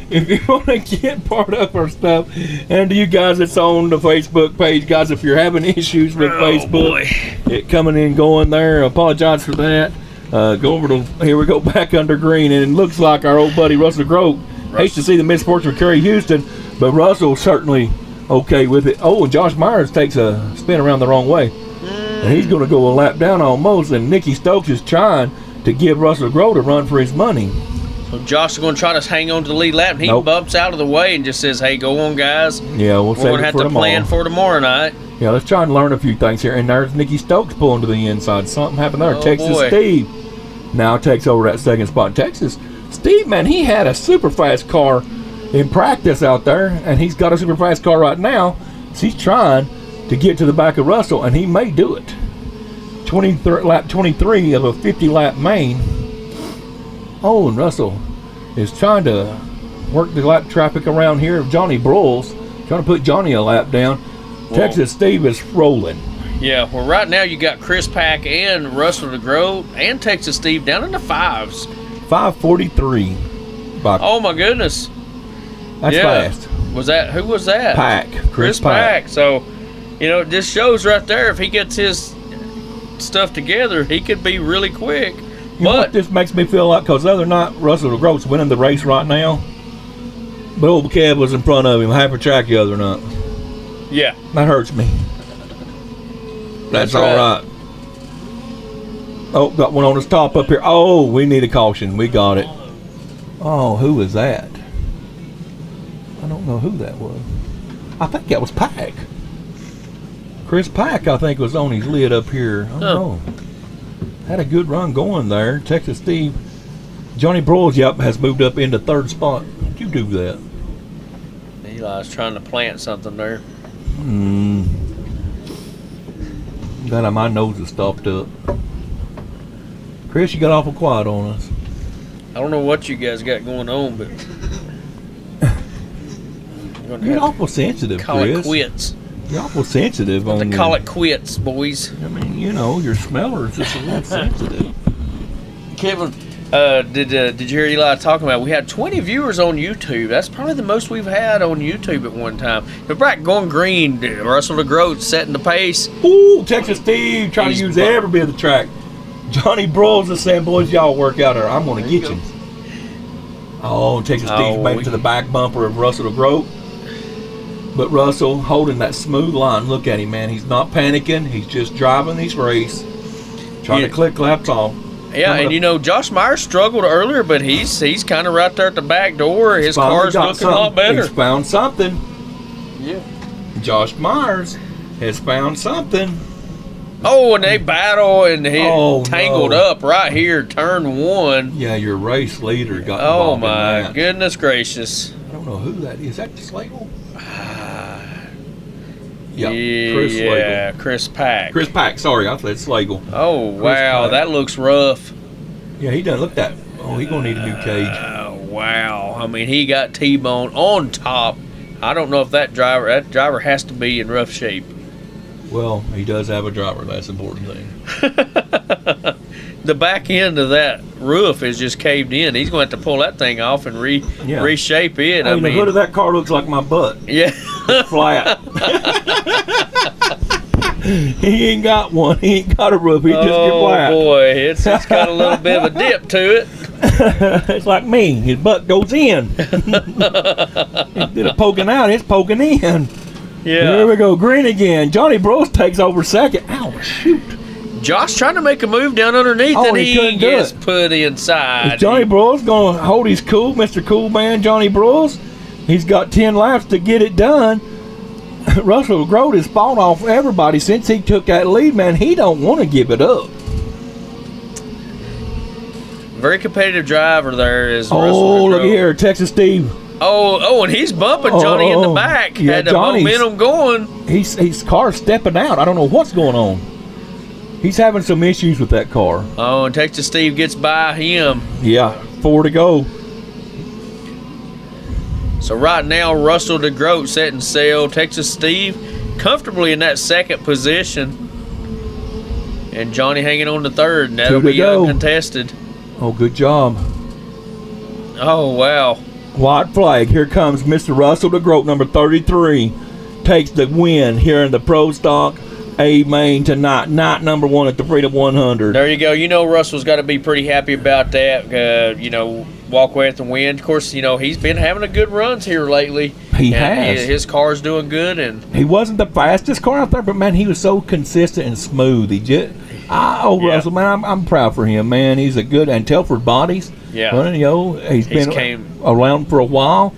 B: If you want to get part of our stuff, and to you guys that's on the Facebook page, guys, if you're having issues with Facebook, it coming in, going there, I apologize for that. Go over to, here we go, back under green, and it looks like our old buddy Russell Grove hates to see the misfortune of Kerry Houston, but Russell's certainly okay with it. Oh, and Josh Myers takes a spin around the wrong way, and he's going to go a lap down almost, and Nikki Stokes is trying to give Russell Grove a run for his money.
A: So Josh is going to try to hang on to the lead lap, and he bumps out of the way and just says, hey, go on, guys.
B: Yeah, we're
A: going to have to plan for tomorrow night.
B: Yeah, let's try and learn a few things here. And there's Nikki Stokes pulling to the inside. Something happened there. Texas Steve now takes over that second spot. Texas Steve, man, he had a super fast car in practice out there, and he's got a super fast car right now. So he's trying to get to the back of Russell, and he may do it. Lap 23 of a 50-lap main. Oh, and Russell is trying to work the lap traffic around here of Johnny Broyles, trying to put Johnny a lap down. Texas Steve is rolling.
A: Yeah, well, right now you got Chris Pack and Russell DeGrove and Texas Steve down in the fives.
B: 5:43.
A: Oh my goodness,
B: that's fast.
A: Who was that?
B: Pack.
A: Chris Pack. So, you know, this shows right there. If he gets his stuff together, he could be really quick.
B: You know what this makes me feel like? Because the other night, Russell DeGrove's winning the race right now, but old Kev was in front of him half a track the other night.
A: Yeah.
B: That hurts me. That's all right. Oh, got one on his top up here. Oh, we need a caution. We got it. Oh, who was that? I don't know who that was. I think that was Pack. Chris Pack, I think, was on his lid up here. I don't know. Had a good run going there. Texas Steve. Johnny Broyles, has moved up into third spot. Did you do that?
A: Eli's trying to plant something there.
B: That my nose is stopped up. Chris, you got awful quiet on us.
A: I don't know what you guys got going on, but
B: you're awful sensitive,
A: call
B: Chris.
A: It quits.
B: You're awful sensitive on
A: call it quits, boys.
B: I mean, you know, your smeller's just a little sensitive.
A: Kevin, did you hear Eli talking about? We had 20 viewers on YouTube. That's probably the most we've had on YouTube at one time. The back going green. Russell DeGroat setting the pace.
B: Ooh, Texas Steve trying to use every bit of the track. Johnny Broyles is saying, boys, y'all work out there. I'm going to get you. Oh, Texas Steve's back to the back bumper of Russell DeGroat. But Russell holding that smooth line. Look at him, man. He's not panicking. He's just driving his race. Trying to click laps off.
A: Yeah, and you know, Josh Myers struggled earlier, but he's kind of right there at the back door. His car's looking a lot better.
B: He's found something.
A: Yeah.
B: Josh Myers has found something.
A: Oh, and they battle, and he tangled up right here, turn 1.
B: Yeah, your race leader got
A: Oh,
B: involved
A: my
B: in that.
A: goodness gracious.
B: I don't know who that is. Is that Slagle?
A: Yeah, Chris Pack.
B: Chris Pack, sorry, I said Slagle.
A: Oh, wow,
B: Pack.
A: that looks rough.
B: Yeah, he doesn't look that. Oh, he's going to need a new cage.
A: Wow. I mean, he got T-boned on top. I don't know if that driver has to be in rough shape.
B: Well, he does have a driver. That's the important thing.
A: The back end of that roof is just caved in. He's going to have to pull that thing off and reshape it.
B: Hey, the hood of that car looks like my butt.
A: Yeah.
B: Flat. He ain't got one. He ain't got a roof. He just get flat.
A: Oh, boy. It's got a little bit of a dip to it.
B: It's like me. His butt goes in. Instead of poking out, it's poking in.
A: Yeah.
B: Here we go. Green again. Johnny Broyles takes over second. Ow, shoot.
A: Josh trying to make a move down underneath, and he gets put inside.
B: Is Johnny Broyles going to hold his cool, Mr. Cool Man Johnny Broyles? He's got 10 laps to get it done. Russell DeGroat has fought off everybody since he took that lead, man. He don't want to give it up.
A: Very competitive driver there is Russell
B: Oh,
A: DeGroat.
B: look here, Texas Steve.
A: Oh, and he's bumping Johnny in the back.
B: Yeah,
A: Had the
B: Johnny's-
A: momentum going.
B: His car's stepping out. I don't know what's going on. He's having some issues with that car.
A: Oh, and Texas Steve gets by him.
B: Yeah, 4 to go.
A: So right now, Russell DeGroat setting sail. Texas Steve comfortably in that second position. And Johnny hanging on to third. And that'll
B: 2 to
A: be
B: go.
A: uncontested.
B: Oh, good job.
A: Oh, wow.
B: White flag. Here comes Mr. Russell DeGroat, number 33. Takes the win here in the Pro Stock A main tonight. Night number 1 at the Freedom 100.
A: There you go. You know Russell's got to be pretty happy about that. Walk away with the win. Of course, he's been having a good runs here lately.
B: He has.
A: His car's doing good. And
B: He wasn't the fastest car out there, but, man, he was so consistent and smooth. Russell, man, I'm proud for him, man. He's a good, and Telford Bodies.
A: Yeah.
B: Well, he's been around for a while.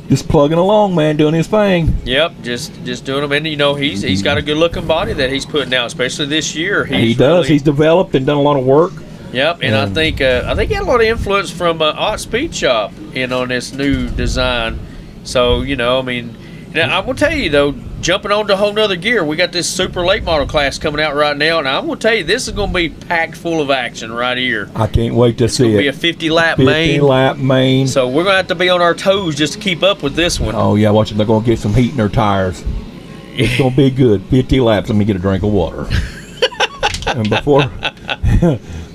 B: Just plugging along, man, doing his thing.
A: Yep, just doing them. And, he's got a good-looking body that he's putting out, especially this year.
B: He does. He's developed and done a lot of work.
A: Yep, and I think he had a lot of influence from Ott Speed Shop on this new design. So, now, I'm going to tell you, though, jumping on to a whole nother gear, we got this super late model class coming out right now, and I'm going to tell you, this is going to be packed full of action right here.
B: I can't wait to see it.
A: It's going to be a 50-lap main.
B: 50-lap main.
A: So we're going to have to be on our toes just to keep up with this one.
B: Oh, yeah, watch it. They're going to get some heat in their tires. It's going to be good. 50 laps. Let me get a drink of water. And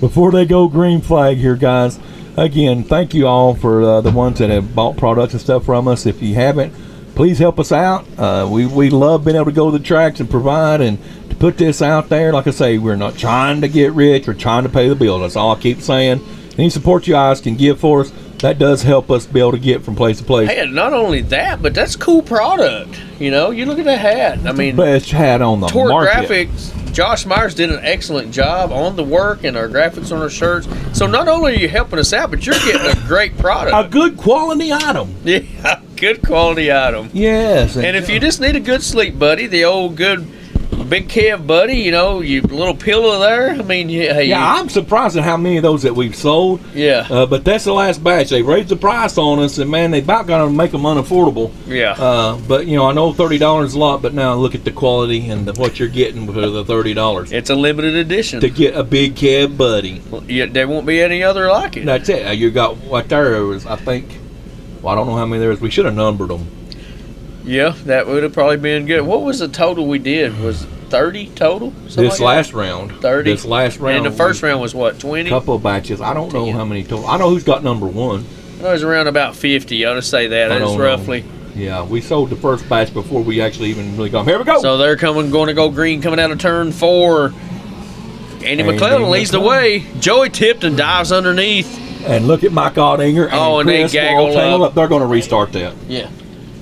B: before they go green flag here, guys, again, thank you all for the ones that have bought products and stuff from us. If you haven't, please help us out. We love being able to go to the tracks and provide and to put this out there. Like I say, we're not trying to get rich. We're trying to pay the bills. That's all I keep saying. Any support you guys can give for us, that does help us be able to get from place to place.
A: Hey, and not only that, but that's cool product. You look at that hat.
B: Best hat on the
A: Torque
B: market.
A: Graphics, Josh Myers did an excellent job on the work and our graphics on our shirts. So not only are you helping us out, but you're getting a great product.
B: A good quality item.
A: Yeah, good quality item.
B: Yes.
A: And if you just need a good sleep buddy, the old good Big Kev buddy, you little pillow there.
B: I'm surprised at how many of those that we've sold.
A: Yeah.
B: But that's the last batch. They raised the price on us, and man, they about got to make them unaffordable.
A: Yeah.
B: But I know $30 is a lot, but now look at the quality and what you're getting for the $30.
A: It's a limited edition.
B: To get a Big Kev buddy.
A: Yeah, there won't be any other like it.
B: That's it. You got what there was, I think. Well, I don't know how many there is. We should have numbered them.
A: Yeah, that would have probably been good. What was the total we did? Was 30 total?
B: This last round.
A: 30.
B: This last round.
A: And the first round was what, 20?
B: Couple of batches. I don't know how many total. I know who's got number one.
A: It was around about 50. I'll just say that. That's roughly.
B: Yeah, we sold the first batch before we actually even really got. Here we go.
A: So they're going to go green coming out of turn 4. Andy McClellan leads the way. Joey Tipton dives underneath.
B: And look at Mike Ottinger and
A: they
B: Chris
A: gaggle
B: Wall
A: up.
B: They're going to restart that.
A: Yeah.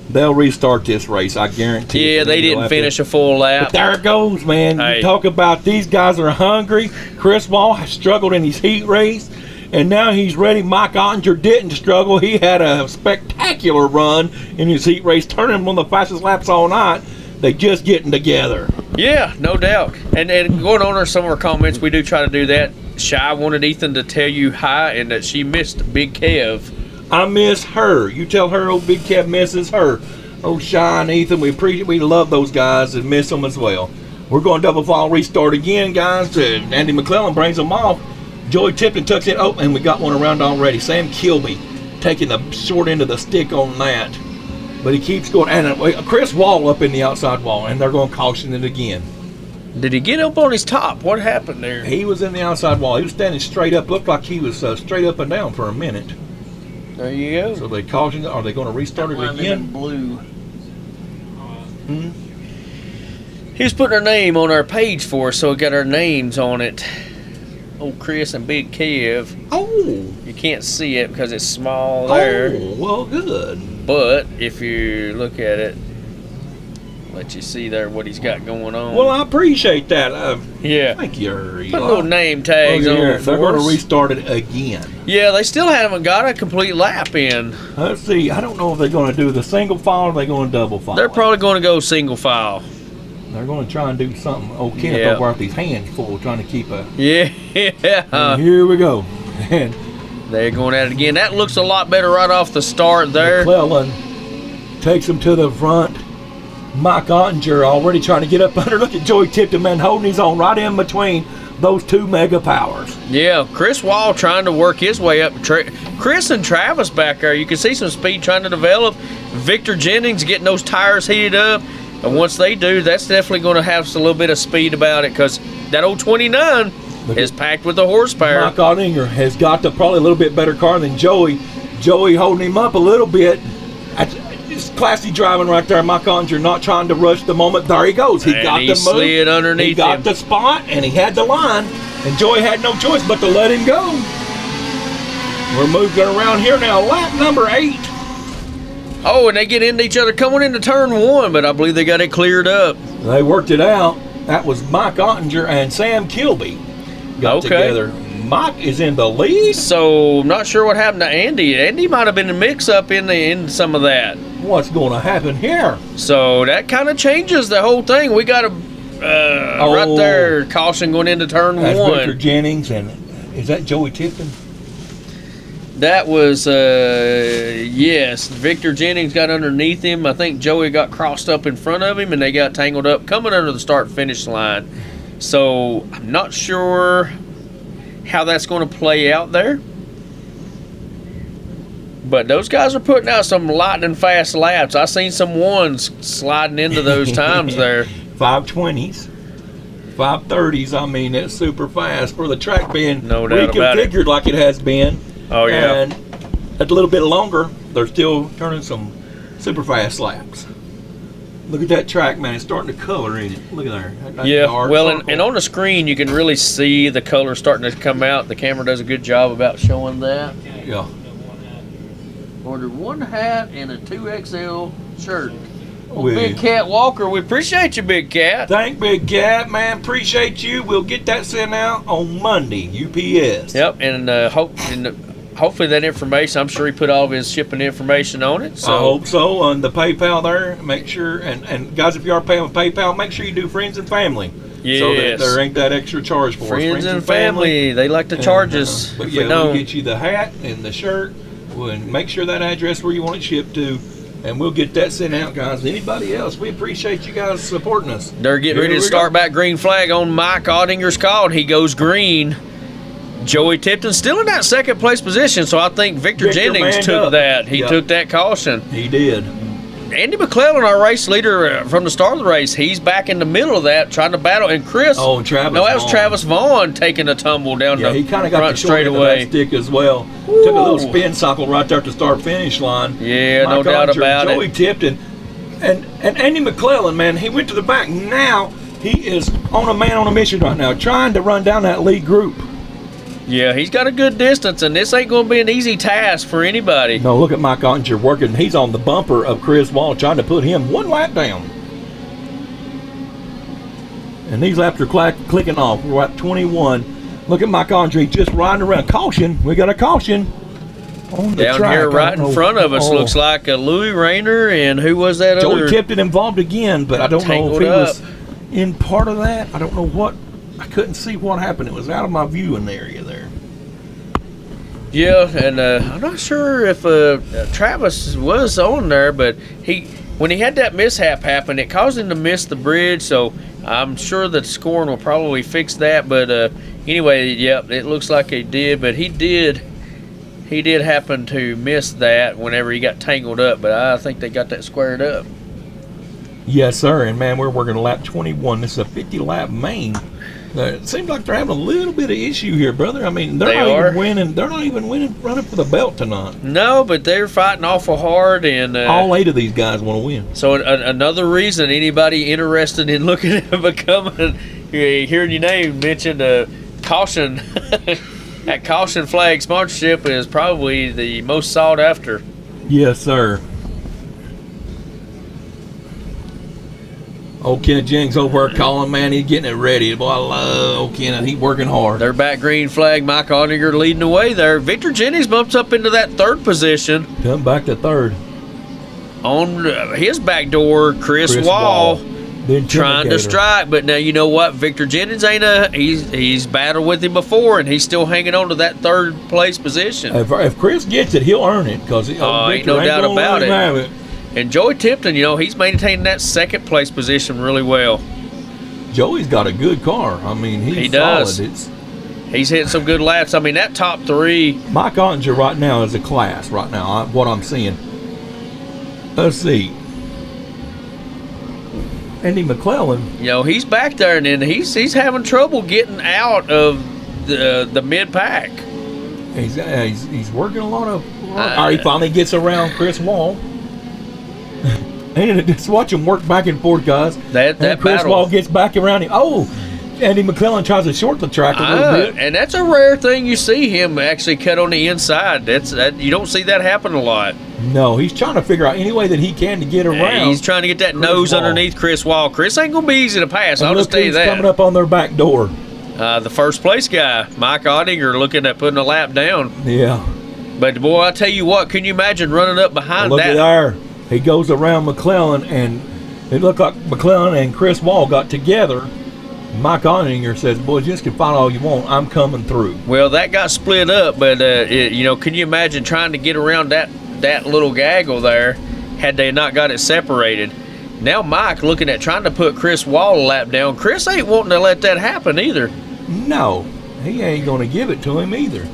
B: They'll restart this race, I guarantee.
A: Yeah, they didn't finish a full lap.
B: But there it goes, man.
A: Hey.
B: You talk about these guys are hungry. Chris Wall has struggled in his heat race, and now he's ready. Mike Ottinger didn't struggle. He had a spectacular run in his heat race, turning one of the fastest laps all night. They just getting together.
A: Yeah, no doubt. And going on some of our comments, we do try to do that. Shy wanted Ethan to tell you hi and that she missed Big Kev.
B: I miss her. You tell her old Big Kev misses her. Oh, Shy and Ethan, we love those guys and miss them as well. We're going to double file restart again, guys. Andy McClellan brings them off. Joey Tipton tucks in. Oh, and we got one around already. Sam Kilby taking the short end of the stick on that. But he keeps going. And Chris Wall up in the outside wall, and they're going to caution it again.
A: Did he get up on his top? What happened there?
B: He was in the outside wall. He was standing straight up. Looked like he was straight up and down for a minute.
A: There you go.
B: So they cautioned. Are they going to restart it again?
A: Blue. He was putting our name on our page for us, so we got our names on it. Old Chris and Big Kev.
B: Oh.
A: You can't see it because it's small there.
B: Oh, well, good.
A: But if you look at it, let you see there what he's got going on.
B: Well, I appreciate that.
A: Yeah.
B: Thank you.
A: Put little name tags on it for
B: They're going
A: us.
B: to restart it again.
A: Yeah, they still haven't got a complete lap in.
B: Let's see. I don't know if they're going to do the single file or they're going to double file.
A: They're probably going to go single file.
B: They're going to try and do something. Oh, Kenneth over with his hands full trying to keep a...
A: Yeah.
B: And here we go. And
A: they're going at it again. That looks a lot better right off the start there.
B: McClellan takes him to the front. Mike Ottinger already trying to get up under. Look at Joey Tipton, man, holding his own right in between those two mega powers.
A: Yeah, Chris Wall trying to work his way up. Chris and Travis back there, you can see some speed trying to develop. Victor Jennings getting those tires heated up. And once they do, that's definitely going to have a little bit of speed about it because that old 29 is packed with the horsepower.
B: Mike Ottinger has got probably a little bit better car than Joey. Joey holding him up a little bit. It's classy driving right there. Mike Ottinger not trying to rush the moment. There he goes. He got the move.
A: Slid underneath
B: he got
A: him.
B: the spot, and he had the line. And Joey had no choice but to let him go. We're moving around here now. Lap number 8.
A: Oh, and they get into each other coming into turn 1, but I believe they got it cleared up.
B: They worked it out. That was Mike Ottinger and Sam Kilby got together. Mike is in the lead.
A: So, I'm not sure what happened to Andy. Andy might have been a mix-up in some of that.
B: What's going to happen here?
A: So, that kind of changes the whole thing. We got a right there, caution going into turn 1.
B: That's Victor Jennings, and is that Joey Tipton?
A: That was, yes, Victor Jennings got underneath him. I think Joey got crossed up in front of him, and they got tangled up coming under the start-finish line. So, I'm not sure how that's going to play out there. But those guys are putting out some lightning-fast laps. I seen some ones sliding into those times there.
B: 520s, 530s. I mean, it's super fast for the track being
A: No doubt about it.
B: reconfigured like it has been.
A: Oh, yeah.
B: And a little bit longer, they're still turning some super fast laps. Look at that track, man. It's starting to color in it. Look at there. That
A: Yeah,
B: dark
A: well,
B: purple.
A: and on the screen, you can really see the color starting to come out. The camera does a good job about showing that.
B: Yeah.
A: Ordered one hat and a 2XL shirt. Oh,
B: We-
A: Big Cat Walker, we appreciate you, Big Cat.
B: Thank Big Cat, man. Appreciate you. We'll get that sent out on Monday, UPS.
A: Yep, and hopefully that information, I'm sure he put all of his shipping information on it. So
B: I hope so. On the PayPal there, make sure, and guys, if you are paying with PayPal, make sure you do friends and family. So that
A: Yes.
B: there ain't that extra charge for us.
A: friends and family, they like to charge us.
B: But
A: if
B: yeah,
A: we
B: we'll
A: don't.
B: get you the hat and the shirt. We'll make sure that address where you want it shipped to, and we'll get that sent out, guys. Anybody else, we appreciate you guys supporting us.
A: They're getting
B: Here
A: ready to
B: we
A: start
B: go.
A: back green flag on Mike Ottinger's call. He goes green. Joey Tipton still in that second place position, so I think Victor
B: Victor
A: Jennings
B: manned
A: took
B: up.
A: that. He
B: Yeah.
A: took that caution.
B: He did.
A: Andy McClellan, our race leader from the start of the race, he's back in the middle of that trying to battle. And Chris,
B: Oh, and Travis
A: no, that was
B: Vaughn.
A: Travis Vaughn taking a tumble down
B: Yeah,
A: the
B: he kind of got
A: front
B: the short end of that
A: straightaway.
B: stick as well. Took a little
A: Ooh.
B: spin cycle right there at the start-finish line.
A: Yeah, no
B: Mike
A: doubt
B: Ottinger,
A: about
B: Joey
A: it.
B: Tipton, and Andy McClellan, man, he went to the back. Now He is on a mission right now, trying to run down that lead group.
A: Yeah, he's got a good distance, and this ain't going to be an easy task for anybody.
B: No, look at Mike Ottinger working. He's on the bumper of Chris Wall, trying to put him one lap down. And these laps are clicking off. We're at 21. Look at Mike Ottinger just riding around. Caution. We got a caution on the
A: Down
B: track.
A: here right in front of us looks like Louis Rayner, and who was that
B: Joey
A: other?
B: Tipton involved again, but I don't know if he
A: Tangled
B: was in part of that. I don't know what. I couldn't see what happened. It was out of my viewing area there.
A: Yeah, and I'm not sure if Travis was on there, but when he had that mishap happen, it caused him to miss the bridge, so I'm sure that scoring will probably fix that. But anyway, yeah, it looks like he did, but he did happen to miss that whenever he got tangled up, but I think they got that squared up.
B: Yes, sir. And man, we're working lap 21. This is a 50-lap main. It seems like they're having a little bit of issue here, brother. I mean, they're not even winning, running for the belt tonight.
A: No, but they're fighting awful hard, and
B: all 8 of these guys want to win.
A: So another reason anybody interested in looking at becoming, hearing your name mentioned, caution. That caution flag sponsorship is probably the most sought after.
B: Yes, sir. Old Kenneth Jennings over there calling, man. He's getting it ready. Boy, I love old Kenneth. He's working hard.
A: Their back green flag, Mike Ottinger leading the way there. Victor Jennings bumps up into that 3rd position.
B: Come back to 3rd.
A: On his back door, Chris Wall trying to strike. But now you know what? Victor Jennings he's battled with him before, and he's still hanging on to that 3rd place position.
B: If Chris gets it, he'll earn it. Because
A: ain't no doubt about it. And Joey Tipton, he's maintaining that 2nd place position really well.
B: Joey's got a good car. I mean, he
A: does.
B: Solid.
A: He's hitting some good laps. I mean, that top 3.
B: Mike Ottinger right now is a class right now, what I'm seeing. Let's see. Andy McClellan.
A: He's back there, and then he's having trouble getting out of the mid-pack.
B: He's working a lot of... he finally gets around Chris Wall. And just watch him work back and forth, guys.
A: That
B: Chris
A: battle.
B: Wall gets back around him. Oh, Andy McClellan tries to short the track a little bit.
A: And that's a rare thing you see him actually cut on the inside. You don't see that happen a lot.
B: No, he's trying to figure out any way that he can to get around.
A: He's trying to get that nose underneath Chris Wall. Chris ain't going to be easy to pass. I'll just tell you that.
B: Coming up on their back door.
A: The 1st place guy, Mike Ottinger, looking at putting a lap down.
B: Yeah.
A: But, boy, I tell you what, can you imagine running up behind
B: Look
A: that?
B: Look at there. He goes around McClellan, and it looked like McClellan and Chris Wall got together. Mike Ottinger says, boys, you can fight all you want. I'm coming through.
A: Well, that got split up, but, can you imagine trying to get around that little gaggle there had they not got it separated? Now Mike looking at trying to put Chris Wall a lap down. Chris ain't wanting to let that happen either.
B: No, he ain't going to give it to him either.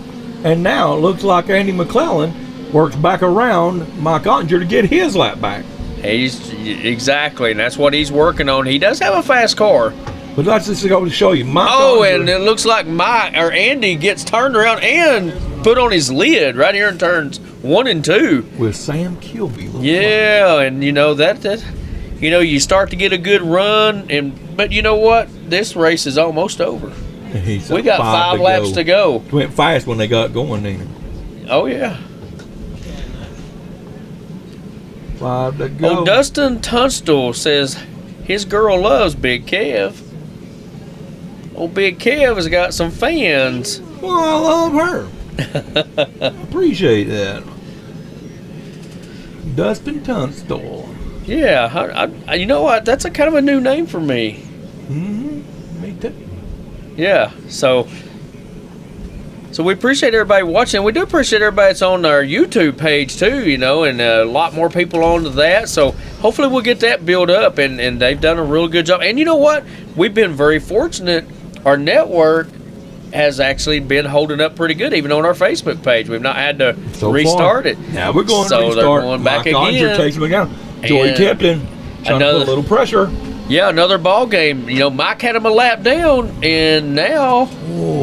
B: And now it looks like Andy McClellan works back around Mike Ottinger to get his lap back.
A: Exactly, and that's what he's working on. He does have a fast car.
B: But let's just go to show you.
A: And it looks like Andy gets turned around and put on his lid right here in turns 1 and 2.
B: With Sam Kilby.
A: Yeah, and that you start to get a good run, but you know what? This race is almost over. We got 5 laps to go.
B: It went fast when they got going, didn't it?
A: Oh, yeah.
B: 5 to go.
A: Dustin Tunstall says his girl loves Big Kev. Big Kev has got some fans.
B: Well, I love her. Appreciate that. Dustin Tunstall.
A: Yeah, you know what? That's a kind of a new name for me.
B: Mm-hmm. Me too.
A: Yeah, so we appreciate everybody watching. We do appreciate everybody that's on our YouTube page too, and a lot more people onto that. So hopefully we'll get that built up, and they've done a real good job. And you know what? We've been very fortunate. Our network has actually been holding up pretty good, even on our Facebook page. We've not had to restart it.
B: Now we're going to restart.
A: They're going back again.
B: Takes them again. Joey Tipton trying to put a little pressure.
A: Yeah, another ball game. Mike had him a lap down, and now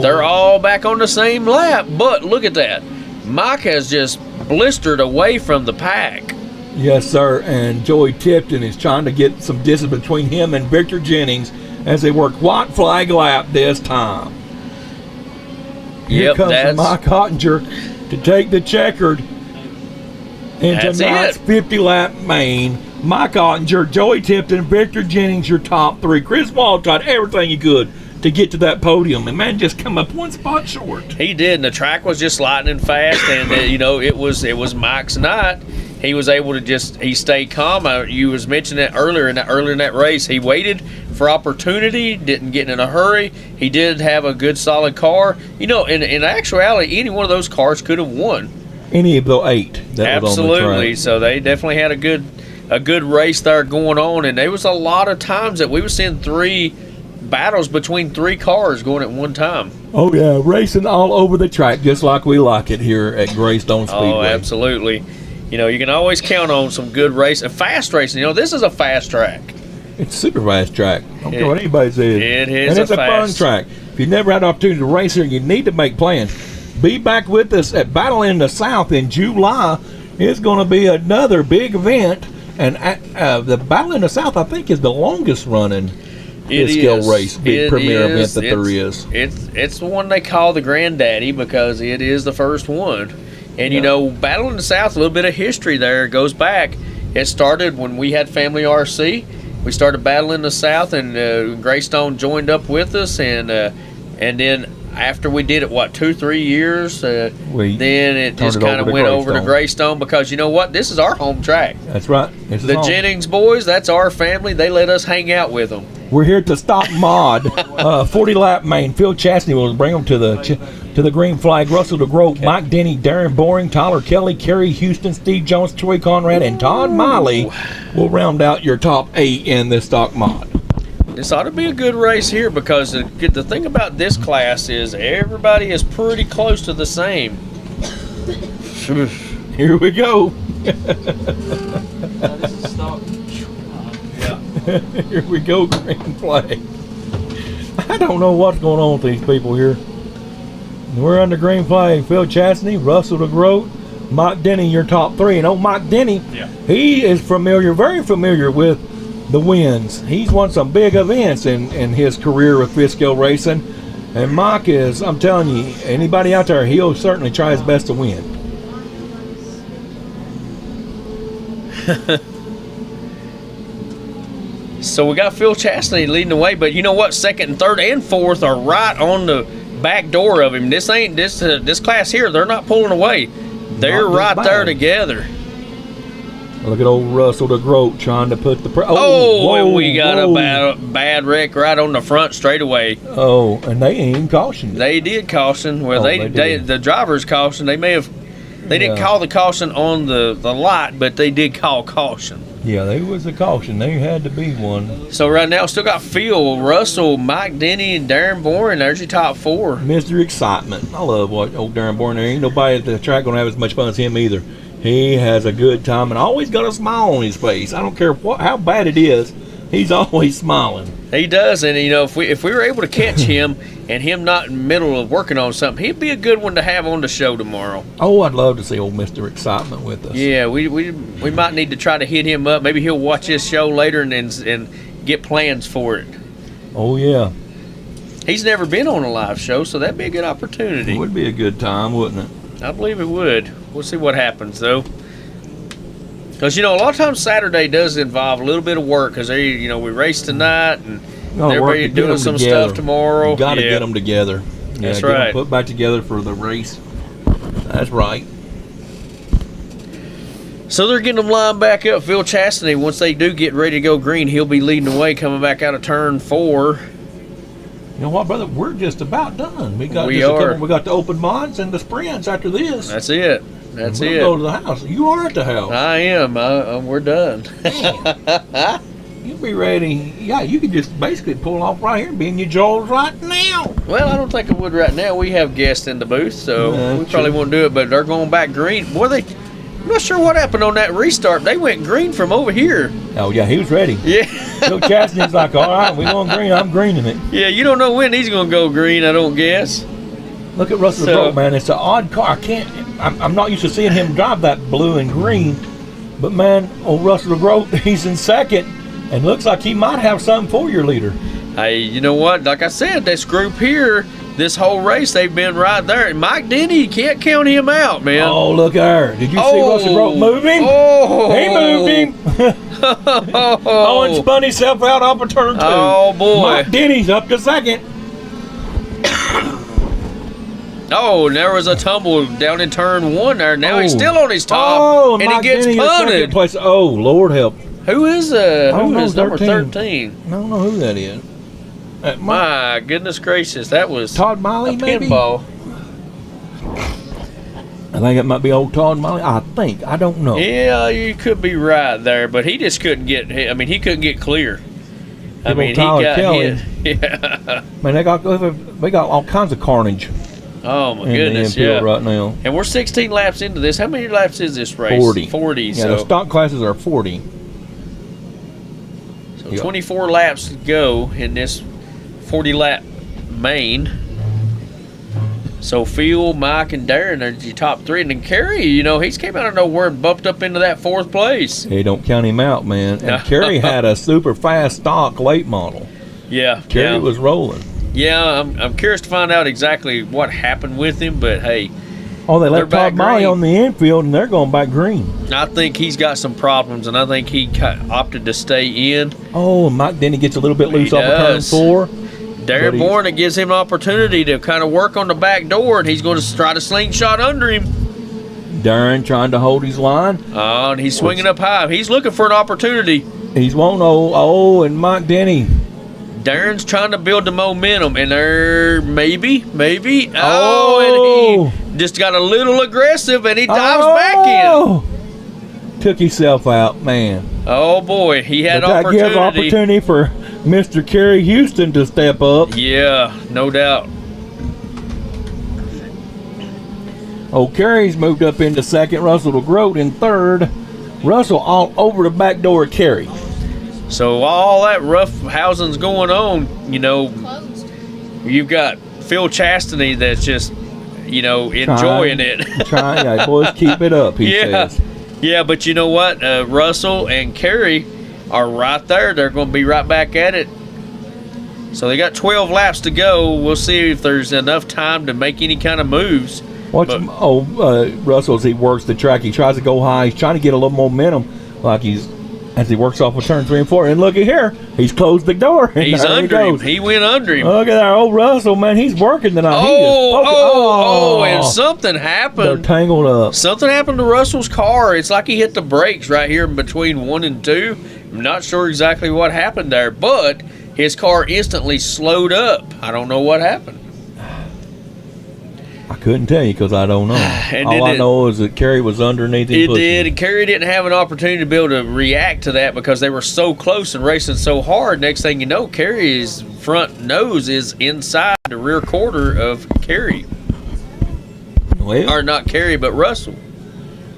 A: they're all back on the same lap. But look at that. Mike has just blistered away from the pack.
B: Yes, sir. And Joey Tipton is trying to get some distance between him and Victor Jennings. as they work white flag lap this time. Here
A: Yep,
B: comes
A: that's-
B: Mike Ottinger to take the checkered into
A: That's
B: tonight's
A: it.
B: 50-lap main. Mike Ottinger, Joey Tipton, Victor Jennings, your top three. Chris Wall tried everything he could to get to that podium, and man, just come up one spot short.
A: He did, and the track was just lightning fast, and it was Mike's night. He was able to he stayed calm. You was mentioning it earlier in that race. He waited for opportunity, didn't get in a hurry. He did have a good solid car. In actuality, any one of those cars could have won.
B: Any of the 8 that was on the
A: Absolutely.
B: track.
A: So they definitely had a good race there going on, and there was a lot of times that we were seeing 3 battles between 3 cars going at one time.
B: Oh yeah, racing all over the track, just like we like it here at Greystone Speedway.
A: Oh, absolutely. You can always count on some good racing, fast racing. This is a fast track.
B: It's a super fast track. I don't care what anybody says.
A: It is
B: and it's a fun
A: fast
B: track. If you've never had an opportunity to race here, you need to make plans. Be back with us at Battle in the South in July. It's going to be another big event. And the Battle in the South, I think, is the longest running scale race, big premier event that there is.
A: It's the one they call the granddaddy because it is the first one. And Battle in the South, a little bit of history there. It goes back. It started when we had Family RC. We started Battle in the South, and Greystone joined up with us, and then after we did it, 2-3 years, then it just kind of went over to Greystone because you know what? This is our home track.
B: That's right.
A: The Jennings boys, that's our family. They let us hang out with them.
B: We're here at the Stock Mod 40-lap main. Phil Chastney will bring them to the green flag. Russell DeGroat, Mike Denny, Darren Boring, Tyler Kelly, Kerry Houston, Steve Jones, Troy Conrad, and Todd Miley will round out your top 8 in the Stock Mod.
A: This ought to be a good race here because the thing about this class is everybody is pretty close to the same.
B: Here we go.
C: This is stock.
B: Here we go, green flag. I don't know what's going on with these people here. We're under green flag. Phil Chastney, Russell DeGroat, Mike Denny, your top 3. And Mike Denny, he is very familiar with the wins. He's won some big events in his career with fifth scale racing. And Mike is, I'm telling you, anybody out there, he'll certainly try his best to win.
A: So we got Phil Chastney leading the way, but you know what? Second and third and fourth are right on the back door of him. This class here. They're not pulling away. They're right there together.
B: Look at old Russell DeGroat trying to put the
A: and we got a bad wreck right on the front straightaway.
B: Oh, and they ain't even cautioned.
A: They did caution. Well,
B: they did.
A: The drivers cautioned. They didn't call the caution on the light, but they did call caution.
B: Yeah, there was a caution. There had to be one.
A: So right now, still got Phil, Russell, Mike Denny, and Darren Boring. There's your top 4.
B: Mr. Excitement. I love what old Darren Boring. There ain't nobody at the track gonna have as much fun as him either. He has a good time and always got a smile on his face. I don't care how bad it is. He's always smiling.
A: He does, and if we were able to catch him and him not in the middle of working on something, he'd be a good one to have on the show tomorrow.
B: Oh, I'd love to see old Mr. Excitement with us.
A: Yeah, we might need to try to hit him up. Maybe he'll watch this show later and get plans for it.
B: Oh yeah.
A: He's never been on a live show, so that'd be a good opportunity.
B: It would be a good time, wouldn't it?
A: I believe it would. We'll see what happens though. Because a lot of times Saturday does involve a little bit of work because we race tonight and everybody doing some stuff tomorrow.
B: You got to get them together.
A: That's
B: get
A: right.
B: Them put back together for the race. That's right.
A: So they're getting them lined back up. Phil Chastney, once they do get ready to go green, he'll be leading the way coming back out of turn 4.
B: You know what, brother? We're just about done. We got the open mods and the sprints after this.
A: That's it. That's
B: we'll
A: it.
B: Go to the house. You are at the house.
A: I am. We're done.
B: You'll be ready. Yeah, you can just basically pull off right here and be in your jaws right now.
A: Well, I don't think I would right now. We have guests in the booth, so we probably won't do it. But they're going back green. Boy, I'm not sure what happened on that restart. They went green from over here.
B: Oh, yeah, he was ready.
A: Yeah.
B: Phil Chastney's like, all right, we're going green. I'm greening it.
A: Yeah, you don't know when he's going to go green, I don't guess.
B: Look at Russell DeGroat, man. It's an odd car. I'm not used to seeing him drive that blue and green. But, man, old Russell DeGroat, he's in second. And looks like he might have something for your leader.
A: Hey, you know what? Like I said, this group here, this whole race, they've been right there. And Mike Denny, you can't count him out, man.
B: Oh, look there. Did you see Russell Rowe moving?
A: Oh.
B: He moved him. Owen spun himself out off of turn 2.
A: Oh, boy.
B: Mike Denny's up to second.
A: Oh, and there was a tumble down in turn 1 there. Now he's
B: Oh.
A: still on his top,
B: Oh,
A: and
B: Mike
A: he gets
B: Denny in second
A: punted.
B: place. Oh, Lord help.
A: Who is
B: don't know,
A: number
B: 13?
A: 13?
B: I don't know who that is.
A: My goodness gracious, that was
B: Todd Miley,
A: a
B: maybe?
A: pinball.
B: I think it might be old Todd Miley. I think. I don't know.
A: Yeah, you could be right there, but he just couldn't get. I mean, he couldn't get clear. I
B: Good
A: mean,
B: old Tyler
A: he got
B: Kelly.
A: hit. Yeah.
B: Man, they got all kinds of carnage
A: Oh my
B: in the
A: goodness,
B: infield
A: yeah.
B: right now.
A: And we're 16 laps into this. How many laps is this race?
B: 40.
A: 40.
B: Yeah,
A: So,
B: the stock classes are 40. yeah.
A: 24 laps to go in this 40 lap main. So Phil, Mike, and Darren are your top 3, and then Kerry, you know, he's came out of nowhere and bumped up into that 4th place.
B: Hey, don't count him out, man.
A: No.
B: And Kerry had a super fast stock late model.
A: Yeah,
B: Kerry
A: yeah.
B: was rolling.
A: Yeah, I'm curious to find out exactly what happened with him, but hey,
B: Oh, they
A: They're
B: left
A: back
B: Todd Miley
A: green.
B: on the infield, and they're going back green.
A: I think he's got some problems, and I think he opted to stay in.
B: Oh, and Mike Denny gets a little bit
A: He
B: loose off of turn
A: does.
B: 4.
A: Darren
B: But
A: Bourne, it gives him an opportunity to kind of work on the back door, and he's going to try to slingshot under him.
B: Darren trying to hold his line.
A: Oh, and he's swinging up high. He's looking for an opportunity.
B: He's wanting and Mike Denny.
A: Darren's trying to build the momentum, and there maybe.
B: Oh.
A: And he just got a little aggressive, and he dives back in.
B: Took himself out, man.
A: Oh boy, he had
B: But that gives
A: opportunity.
B: opportunity for Mr. Kerry Houston to step up.
A: Yeah, no doubt.
B: Oh, Kerry's moved up into second. Russell DeGroat in third. Russell all over the back door of Kerry.
A: So all that rough housing's going on, you know,
E: Closed.
A: you've got Phil Chastity that's just, you know, enjoying it.
B: Trying, yeah, boys, keep it up, he
A: Yeah.
B: says.
A: Yeah, but you know what? Russell and Kerry are right there. They're going to be right back at it. So they got 12 laps to go. We'll see if there's enough time to make any kind of moves.
B: Russell, as he works the track, he tries to go high. He's trying to get a little momentum, as he works off of turn 3 and 4. And look at here, he's closed the door. And
A: He's
B: there
A: under
B: he
A: him.
B: goes.
A: He went under him.
B: Look at that old Russell, man. He's working tonight. He is poking-
A: And something
B: they're
A: happened.
B: tangled up.
A: Something happened to Russell's car. It's like he hit the brakes right here between 1 and 2. I'm not sure exactly what happened there, but his car instantly slowed up. I don't know what happened.
B: I couldn't tell you because I don't know.
A: And
B: All
A: then
B: I know is that Kerry was underneath him.
A: It
B: pushing.
A: did, and Kerry didn't have an opportunity to be able to react to that because they were so close and racing so hard. Next thing you know, Kerry's front nose is inside the rear quarter of Kerry.
B: Well,
A: Or not Kerry, but Russell.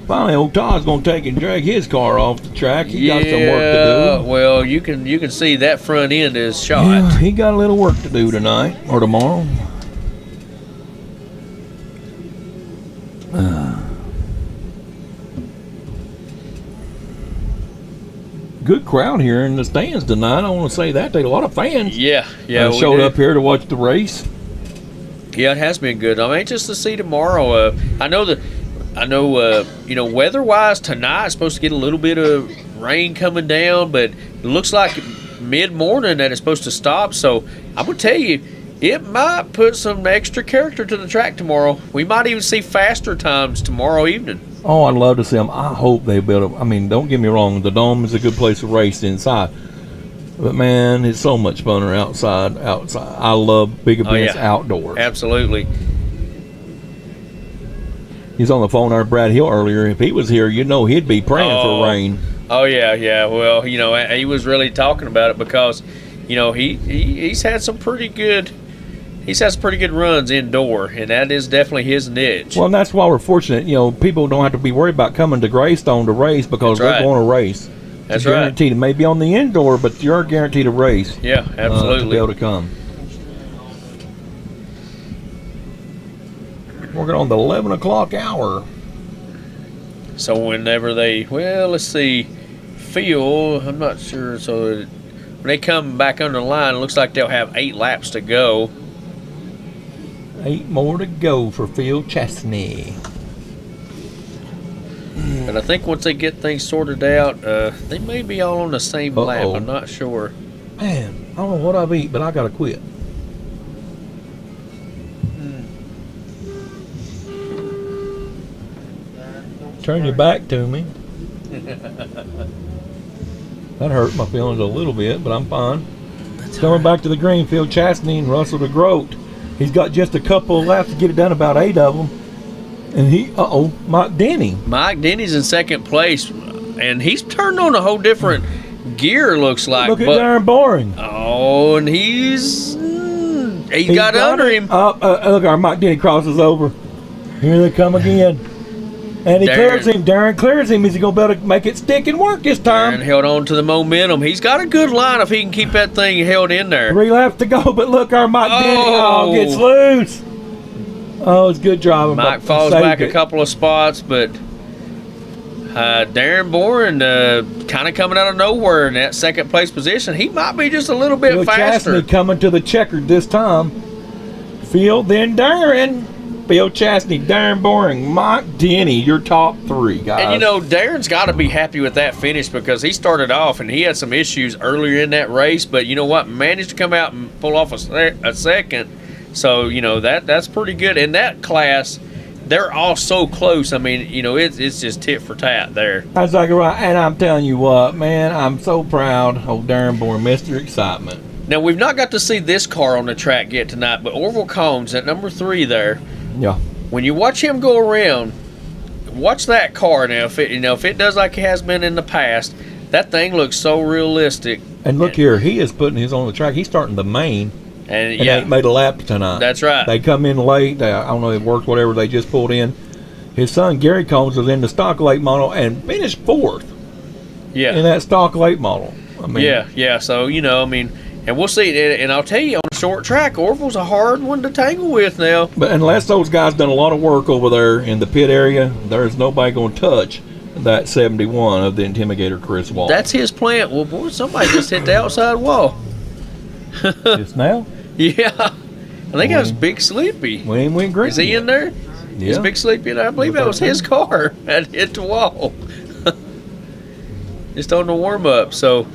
B: finally, old Todd's going to take and drag his car off the track. He got some work to do.
A: Well, you can see that front end is shot.
B: Yeah, he got a little work to do tonight or tomorrow. Good crowd here in the stands tonight. I want to say that. They had a lot of fans
A: Yeah, we
B: showed
A: do.
B: up here to watch the race.
A: Yeah, it has been good. I'm anxious to see tomorrow. I know, weather-wise tonight, it's supposed to get a little bit of rain coming down, but it looks like mid-morning that it's supposed to stop. So I'm gonna tell you, it might put some extra character to the track tomorrow. We might even see faster times tomorrow evening.
B: Oh, I'd love to see them. I hope they build it. I mean, don't get me wrong. The Dome is a good place to race inside. But, man, it's so much funner outside. I love big events outdoors.
A: Absolutely.
B: He's on the phone with Brad Hill earlier. If he was here, he'd be praying for rain.
A: Oh yeah. Well, he was really talking about it because, he's had some pretty good. He's had some pretty good runs indoor, and that is definitely his niche.
B: Well, and that's why we're fortunate. People don't have to be worried about coming to Greystone to race because
A: That's
B: they're
A: right.
B: going to race.
A: That's
B: It's guaranteed. It may be on the indoor, but you're guaranteed a race.
A: Yeah,
B: To be
A: absolutely.
B: able to come. Working on the 11 o'clock hour.
A: So whenever let's see, Phil, I'm not sure. So when they come back under the line, it looks like they'll have 8 laps to go.
B: 8 more to go for Phil Chesney.
A: But I think once they get things sorted out, they may be all on the same lap. I'm not sure.
B: Man, I don't know what I've eaten, but I gotta quit. Turn your back to me. That hurt my feelings a little bit, but I'm fine. Coming back to the green, Phil Chastney and Russell DeGroat. He's got just a couple of laps to get it done, about 8 of them. And Mike Denny.
A: Mike Denny's in second place, and he's turned on a whole different gear, looks like.
B: Look at Darren Boring.
A: Oh, and he's got under him.
B: Look, our Mike Denny crosses over. Here they come again. And he clears him. Darren clears him. Is he going to be able to make it stick and work this time?
A: Darren held on to the momentum. He's got a good line if he can keep that thing held in there.
B: 3 laps to go, but look, our Mike Denny gets loose. Oh, it's good driving.
A: Mike falls back a couple of spots, but Darren Boren kind of coming out of nowhere in that second place position. He might be just a little bit faster.
B: Chastney coming to the checkered this time. Phil, then Darren. Phil Chastney, Darren Boring, Mike Denny, your top 3 guys.
A: And Darren's got to be happy with that finish because he started off and he had some issues earlier in that race, but you know what? Managed to come out and pull off a second. So, that's pretty good. In that class, they're all so close. I mean, it's just tit for tat there.
B: That's exactly right. And I'm telling you what, man, I'm so proud of Darren Boring, Mr. Excitement.
A: Now, we've not got to see this car on the track yet tonight, but Orville Combs at number 3 there.
B: Yeah.
A: When you watch him go around, watch that car now. If it does like it has been in the past, that thing looks so realistic.
B: And look here, he is putting his on the track. He's starting the main. And ain't made a lap tonight.
A: That's right.
B: They come in late. I don't know if it worked, whatever. They just pulled in. His son, Gary Combs, was in the stock late model and finished 4th.
A: Yeah.
B: In that stock late model. I mean,
A: yeah. So, and we'll see. And I'll tell you, on a short track, Orville's a hard one to tangle with now.
B: But unless those guys done a lot of work over there in the pit area, there's nobody going to touch that 71 of the Intimigator Chris Wall.
A: That's his plant. Well, boy, somebody just hit the outside wall.
B: Just now?
A: Yeah. I think that was Big Sleepy.
B: We went green.
A: Is he in there?
B: Yeah.
A: Is Big Sleepy in there? I believe that was his car that hit the wall. Just on the warm-up. So,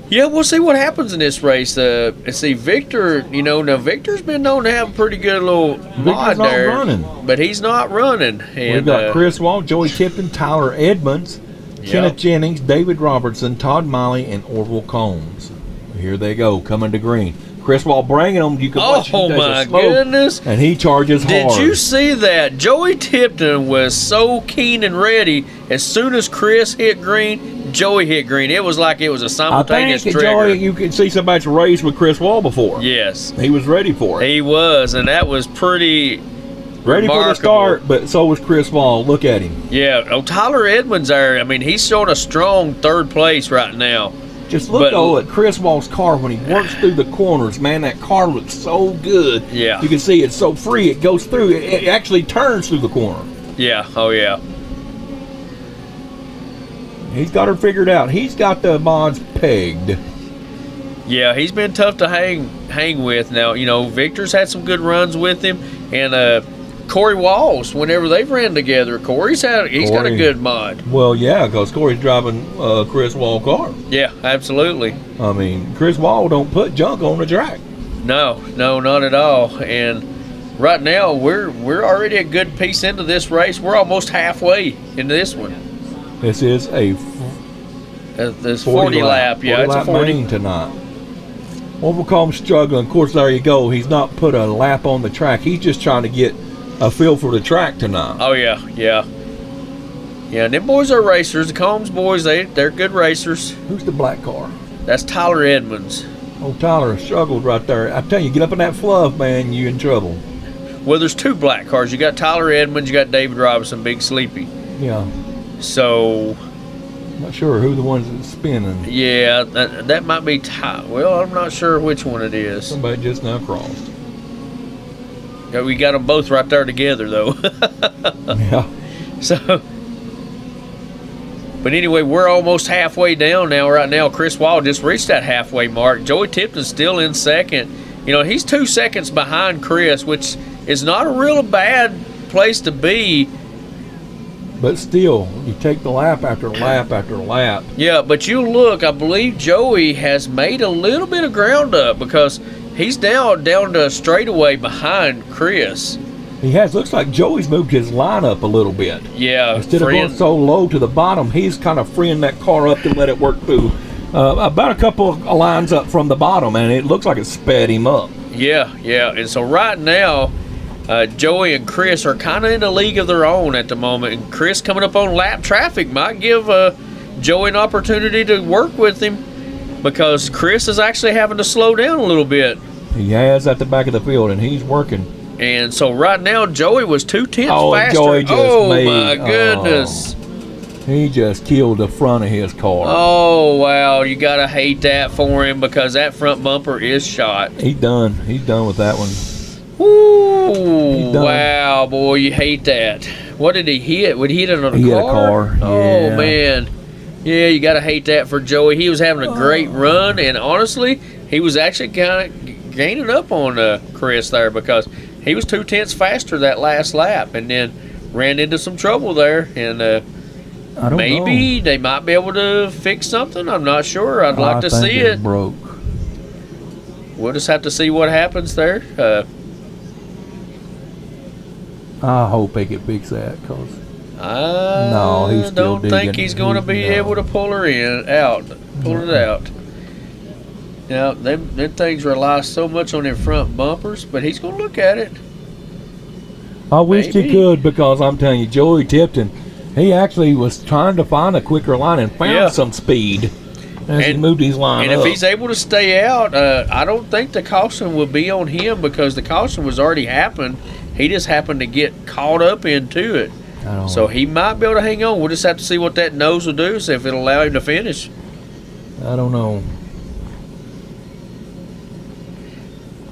A: yeah, we'll see what happens in this race. And see, Victor, now Victor's been known to have a pretty good little mod there.
B: Running.
A: But he's not running. And,
B: we've got Chris Wall, Joey Tipton, Tyler Edmonds, Kenneth Jennings, David Robertson, Todd Miley, and Orville Combs. Here they go, coming to green. Chris Wall bringing them. You can watch him.
A: Oh, my goodness.
B: And he charges hard.
A: Did you see that? Joey Tipton was so keen and ready. As soon as Chris hit green, Joey hit green. It was like it was a simultaneous trigger.
B: Joey, you can see somebody's raced with Chris Wall before.
A: Yes.
B: He was ready for it.
A: He was, and that was pretty
B: ready
A: remarkable.
B: For the start, but so was Chris Wall. Look at him.
A: Yeah. Oh, Tyler Edmonds there. I mean, he's showing a strong 3rd place right now.
B: Just look at Chris Wall's car when he works through the corners. Man, that car looks so good.
A: Yeah.
B: You can see it's so free. It goes through. It actually turns through the corner.
A: Yeah. Oh, yeah.
B: He's got her figured out. He's got the mods pegged.
A: Yeah, he's been tough to hang with. Now, Victor's had some good runs with him. And Corey Walls, whenever they've ran together, he's got a good mod.
B: Well, yeah, because Corey's driving Chris Wall car.
A: Yeah, absolutely.
B: I mean, Chris Wall don't put junk on the track.
A: No, not at all. And right now, we're already a good piece into this race. We're almost halfway into this one.
B: This is a
A: this 40 lap. Yeah, it's a 40
B: main tonight. Orville Combs struggling. Of course, there you go. He's not put a lap on the track. He's just trying to get a feel for the track tonight.
A: Oh, yeah. And them boys are racers. The Combs boys, they're good racers.
B: Who's the black car?
A: That's Tyler Edmonds.
B: Oh, Tyler struggled right there. I tell you, get up in that fluff, man, you in trouble.
A: Well, there's 2 black cars. You got Tyler Edmonds, you got David Robinson, Big Sleepy.
B: Yeah.
A: So,
B: not sure who the one's that's spinning.
A: Yeah, that might be well, I'm not sure which one it is.
B: Somebody just now crossed.
A: Yeah, we got them both right there together, though.
B: Yeah.
A: So, But anyway, we're almost halfway down now. Right now, Chris Wall just reached that halfway mark. Joey Tipton's still in second. You know, he's 2 seconds behind Chris, which is not a real bad place to be.
B: But still, you take the lap after lap after lap.
A: Yeah, but you look, I believe Joey has made a little bit of ground up because he's down to a straightaway behind Chris.
B: He has. Looks like Joey's moved his line up a little bit.
A: Yeah.
B: Instead of going so low to the bottom, he's kind of freeing that car up to let it work through about a couple of lines up from the bottom, and it looks like it sped him up.
A: Yeah. And so right now, Joey and Chris are kind of in a league of their own at the moment, and Chris coming up on lap traffic might give Joey an opportunity to work with him because Chris is actually having to slow down a little bit.
B: He has at the back of the field, and he's working.
A: And so right now, Joey was 0.2 faster.
B: Joey just
A: my goodness.
B: He just killed the front of his car.
A: Oh, wow. You got to hate that for him because that front bumper is shot.
B: He's done. He's done with that one.
A: Ooh, wow, boy, you hate that. What did he hit? Would he hit another car?
B: He hit a car.
A: Oh,
B: yeah.
A: man. Yeah, you got to hate that for Joey. He was having a great run, and honestly, he was actually kind of gaining up on Chris there because he was 0.2 faster that last lap and then ran into some trouble there. And
B: I don't
A: maybe
B: know.
A: they might be able to fix something. I'm not sure. I'd like to see it.
B: Broke.
A: We'll just have to see what happens there.
B: I hope they can fix that because
A: I
B: he's still
A: don't think
B: digging.
A: he's going to be able to pull her pull it out. Now, them things rely so much on their front bumpers, but he's going to look at it.
B: I wish
A: Maybe.
B: he could because I'm telling you, Joey Tipton, he actually was trying to find a quicker line and found some speed as he moved his line
A: And
B: up.
A: if he's able to stay out, I don't think the caution will be on him because the caution was already happened. He just happened to get caught up into it. So he might be able to hang on. We'll just have to see what that nose will do, see if it'll allow him to finish.
B: I don't know.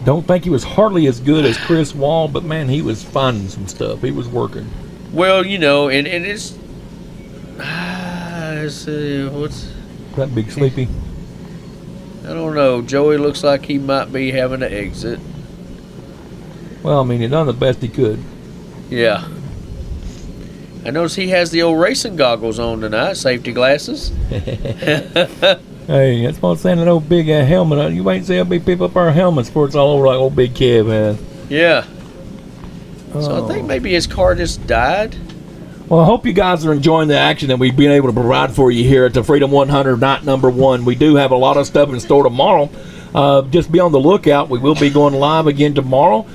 B: Don't think he was hardly as good as Chris Wall, but man, he was finding some stuff. He was working.
A: Well, you know, and it's what's
B: That big sleepy.
A: I don't know. Joey looks like he might be having to exit.
B: Well, I mean, he done the best he could.
A: Yeah. I notice he has the old racing goggles on tonight, safety glasses.
B: Hey, that's what I'm saying, that old big helmet. You ain't see how big people up our helmets before it's all over like old Big Kev has.
A: Yeah. So I think maybe his car just died.
B: Well, I hope you guys are enjoying the action that we've been able to provide for you here at the Freedom 100 night number 1. We do have a lot of stuff in store tomorrow. Just be on the lookout. We will be going live again tomorrow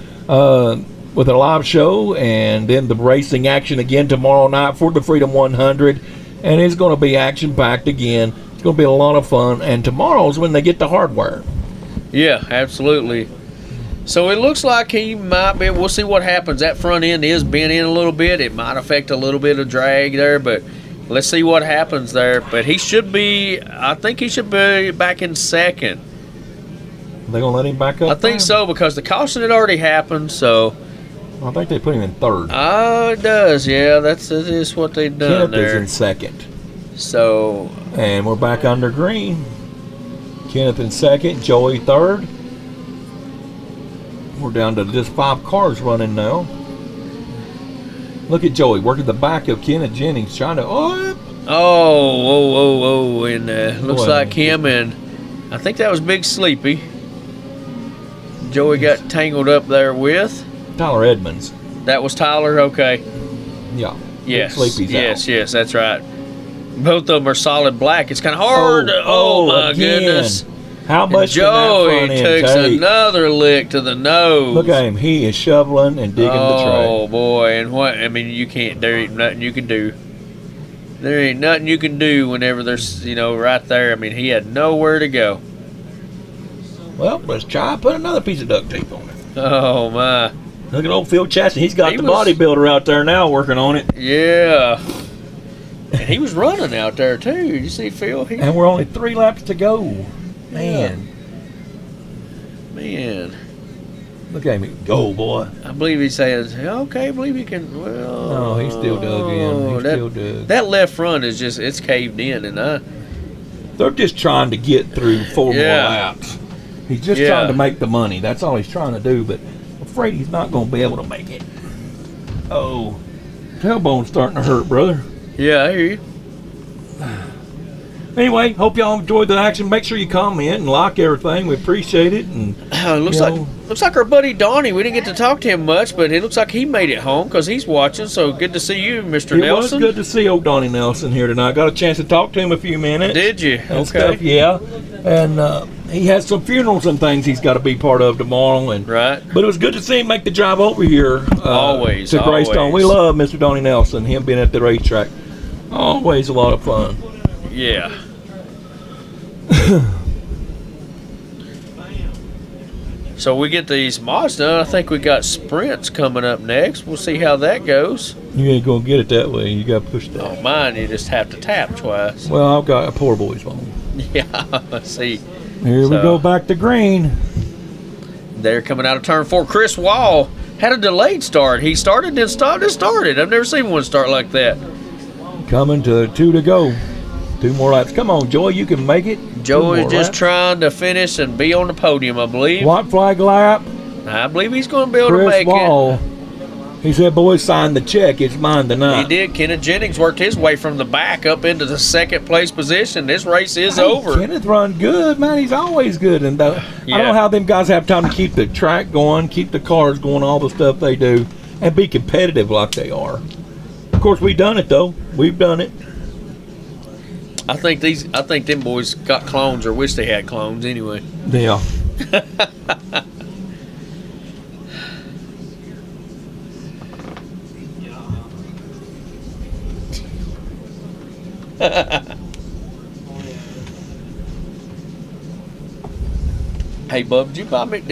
B: with a live show, and then the racing action again tomorrow night for the Freedom 100. And it's going to be action-packed again. It's going to be a lot of fun. And tomorrow's when they get the hardware.
A: Yeah, absolutely. So it looks like he might be. We'll see what happens. That front end is bent in a little bit. It might affect a little bit of drag there, but let's see what happens there. But he should be, I think he should be back in second.
B: They going to let him back up?
A: I think so because the caution had already happened, so.
B: I think they put him in third.
A: Oh, it does. Yeah, that is what they've done
B: Kenneth is
A: there.
B: in second.
A: So.
B: And we're back under green. Kenneth in second, Joey third. We're down to just 5 cars running now. Look at Joey working the back of Kenneth Jennings, trying to.
A: And looks like him and I think that was Big Sleepy. Joey got tangled up there with
B: Tyler Edmonds.
A: That was Tyler. Okay.
B: Yeah.
A: Yes.
B: Big Sleepy's out.
A: Yes. That's right. Both of them are solid black. It's kind of hard. Oh my
B: again.
A: goodness.
B: How much
A: Joey
B: can that front end
A: takes
B: take?
A: another lick to the nose.
B: Look at him. He is shoveling and digging the track.
A: Oh boy, and what? I mean, you can't. There ain't nothing you can do. There ain't nothing you can do whenever there's, right there. I mean, he had nowhere to go.
B: Well, let's try put another piece of duct tape on it.
A: Oh my.
B: Look at old Phil Chastain. He's got
A: He
B: the
A: was-
B: bodybuilder out there now working on it.
A: Yeah. And he was running out there too. You see Phil?
B: And we're only 3 laps to go. Man. Look at me. Go, boy.
A: I believe he says, okay, I believe he can. Well,
B: No, he's still dug in. He's
A: that,
B: still dug.
A: That left front is just, it's caved in. And
B: They're just trying to get through 4 more
A: Yeah.
B: laps. He's just
A: Yeah.
B: trying to make the money. That's all he's trying to do, but I'm afraid he's not going to be able to make it. Oh, tailbone's starting to hurt, brother.
A: yeah, I hear you.
B: Anyway, hope y'all enjoyed the action. Make sure you comment and like everything. We appreciate it. And
A: Looks
B: You
A: like
B: know.
A: looks like our buddy Donnie. We didn't get to talk to him much, but it looks like he made it home because he's watching. So good to see you, Mr.
B: it
A: Nelson.
B: was good to see old Donnie Nelson here tonight. Got a chance to talk to him a few minutes.
A: Did you?
B: And
A: Okay.
B: stuff, yeah. And he has some funerals and things he's got to be part of tomorrow. And
A: Right.
B: but it was good to see him make the drive over here.
A: Always,
B: to Greystone.
A: always.
B: We love Mr. Donnie Nelson. Him being at the racetrack, always a lot of fun.
A: Yeah. So we get these mods done. I think we got sprints coming up next. We'll see how that goes.
B: You ain't gonna get it that way. You got to push that.
A: On mine, you just have to tap twice.
B: Well, I've got a poor boy's phone.
A: Yeah. See,
B: Here we
A: So-
B: go back to green.
A: they're coming out of turn 4. Chris Wall had a delayed start. He started and started. I've never seen one start like that.
B: Coming to 2 to go. 2 more laps. Come on, Joey, you can make it. 2
A: Joe
B: more
A: is just
B: laps.
A: trying to finish and be on the podium, I believe.
B: White flag lap.
A: I believe he's going to be able to
B: Chris
A: make
B: Wall. He said, boys, sign the check. It's mine
A: it.
B: tonight.
A: He did. Kenneth Jennings worked his way from the back up into the second place position. This race is
B: Hey,
A: over.
B: Kenneth run good, man. He's always good. And I
A: Yeah.
B: don't know how them guys have time to keep the track going, keep the cars going, all the stuff they do, and be competitive like they are. Of course, we've done it, though. We've done it.
A: I think them boys got clones or wish they had clones anyway.
B: Yeah.
A: Hey, bub, did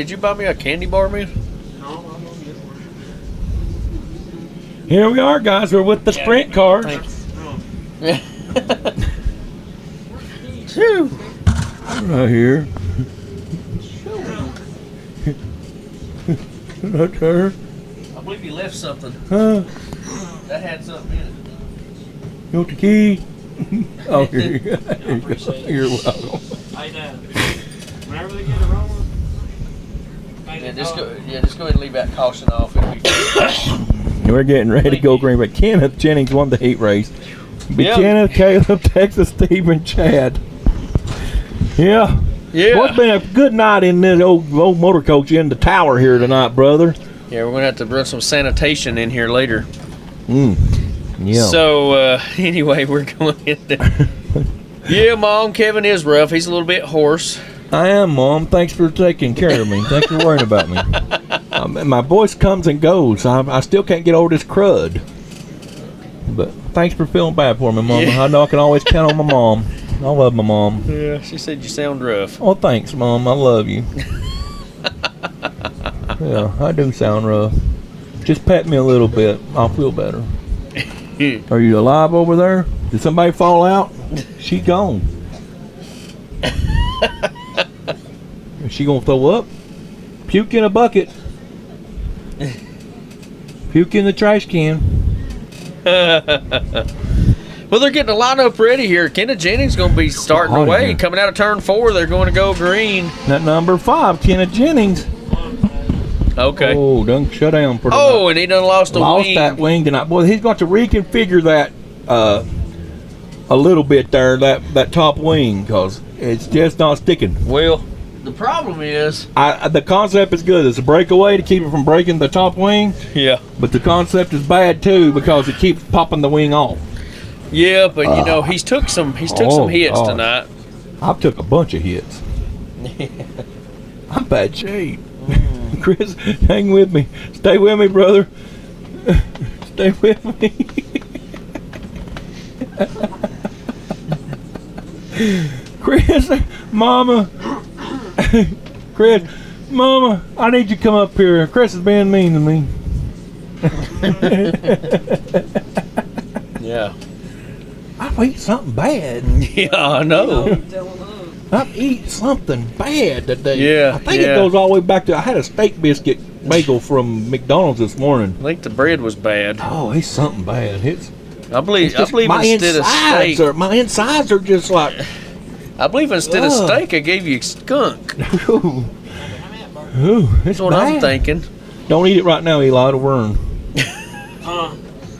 A: you buy me a candy bar, man?
C: No, I'm gonna get one.
B: Here we are, guys. We're with the sprint cars.
A: Phew.
B: Right here. Right there.
A: I believe you left something.
B: Huh?
A: That had something in it.
B: You want the key? Oh, here you go. Here you go.
C: appreciate it.
B: You're welcome.
C: Hey, Dad. Whenever they get it rolling,
A: Yeah, just go ahead and leave that caution off. It'll be fine.
B: We're getting ready to go green, but Kenneth Jennings won the heat race. Be
A: Yeah.
B: Kenneth, Caleb, Texas, Steve, and Chad. Yeah.
A: Yeah.
B: Well, it's been a good night in this old motor coach in the tower here tonight, brother.
A: Yeah, we're gonna have to run some sanitation in here later.
B: Yeah.
A: So anyway, we're going in there. Yeah, Mom, Kevin is rough. He's a little bit hoarse.
B: I am, Mom. Thanks for taking care of me. Thanks for worrying about me. My voice comes and goes. I still can't get over this crud. But thanks for feeling bad for me, Mama.
A: Yeah.
B: I know I can always count on my mom. I love my mom.
A: Yeah, she said you sound rough.
B: Oh, thanks, Mom. I love you. Yeah, I do sound rough. Just pat me a little bit. I'll feel better. Are you alive over there? Did somebody fall out? She gone. Is she gonna throw up? Puke in a bucket. Puke in the trash can.
A: Well, they're getting the lineup ready here. Kenneth Jennings going to be starting
B: Oh,
A: away.
B: yeah.
A: Coming out of turn 4, they're going to go green.
B: That number 5, Kenneth Jennings.
A: Okay.
B: Oh, done shut down for tonight.
A: Oh, and he done lost a
B: Lost
A: wing.
B: that wing tonight. Boy, he's got to reconfigure that a little bit there, that top wing, because it's just not sticking.
A: Well, the problem is...
B: The concept is good. It's a breakaway to keep it from breaking the top wing,
A: Yeah.
B: but the concept is bad too because it keeps popping the wing off.
A: Yeah, but you know, he's took some hits
B: God.
A: tonight.
B: I've took a bunch of hits. I'm bad shape. Chris, hang with me. Stay with me, brother. Stay with me. Chris, Mama. Chris, Mama, I need you to come up here. Chris is being mean to me.
A: Yeah.
B: I've eaten something bad.
A: Yeah, I know.
C: telling us.
B: I eat something bad today.
A: Yeah,
B: I think
A: yeah.
B: it goes all the way back to, I had a steak biscuit bagel from McDonald's this morning.
A: I think the bread was bad.
B: Oh, it's something bad.
A: I believe
B: my
A: instead of steak,
B: my insides are just like,
A: I believe instead of
B: Ugh.
A: steak, I gave you skunk.
B: ooh, it's
A: That's what
B: bad.
A: I'm thinking.
B: Don't eat it right now, Eli. It'll burn.
C: Huh?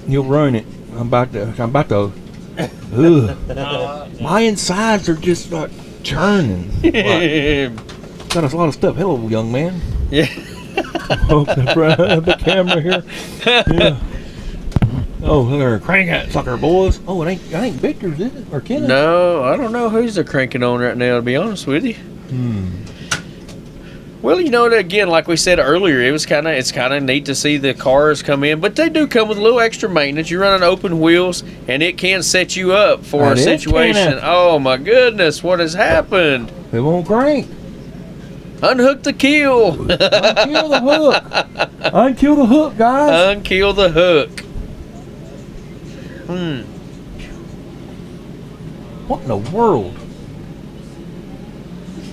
B: You'll ruin it. I'm about to. Ugh. My insides are just like churning. Like, got a lot of stuff. Hello, young man.
A: Yeah.
B: Oh, the camera here. Yeah. Oh, there, crank that sucker, boys. Oh, it ain't Victor's, is it? Or Kenneth?
A: No, I don't know who's they're cranking on right now, to be honest with you. Well, you know, again, like we said earlier, it's kind of neat to see the cars come in, but they do come with a little extra maintenance. You're running open wheel, and it can set you up for
B: That
A: a
B: is,
A: situation.
B: can it?
A: Oh my goodness, what has happened?
B: It won't crank.
A: Unhook the keel.
B: Unkill the hook. Unkill the hook, guys.
A: Unkill the hook.
B: What in the world?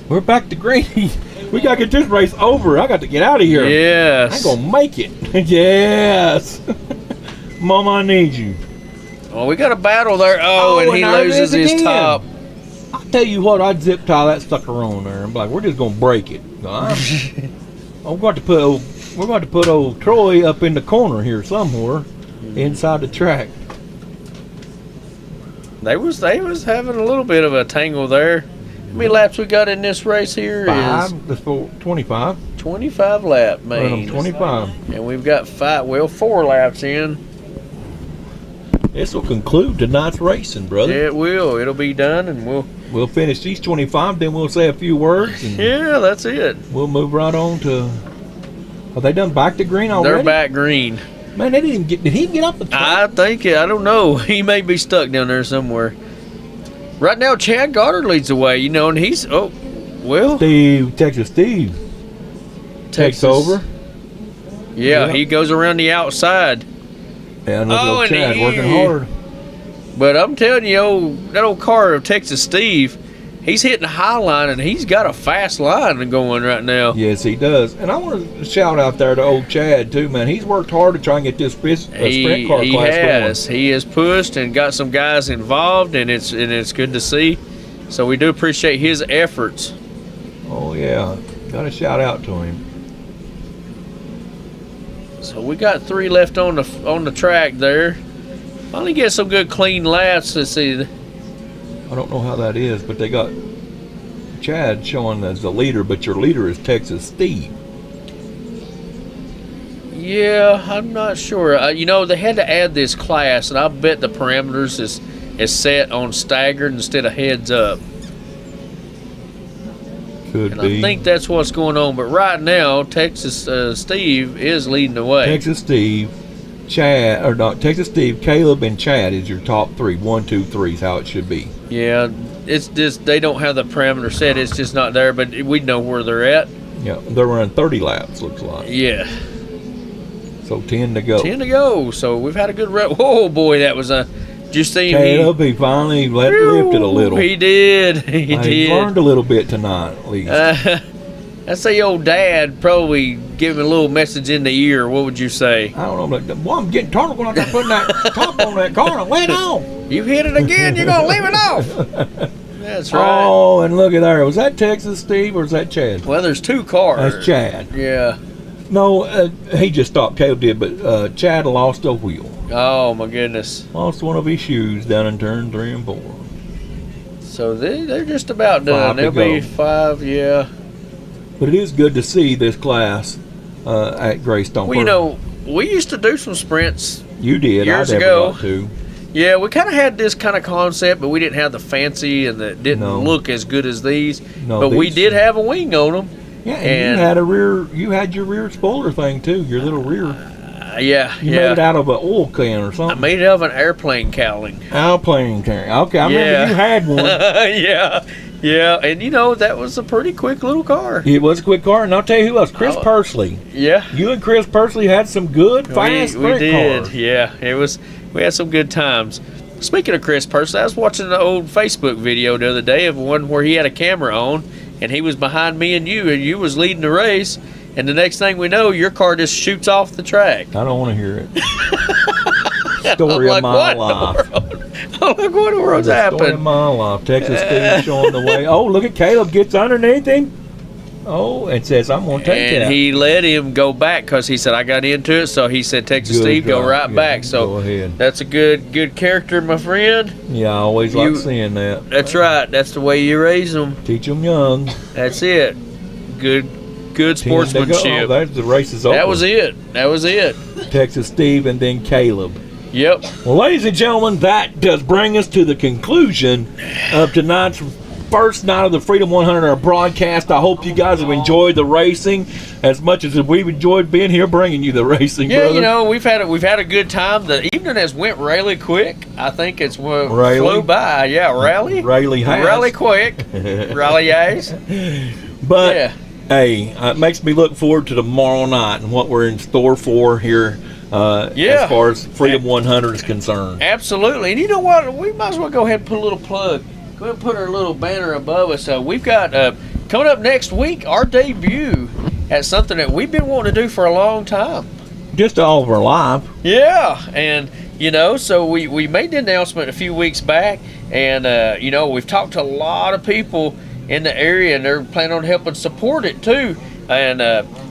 B: We're back to Grady. We gotta get this race over. I got to get out of here. I
A: Yes.
B: ain't gonna make it. Yes. Mama, I need you.
A: Well, we got a battle there. Oh, and he
B: and there it
A: loses
B: is
A: his
B: again.
A: top.
B: I'll tell you what, I'd zip tie that sucker on there and be like, we're just gonna break it. We're going to put old Troy up in the corner here somewhere inside the track.
A: They was having a little bit of a tangle there. How many laps we got in this race here? Is
B: 25.
A: 25 lap, man.
B: 25.
A: And we've got 4 laps in.
B: This will conclude tonight's racing, brother.
A: It will. It'll be done, and
B: We'll finish these 25, then we'll say a few words, and
A: yeah, that's it.
B: we'll move right on to. Are they done back to green already?
A: They're back green.
B: Man, they didn't even get. Did he get up the track?
A: I think I don't know. He may be stuck down there somewhere. Right now, Chad Goddard leads the way, and he's
B: Texas Steve takes
A: Texas.
B: over.
A: Yeah,
B: Yeah.
A: he goes around the outside.
B: And look
A: Oh,
B: at
A: and
B: Chad
A: he-
B: working hard.
A: But I'm telling you, that old car of Texas Steve, he's hitting the high line, and he's got a fast line going right now.
B: Yes, he does. And I want to shout out there to old Chad too, man. He's worked hard to try and get this sprint car
A: He
B: class
A: has. He has pushed and got some guys involved, and it's good to see. So we do appreciate his efforts.
B: going. Oh yeah, got to shout out to him.
A: So we got 3 left on the track there. Finally get some good clean laps. Let's see.
B: I don't know how that is, but they got Chad showing as the leader, but your leader is Texas Steve.
A: Yeah, I'm not sure. They had to add this class, and I bet the parameters is set on staggered instead of heads up.
B: Could
A: And
B: be.
A: I think that's what's going on. But right now, Texas Steve is leading the way.
B: Texas Steve, Texas Steve, Caleb, and Chad is your top 3. 1, 2, 3 is how it should be.
A: Yeah, it's just they don't have the parameter set. It's just not there, but we know where they're at.
B: Yeah, they're running 30 laps, looks like.
A: Yeah,
B: So 10 to go.
A: 10 to go. So we've had a good run. Oh boy, that was a. Did you see him?
B: Caleb, he finally lifted a little.
A: He did. He
B: He learned
A: did.
B: a little bit tonight, at least.
A: I'd say your dad probably give him a little message in the ear. What would you say?
B: I don't know, but boy, I'm getting tired when I got putting that top on that car and let on.
A: You hit it again, you're going to leave it off. That's right.
B: Oh, and look at there. Was that Texas Steve or was that Chad?
A: Well, there's 2 cars.
B: That's Chad.
A: Yeah.
B: No, he just stopped. Caleb did, but Chad lost a wheel.
A: Oh, my goodness.
B: Lost one of his shoes down in turn 3 and 4.
A: So they're just about done.
B: 5 to
A: They'll be
B: go.
A: 5, yeah.
B: But it is good to see this class at Greystone.
A: Well, we used to do some sprints.
B: You did.
A: years
B: I never
A: ago.
B: got to.
A: Yeah, we kind of had this kind of concept, but we didn't have the fancy and that didn't
B: No.
A: look as good as these.
B: No,
A: but we
B: these-
A: did have a wing on them.
B: Yeah, and
A: And-
B: you had a rear. You had your rear spoiler thing too. Your little rear.
A: Yeah,
B: You made it
A: yeah.
B: out of an oil can or
A: I
B: something.
A: made it of an airplane cowling.
B: Airplane can. Okay, I remember
A: Yeah.
B: you had one.
A: Yeah, yeah. And that was a pretty quick little car.
B: It was a quick car, and I'll tell you who else. Chris
A: Oh.
B: Pursley.
A: Yeah.
B: You and Chris Pursley had some good fast
A: we
B: sprint
A: did.
B: cars.
A: Yeah, we had some good times. Speaking of Chris Person, I was watching an old Facebook video the other day of one where he had a camera on, and he was behind me and you was leading the race, and the next thing we know, your car just shoots off the track.
B: I don't want to hear it. Story of my life.
A: I'm like, what in the world's
B: The story of
A: happened?
B: my life. Texas Steve showing the way. Oh, look at Caleb gets underneath him. Oh, and says, I'm going to take
A: And
B: that.
A: he let him go back because he said, I got into it. So he said, Texas
B: Good
A: Steve, go
B: job.
A: right
B: Yeah,
A: back. So
B: go ahead.
A: that's a good character, my friend.
B: Yeah, I always like
A: You-
B: seeing that.
A: That's right. That's the way you raise them.
B: Teach them young.
A: That's it. Good
B: 10 to go.
A: sportsmanship.
B: That's the race is over.
A: That was it. That was it.
B: Texas Steve and then Caleb.
A: Yep.
B: Well, ladies and gentlemen, that does bring us to the conclusion of tonight's first night of the Freedom 100 broadcast. I hope you guys have enjoyed the racing as much as we've enjoyed being here bringing you the racing,
A: Yeah,
B: brother.
A: you know, we've had a good time. The evening has went really quick. I think it's
B: Really?
A: flew by. Yeah, rally.
B: Really has.
A: Really quick. Rally eyes.
B: But,
A: Yeah.
B: hey, it makes me look forward to tomorrow night and what we're in store for here
A: Yeah.
B: as far as Freedom 100 is concerned.
A: Absolutely. And you know what? We might as well go ahead and put a little plug. Go ahead and put our little banner above us. We've got coming up next week our debut at something that we've been wanting to do for a long time.
B: Just all of our life.
A: Yeah, and you know, so we made the announcement a few weeks back, and you know, we've talked to a lot of people in the area, and they're planning on helping support it too. And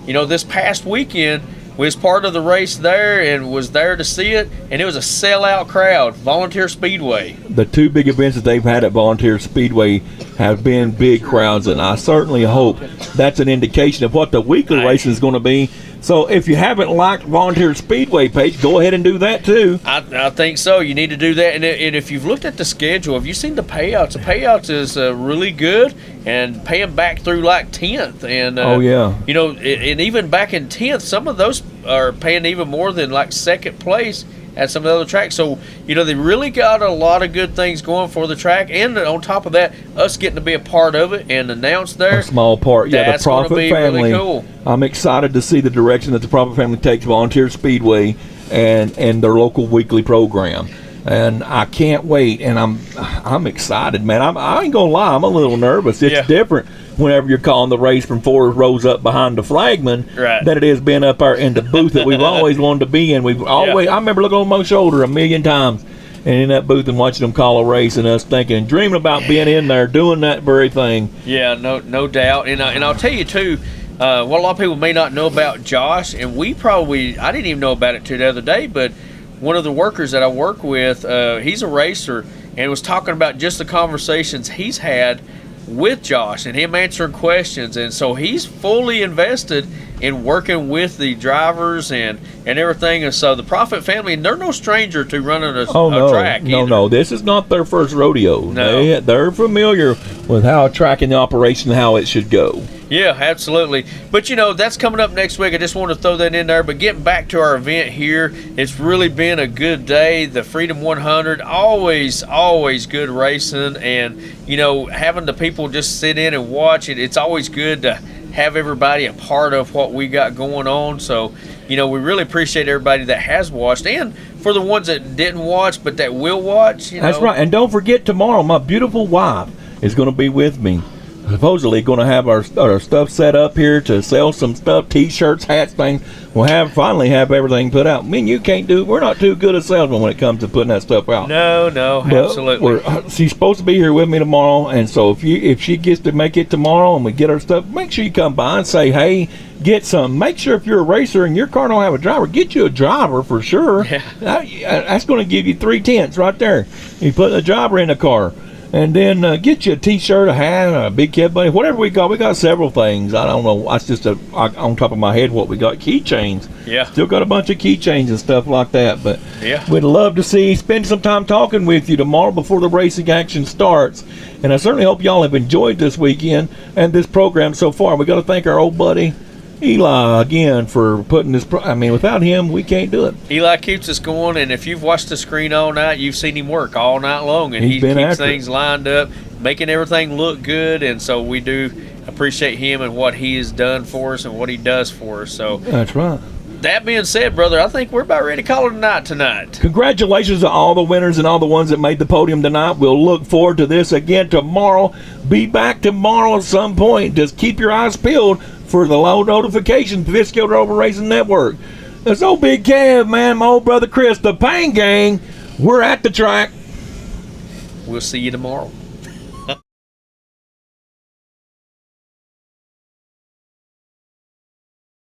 A: you know, this past weekend was part of the race there and was there to see it, and it was a sellout crowd. Volunteer Speedway.
B: The two big events that they've had at Volunteer Speedway have been big crowds, and I certainly hope that's an indication of what the weekly racing is going to be. So if you haven't liked Volunteer Speedway page, go ahead and do that too.
A: I think so. You need to do that. And if you've looked at the schedule, have you seen the payouts? The payouts is really good, and paying back through like 10th. And
B: Oh, yeah.
A: you know, and even back in 10th, some of those are paying even more than like second place at some of the other tracks. So, you know, they really got a lot of good things going for the track. And on top of that, us getting to be a part of it and announce there.
B: A small part, yeah.
A: That's
B: The
A: gonna
B: Profit
A: be
B: family.
A: really cool.
B: I'm excited to see the direction that the Profit family takes Volunteer Speedway and their local weekly program. And I can't wait, and I'm excited, man. I ain't gonna lie, I'm a little nervous. It's
A: Yeah.
B: different whenever you're calling the race from 4 rows up behind the flagman
A: Right.
B: than it is being up there in the booth that we've always wanted to be in. We've always, I remember looking over my shoulder a million times and in that booth and watching them call a race, and us thinking, dreaming about being in there doing that very thing.
A: Yeah, no doubt. And I'll tell you too, what a lot of people may not know about Josh, and I didn't even know about it till the other day, but one of the workers that I work with, he's a racer, and was talking about just the conversations he's had with Josh and him answering questions. And so he's fully invested in working with the drivers and everything. And so the Profit family, they're no stranger to running a track.
B: No. This is not their first rodeo.
A: No.
B: They're familiar with how tracking the operation, how it should go.
A: Yeah, absolutely. But, you know, that's coming up next week. I just want to throw that in there. But getting back to our event here, it's really been a good day. The Freedom 100, always good racing. And, you know, having the people just sit in and watch it, it's always good to have everybody a part of what we got going on. So, you know, we really appreciate everybody that has watched. And for the ones that didn't watch but that will watch, you know.
B: That's right. And don't forget, tomorrow, my beautiful wife is going to be with me. Supposedly going to have our stuff set up here to sell some stuff, T-shirts, hats, things. We'll finally have everything put out. Me and you we're not too good at salesmen when it comes to putting that stuff out.
A: No,
B: But
A: absolutely.
B: she's supposed to be here with me tomorrow, and so if she gets to make it tomorrow and we get her stuff, make sure you come by and say, hey, get some. Make sure if you're a racer and your car don't have a driver, get you a driver for sure.
A: Yeah.
B: That's going to give you 3/10 right there. You put a driver in the car. And then get you a T-shirt, a hat, a big kid bunny, whatever we got. We got several things. I don't know. That's just on top of my head what we got. Keychains.
A: Yeah.
B: Still got a bunch of keychains and stuff like that. But
A: Yeah.
B: we'd love to spend some time talking with you tomorrow before the racing action starts. And I certainly hope y'all have enjoyed this weekend and this program so far. We got to thank our old buddy Eli again for putting this. Without him, we can't do it.
A: Eli keeps us going, and if you've watched the screen all night, you've seen him work all night long, and
B: He's
A: he
B: been
A: keeps
B: after it.
A: things lined up, making everything look good. And so we do appreciate him and what he has done for us and what he does for us. So
B: That's right.
A: that being said, brother, I think we're about ready to call it a night tonight.
B: Congratulations to all the winners and all the ones that made the podium tonight. We'll look forward to this again tomorrow. Be back tomorrow at some point. Just keep your eyes peeled for the low notifications, Visco Rover Racing Network. There's old Big Kev, man, my old brother Chris, the Pain Gang. We're at the track.
A: We'll see you tomorrow.